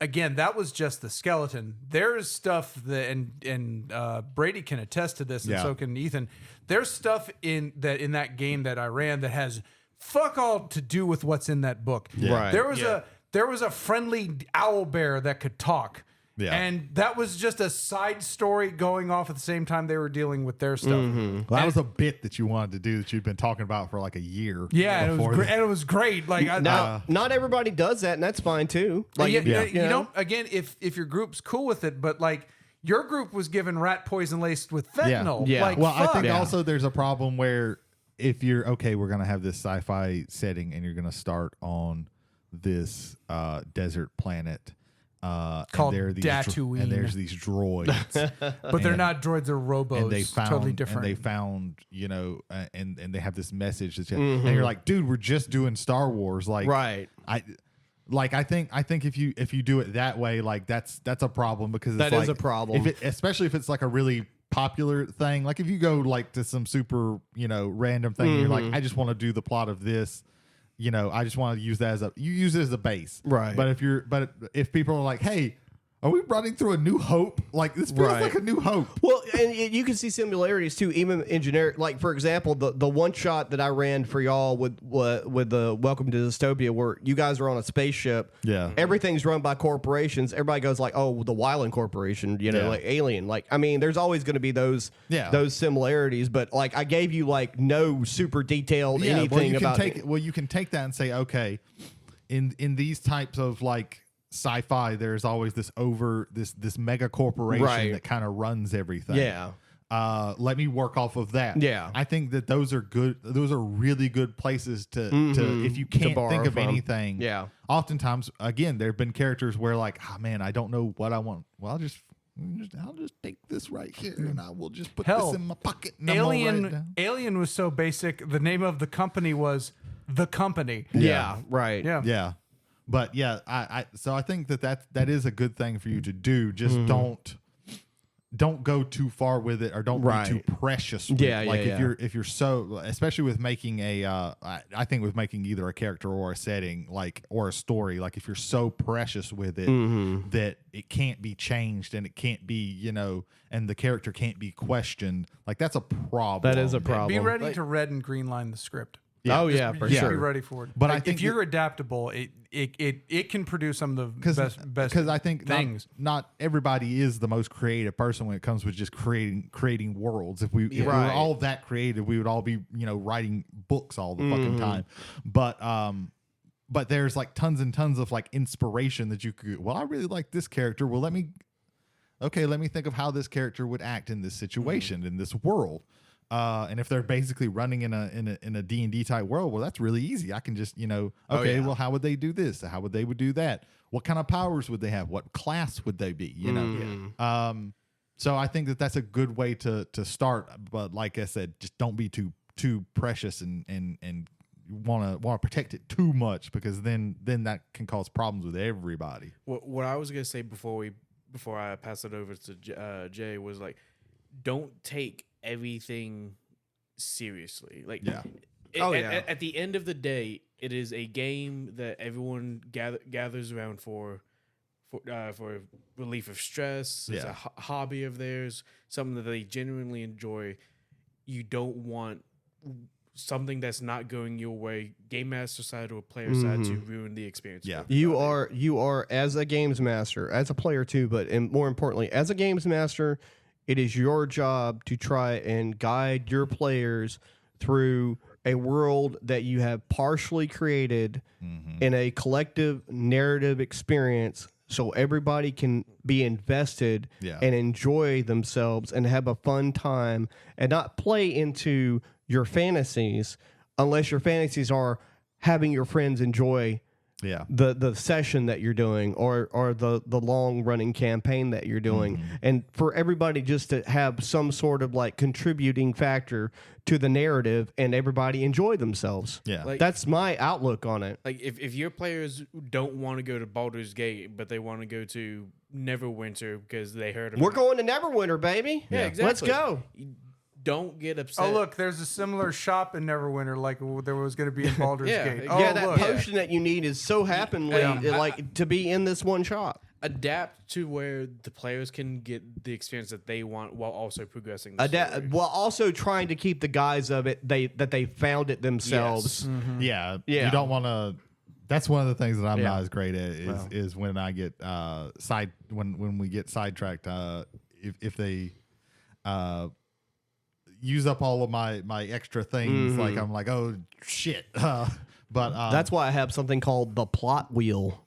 again, that was just the skeleton. There's stuff that, and Brady can attest to this, and so can Ethan. There's stuff in that game that I ran that has fuck all to do with what's in that book. Yeah. Right. There was a friendly owl bear that could talk. Yeah. And that was just a side story going off at the same time they were dealing with their stuff. Well, that was a bit that you wanted to do that you'd been talking about for like a year. Yeah, and it was great. Like not everybody does that, and that's fine too. Like, you know, again, if your group's cool with it, but like your group was given rat poison laced with fentanyl. Yeah. Like, well, fuck. I think also there's a problem where if you're okay, we're gonna have this sci-fi setting, and you're gonna start on this desert planet. Called Tatooine. And there's these droids, but they're not droids; they're robos. and they found, totally different. And they found, and they have this message that, and you're like, dude, we're just doing Star Wars, like, right? I think if you do it that way, like that's a problem because that is a problem. Especially if it's like a really popular thing. Like if you go like to some super random thing, and you're like, I just want to do the plot of this. I just want to use that you use it as a base. Right. But if people are like, hey, are we running through a New Hope? Like this feels like a New Hope. Well, and you can see similarities too, even in generic. Like for example, the one shot that I ran for y'all with the Welcome to Dystopia, where you guys are on a spaceship. Yeah. Everything's run by corporations. Everybody goes like, oh, the Wyland Corporation, like Alien. Like, I mean, there's always going to be those similarities, but like I gave you like no super detailed anything about it. Well, you can take that and say, okay, in these types of like sci-fi, there's always this mega corporation that kind of runs everything. Yeah. Let me work off of that. Yeah. I think that those are good. Those are really good places to if you can't think of anything. Yeah. Oftentimes, again, there have been characters where like, oh man, I don't know what I want. Well, I'll just take this right here and I will just put this in my pocket. And Alien was so basic. The name of the company was The Company. Yeah. Right. Yeah. Yeah. But yeah, so I think that is a good thing for you to do. Just don't go too far with it, or don't be too precious with it. Like if you're so, especially with making I think with making either a character or a setting, like, or a story, like if you're so precious with it that it can't be changed and it can't be, and the character can't be questioned, like that's a problem. That is a problem. Be ready to red and green line the script. Oh yeah, for You should be sure. ready for it. But I Like, think if you're adaptable, it can produce some of the best because I think things. not everybody is the most creative person when it comes with just creating worlds. If we were Right. all that creative, we would all be writing books all the fucking time. But there's like tons and tons of like inspiration that you could. Well, I really like this character. Well, let me think of how this character would act in this situation in this world. And if they're basically running in a D&D type world, well, that's really easy. I can just, well, how would they do this? How would they do that? What kind of powers would they have? What class would they be? So I think that's a good way to start. But like I said, just don't be too precious and want to protect it too much, because then that can cause problems with everybody. What I was gonna say before I pass it over to Jay was like, don't take everything seriously. Like, at the end of the day, it is a game that everyone gathers around for relief of stress. It's a hobby of theirs, something that they genuinely enjoy. You don't want something that's not going your way, game master side or player side, to ruin the experience. Yeah. You are as a games master, as a player too, but more importantly, as a games master, it is your job to try and guide your players through a world that you have partially created in a collective narrative experience, so everybody can be invested and enjoy themselves and have a fun time and not play into your fantasies, unless your fantasies are having your friends enjoy the session that you're doing or the long running campaign that you're doing, and for everybody just to have some sort of like contributing factor to the narrative and everybody enjoy themselves. Like, that's my outlook on it. Like, if your players don't want to go to Baldur's Gate, but they want to go to Neverwinter because they heard about We're going to Neverwinter, baby. Yeah, exactly. Let's go. Don't get upset. Oh, look, there's a similar shop in Neverwinter like there was going to be in Baldur's Gate. Oh, Yeah, that look. potion that you need is so happenly to be in this one shop. Adapt to where the players can get the experience that they want while also progressing the story. While also trying to keep the guise of it that they found it themselves. Yeah. Yeah. You don't want to. That's one of the things that I'm not as great at is when I get when we get sidetracked. If they use up all of my extra things, like I'm like, oh shit. But that's why I have something called the plot wheel.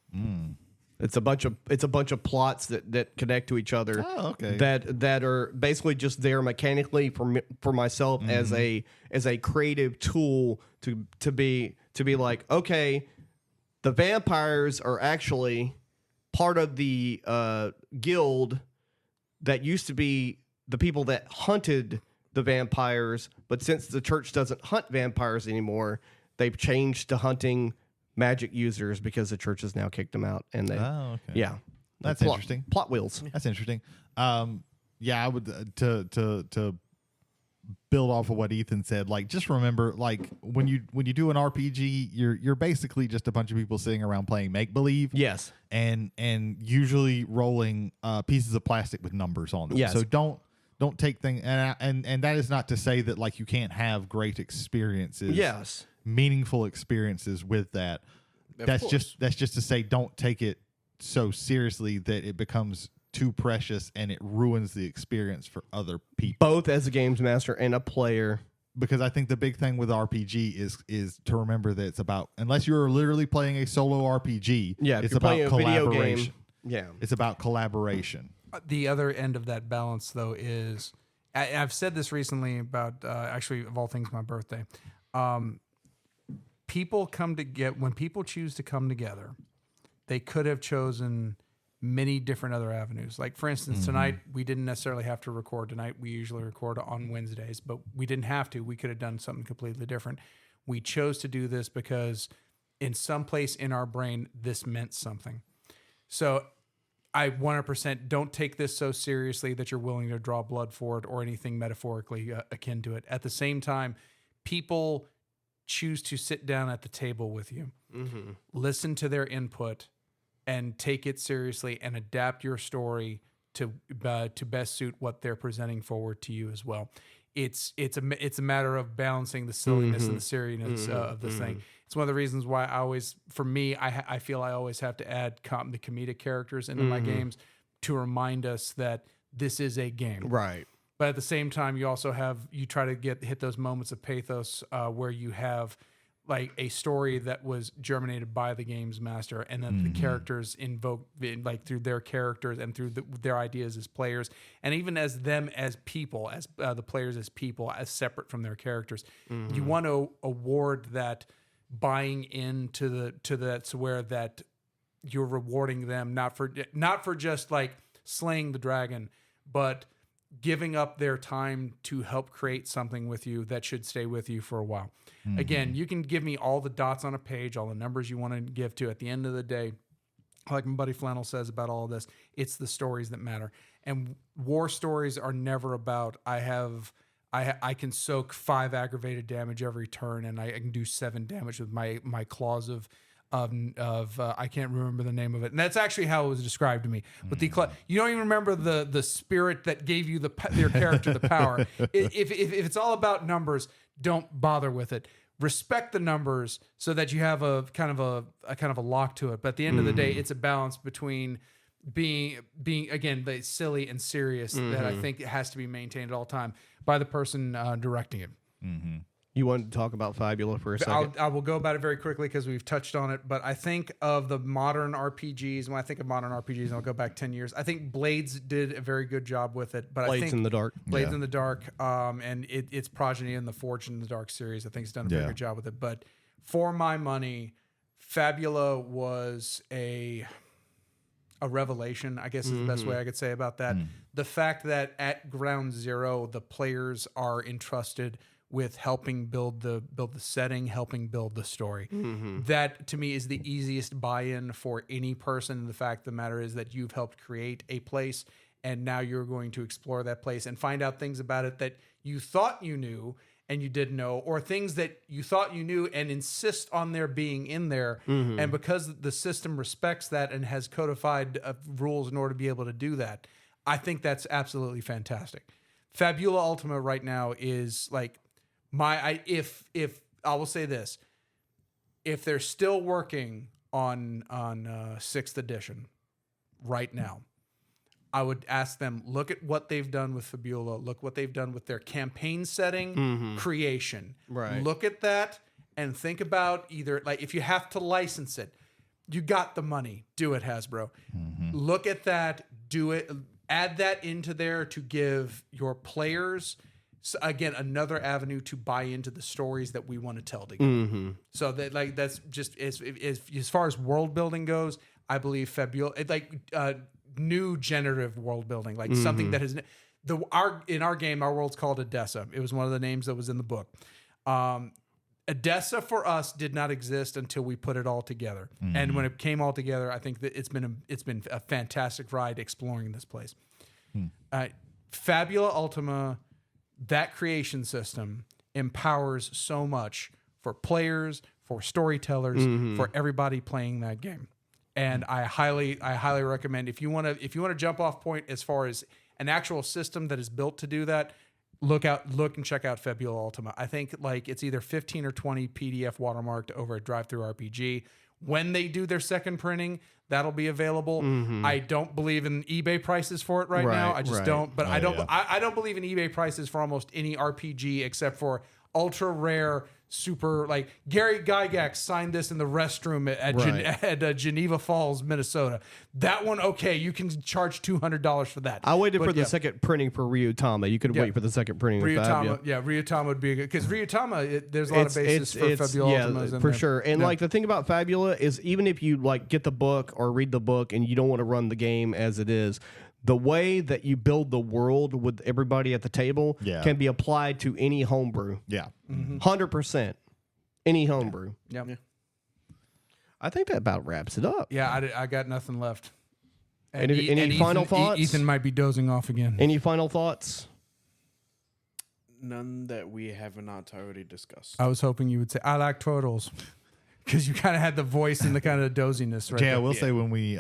It's a bunch of plots that connect to each other. Oh, okay. That are basically just there mechanically for myself as a creative tool to be like, okay, the vampires are actually part of the guild that used to be the people that hunted the vampires, but since the church doesn't hunt vampires anymore, they've changed to hunting magic users because the church has now kicked them out. And they, that's interesting. Plot wheels. That's interesting. I would to build off of what Ethan said. Like, just remember, like when you do an RPG, you're basically just a bunch of people sitting around playing make believe. Yes, and usually rolling pieces of plastic with numbers on them. Yes. So don't take things, and that is not to say that like you can't have great experiences. Yes. Meaningful experiences with that. That's just to say don't take it so seriously that it becomes too precious and it ruins the experience for other people. Both as a games master and a player. Because I think the big thing with RPG is to remember that it's about, unless you're literally playing a solo RPG, it's about collaboration. Yeah. It's about collaboration. The other end of that balance, though, is I've said this recently about actually, of all things, my birthday. When people choose to come together, they could have chosen many different other avenues. Like, for instance, tonight, we didn't necessarily have to record tonight. We usually record on Wednesdays, but we didn't have to. We could have done something completely different. We chose to do this because in some place in our brain, this meant something. So I 100% don't take this so seriously that you're willing to draw blood for it or anything metaphorically akin to it. At the same time, people choose to sit down at the table with you, listen to their input, and take it seriously and adapt your story to best suit what they're presenting forward to you as well. it's a matter of balancing the silliness and the seriousness of this thing. It's one of the reasons why I feel I always have to add the comedic characters into my games to remind us that this is a game. Right. But at the same time, you try to hit those moments of pathos where you have like a story that was germinated by the game's master, and then the characters invoke like through their characters and through their ideas as players, and even as them as people, as the players as people, as separate from their characters. You want to award that buying into that, to where that you're rewarding them not for just like slaying the dragon, but giving up their time to help create something with you that should stay with you for a while. Again, you can give me all the dots on a page, all the numbers you want to give to. At the end of the day, like my buddy Flannel says about all of this, it's the stories that matter. And war stories are never about I can soak 5 aggravated damage every turn, and I can do 7 damage with my claws of I can't remember the name of it, and that's actually how it was described to me. But you don't even remember the spirit that gave you your character the power. If it's all about numbers, don't bother with it. Respect the numbers so that you have a kind of a lock to it. But at the end of the day, it's a balance between being again the silly and serious that I think has to be maintained at all time by the person directing it. You wanted to talk about Fabula for a second? I will go about it very quickly because we've touched on it. But I think of the modern RPGs. When I think of modern RPGs, and I'll go back 10 years, I think Blades did a very good job with it. But Blades I think in the Dark. Blades in the Dark, and its progeny in the Forged in the Dark series, I think, has done a very good job with it. But for my money, Fabula was a revelation, I guess is the best way I could say about that. The fact that at ground zero, the players are entrusted with helping build the setting, helping build the story. That to me is the easiest buy-in for any person. The fact of the matter is that you've helped create a place, and now you're going to explore that place and find out things about it that you thought you knew and you didn't know, or things that you thought you knew and insist on their being in there. And because the system respects that and has codified rules in order to be able to do that, I think that's absolutely fantastic. Fabula Ultima right now is like if I will say this, if they're still working on 6th edition right now, I would ask them, look at what they've done with Fabula, look what they've done with their campaign setting creation. Right. Look at that and think about either, like, if you have to license it, you got the money, do it, Hasbro. Look at that, do it, add that into there to give your players, again, another avenue to buy into the stories that we want to tell together. So that's just as far as world building goes. I believe Fabula, new generative world building, like something that has in our game, our world's called Edessa. It was one of the names that was in the book. Edessa for us did not exist until we put it all together, and when it came all together, I think that it's been a fantastic ride exploring this place. Fabula Ultima. That creation system empowers so much for players, for storytellers, for everybody playing that game. And I highly recommend, if you want to jump off point as far as an actual system that is built to do that, look and check out Fabula Ultima. I think like it's either 15 or 20 PDF watermarked over at Drive-Thru RPG. When they do their second printing, that'll be available. I don't believe in eBay prices for it right now. I just don't. But I don't believe in eBay prices for almost any RPG except for ultra rare, super, like Gary Gygax signed this in the restroom at Geneva Falls, Minnesota. That one, okay, you can charge $200 for that. I waited for the second printing for Ryutama. You could wait for the second printing. Ryutama would be good because Ryutama, there's a lot of basis for Fabula Ultimas in for there. sure. And like the thing about Fabula is even if you like get the book or read the book and you don't want to run the game as it is, the way that you build the world with everybody at the table can be applied to any homebrew. 100%. Any homebrew. Yeah. I think that about wraps it up. Yeah, I got nothing left. Any final thoughts? Ethan might be dozing off again. Any final thoughts? None that we have not already discussed. I was hoping you would say, I like turtles. Because you kind of had the voice and the kind of doziness right there. We'll say when we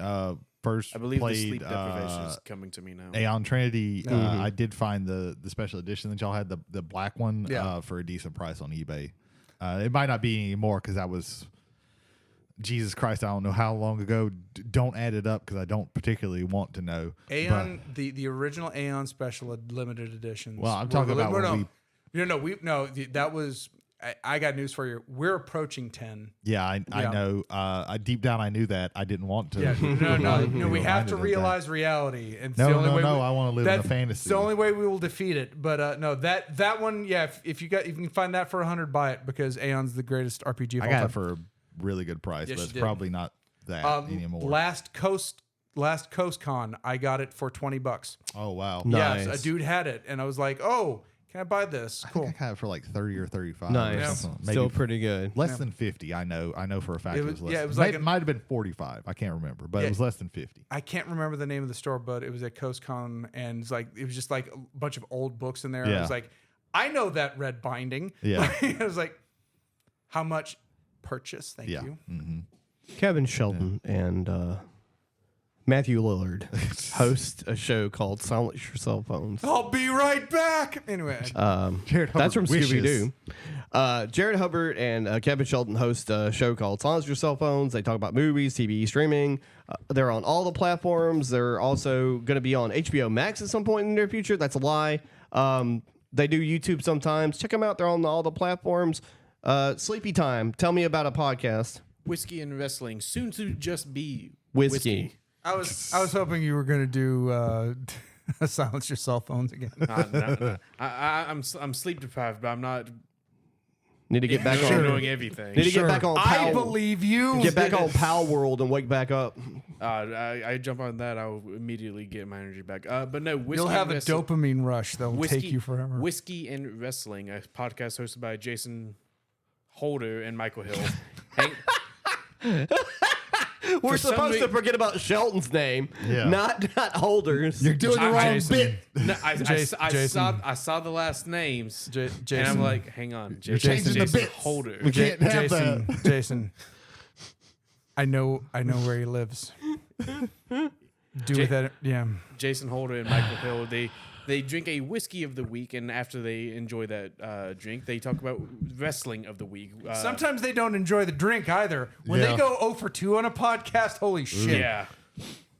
first I believe the played sleep deprivation is coming to me now. Aeon Trinity, I did find the special edition that y'all had, the black one, for a decent price on eBay. It might not be anymore because that was, Jesus Christ, I don't know how long ago. Don't add it up because I don't particularly want to know. Aeon, the original Aeon special limited editions. Well, I'm talking about that was. I got news for you. We're approaching 10. Yeah, I know. Deep down, I knew that. I didn't want to. Yeah, no. We have to realize reality. And no. I want to live in a fantasy. It's the only way we will defeat it. But no, that one. Yeah, if you can find that for $100, buy it because Aeon's the greatest RPG of all time. I got it for a really good price, but it's probably not that anymore. Last Coast Con, I got it for $20. Oh wow! Nice. Yes, a dude had it, and I was like, oh. Can I buy this? Cool. I think I got it for like 30 or 35. Nice. Or maybe Still pretty good. Less than 50. I know for a fact it was less. Yeah, it than, was like it might have been 45. I can't remember, but it was less than 50. I can't remember the name of the store, but it was at CoastCon, and it was just like a bunch of old books in there. Yeah. I was like, I know that red binding. Yeah. I was like, how much? Purchase? Thank you. Mm-hmm. Kevin Shelton and Matthew Lillard host a show called Silence Your Cell Phones. I'll be right back. Anyway, Jared Hubbard that's from wishes. Scooby-Doo. Jared Hubbard and Kevin Shelton host a show called Silence Your Cell Phones. They talk about movies, TV, streaming. They're on all the platforms. They're also going to be on HBO Max at some point in the near future. That's a lie. They do YouTube sometimes. Check them out. They're on all the platforms. Sleepy Time. Tell me about a podcast. Whiskey and Wrestling, soon to just be Whiskey. I was hoping you were going to do silence your cell phones again. No. I'm sleep deprived, but I'm not. Need to get back on doing everything. Need to get back on. I believe you. Get back on Palworld and wake back up. I jump on that, I'll immediately get my energy back. But no, Whiskey You'll have and a dopamine rush that will take you forever. Whiskey and Wrestling, a podcast hosted by Jason Holder and Michael Hill. We're supposed to forget about Shelton's name, Yeah. not Holders. You're doing the wrong bit. No, Jason. I saw the last names, Jason. and I'm like, hang on, You're changing the Jason bits. Holder. We can't have Jason, that. Jason. I know where he lives. Do with that, yeah. Jason Holder and Michael Hill, they drink a whiskey of the week, and after they enjoy that drink, they talk about wrestling of the week. Sometimes they don't enjoy the drink either. When they go 0 for 2 on a podcast, holy shit. Yeah,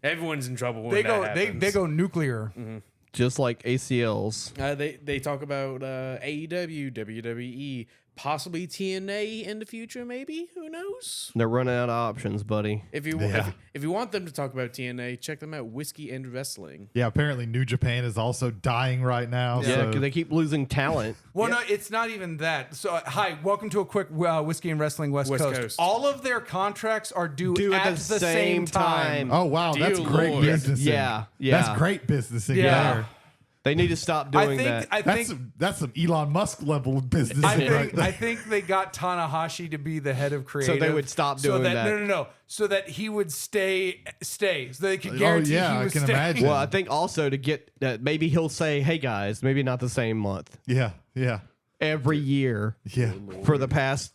everyone's in trouble when They that happens. they go nuclear. Just like ACLs. They talk about AEW, WWE, possibly TNA in the future. Maybe, who knows? They're running out of options, buddy. If you want them to talk about TNA, check them out. Whiskey and Wrestling. Yeah, apparently New Japan is also dying right now. Yeah, so- because they keep losing talent. Well, no, it's not even that. So, hi, welcome to a quick Whiskey and Wrestling West Coast. All of their contracts are due at the same time. Oh wow, that's Dear great Lord. business. Yeah. That's great business. Yeah. They need to stop doing that. I think That's some Elon Musk level business. I think they got Tanahashi to be the head of creative, So they would stop doing that. No, so that he would stay, so they could guarantee he I was can staying. imagine. Well, I think also to get maybe he'll say, "Hey guys, maybe not the same month, Yeah. every year for the past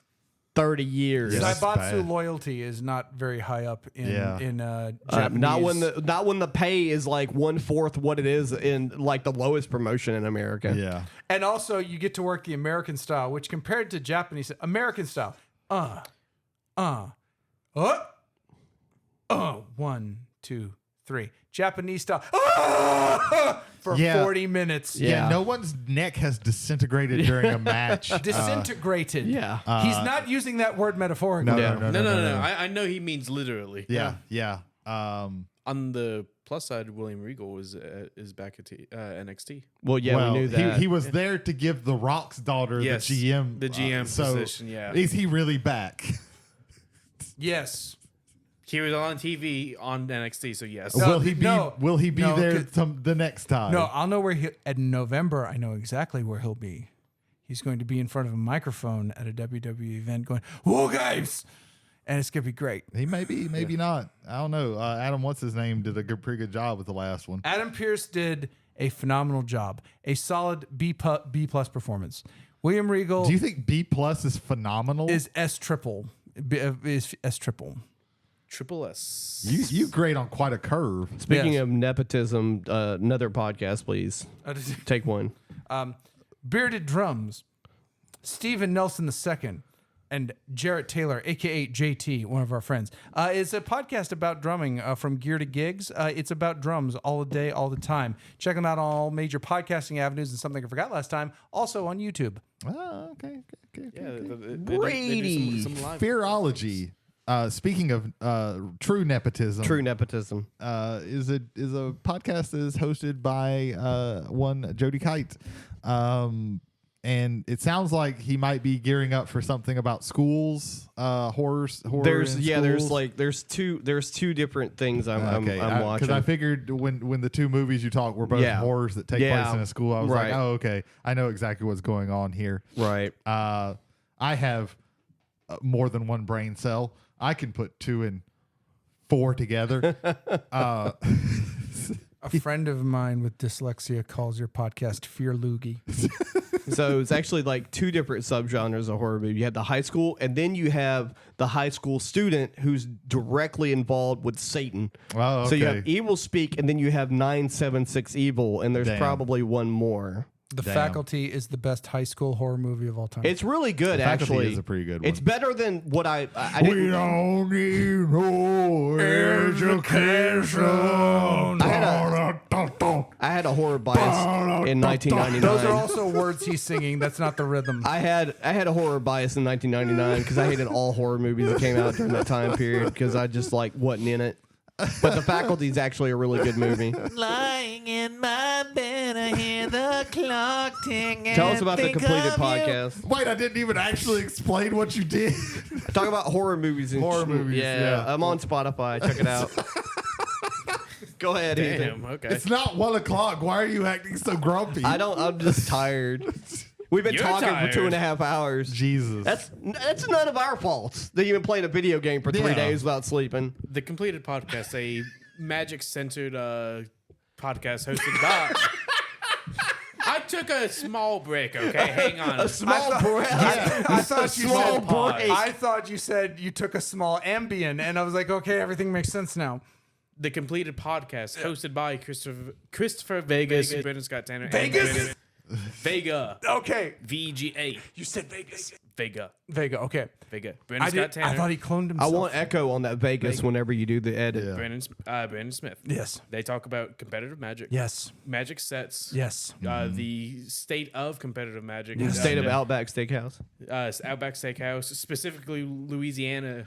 30 years." Yes. Zaibatsu bad. loyalty is not very high up in Japanese. Not when the pay is like 1/4 what it is in like the lowest promotion in America. Yeah. And also, you get to work the American style, which compared to Japanese American style, 1, 2, 3. Japanese style, for 40 minutes. Yeah. No one's neck has disintegrated during a match. Disintegrated. Yeah. He's not using that word metaphorically. No. I know he means literally. Yeah. On the plus side, William Regal is back at NXT. Well, yeah, we knew that. He was there to give the Rock's daughter Yes, the GM. the GM position, yeah. Is he really back? Yes. He was on TV on NXT, so yes. No, Will he be no, there 'cause- the next time? No, I'll know where in November. I know exactly where he'll be. He's going to be in front of a microphone at a WWE event going, "Whoa, guys!" And it's going to be great. He may be, maybe not. I don't know. Adam, what's his name, did a pretty good job with the last one. Adam Pearce did a phenomenal job. A solid B plus performance. William Regal Do you think B+ is phenomenal? is S triple. Is S triple. Triple S. You grade on quite a curve. Speaking Yes. of nepotism, another podcast, please. Take one. Bearded Drums, Stephen Nelson II, and Jarrett Taylor, aka JT, one of our friends. It's a podcast about drumming from gear to gigs. It's about drums all the day, all the time. Check them out on all major podcasting avenues and something I forgot last time. Also on YouTube. Oh, okay. Brady. Some live. Fearology. Speaking of true nepotism, True nepotism. is a podcast that is hosted by one Jody Kite, and it sounds like he might be gearing up for something about schools, horror. There's in there's schools. there's two different things I'm watching. Because I figured when the two movies you talk were both Yeah. horrors that take Yeah. place in a school, I was Right. like, oh, okay, I know exactly what's going on here. Right. I have more than one brain cell. I can put 2 and 4 together. A friend of mine with dyslexia calls your podcast Fear Loogie. So it's actually like two different subgenres of horror movie. You have the high school, and then you have the high school student who's directly involved with Satan. Oh, So you okay. have Evil Speak, and then you have 976 Evil, and there's Damn. probably one more. The Damn. Faculty is the best high school horror movie of all time. It's really good, Faculty actually. is a pretty good It's one. better than what I We didn't. don't need no education. I had a horror bias in 1999. Those are also words he's singing. That's not the rhythm. I had a horror bias in 1999 because I hated all horror movies that came out during that time period because I just like wasn't in it. But The Faculty is actually a really good movie. Lying in my bed, I hear the clock ticking. Tell us about the completed podcast. Wait, I didn't even actually explain what you did. Talk about horror movies. And Horror movies, yeah. I'm on Spotify. Check it out. Go ahead, Damn. Ethan. Okay. It's not 1 o'clock. Why are you acting so grumpy? I'm just tired. We've been You're talking tired. for 2.5 hours. Jesus. That's none of our faults that you've been playing a video game for 3 Yeah. days without sleeping. The completed podcast, a magic-centered podcast hosted by. I took a small break. Okay, hang on. A small breath. I thought you Small said break. I thought you said you took a small Ambien, and I was like, okay, everything makes sense now. The completed podcast hosted by Christopher Vegas, Brendan Scott Tanner, and Vegas? Brendan- Vega, Okay, VGA, you said Vegas. Vega, Okay, Brendan Scott Tanner. I thought he cloned I himself. want echo on that Vegas whenever you do the edit. Yeah. Brandon Smith. Yes. They talk about competitive magic. Yes. Magic sets. Yes. The state of competitive magic. State of Outback Steakhouse. Outback Steakhouse, specifically Louisiana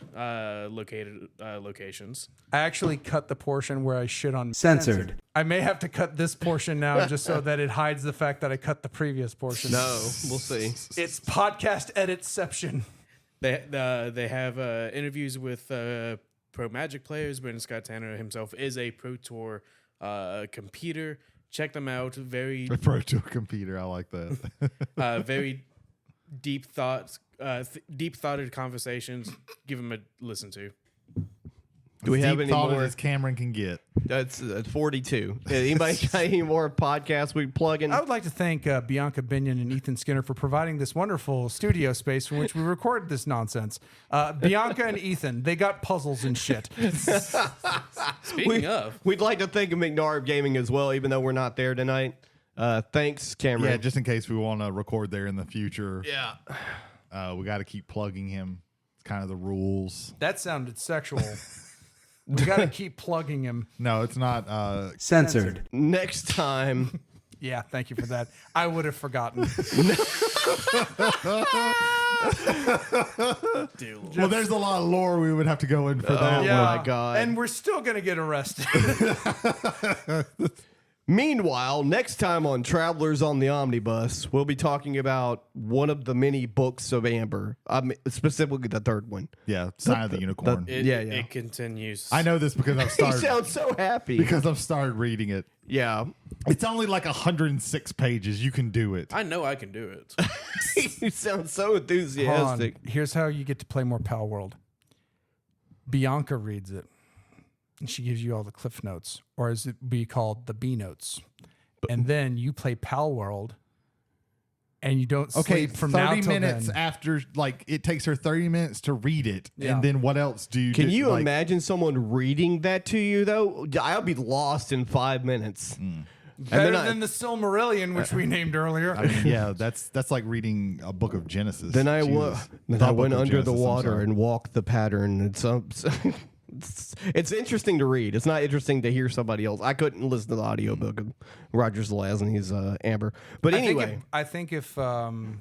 located locations. I actually cut the portion where I shit on Censored. I may have to cut this portion now just so that it hides the fact that I cut the previous portion. No, we'll see. It's podcast editception. They have interviews with pro Magic players. Brendan Scott Tanner himself is a Pro Tour competer. Check them out. Very Pro to a computer. I like that. very deep thoughts, deep thoughted conversations. Give them a listen to. Do we have Deep any thoughted more? as Cameron can get. That's 42. Anybody got any more podcasts we plug in? I would like to thank Bianca Binion and Ethan Skinner for providing this wonderful studio space from which we recorded this nonsense. Bianca and Ethan, they got puzzles and shit. Speaking of, We'd like to thank McNarb Gaming as well, even though we're not there tonight. Thanks, Cameron. Yeah, just in case we want to record there in the future. Yeah. We got to keep plugging him. It's kind of the rules. That sounded sexual. We got to keep plugging him. No, it's not. Censored. Next time. Yeah, thank you for that. I would have forgotten. Well, there's a lot of lore we would have to go in for that Yeah. one. my God. And we're still going to get arrested. Meanwhile, next time on Travelers on the Omnibus, we'll be talking about one of the many books of Amber, specifically the third one. Yeah, Sign of the Unicorn. it continues. I know this because I've He started sounds so happy. because I've started reading it. Yeah. It's only like 106 pages. You can do it. I know I can do it. You sound so Hold on. enthusiastic. Here's how you get to play more Palworld. Bianca reads it, and she gives you all the cliff notes, or as it be called, the B notes. And then you play Palworld, and you don't Okay, sleep from 30 now till minutes then. after, like, it takes her 30 minutes to read it. Yeah. And then what else do you Can do? you Like, imagine someone reading that to you, though? I'll be lost in 5 minutes. Better then than the Silmarillion, which we named earlier. I mean, yeah, that's like reading a book of Genesis. Then I Jesus. went The book under of the Genesis, I'm water sorry. and walked the pattern. It's interesting to read. It's not interesting to hear somebody else. I couldn't listen to the audiobook of Roger Zelazny's Amber. But anyway, I think if Colin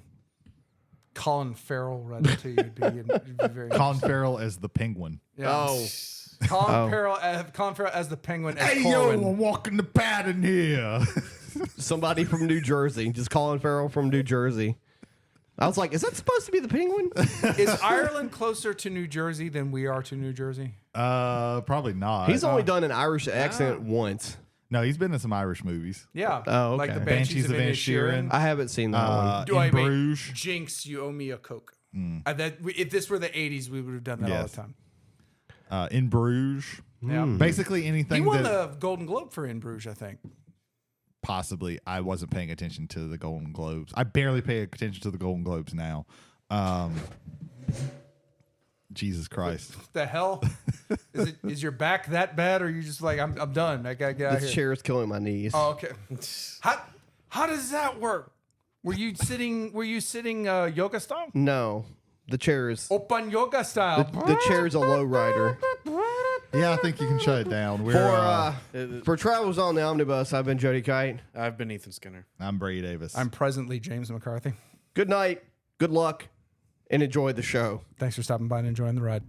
Farrell read it to you, it'd be very Colin Farrell as the penguin. Yeah. Colin Farrell as the penguin as Hey, Corwin. yo, I'm walking the pattern here. somebody from New Jersey, just Colin Farrell from New Jersey. I was like, is that supposed to be the penguin? Is Ireland closer to New Jersey than we are to New Jersey? Probably not. He's only done an Irish accent once. No, he's been in some Irish movies. Yeah. Oh, Like okay. the Banshees of Inisherin. I haven't seen that one. Do I in mean, Bruges. Jinx, you owe me a Coke. If this were the 80s, we would have done that all Yes. the time. In Bruges. Yeah. Basically He anything won that the Golden Globe for In Bruges, I think. possibly I wasn't paying attention to the Golden Globes. I barely pay attention to the Golden Globes now. Jesus Christ. The hell? Is your back that bad, or are you just like, I'm done? I gotta get out of This here. chair is killing my knees. Oh, okay. How does that work? Were you sitting yoga style? No, the chair is Open yoga style. the chair is a low rider. Yeah, I think you can shut it down. We're, For Travels on the Omnibus, I've been Jody Kite. I've been Ethan Skinner. I'm Brady Davis. I'm presently James McCarthy. Good night, good luck, and enjoy the show. Thanks for stopping by and enjoying the ride.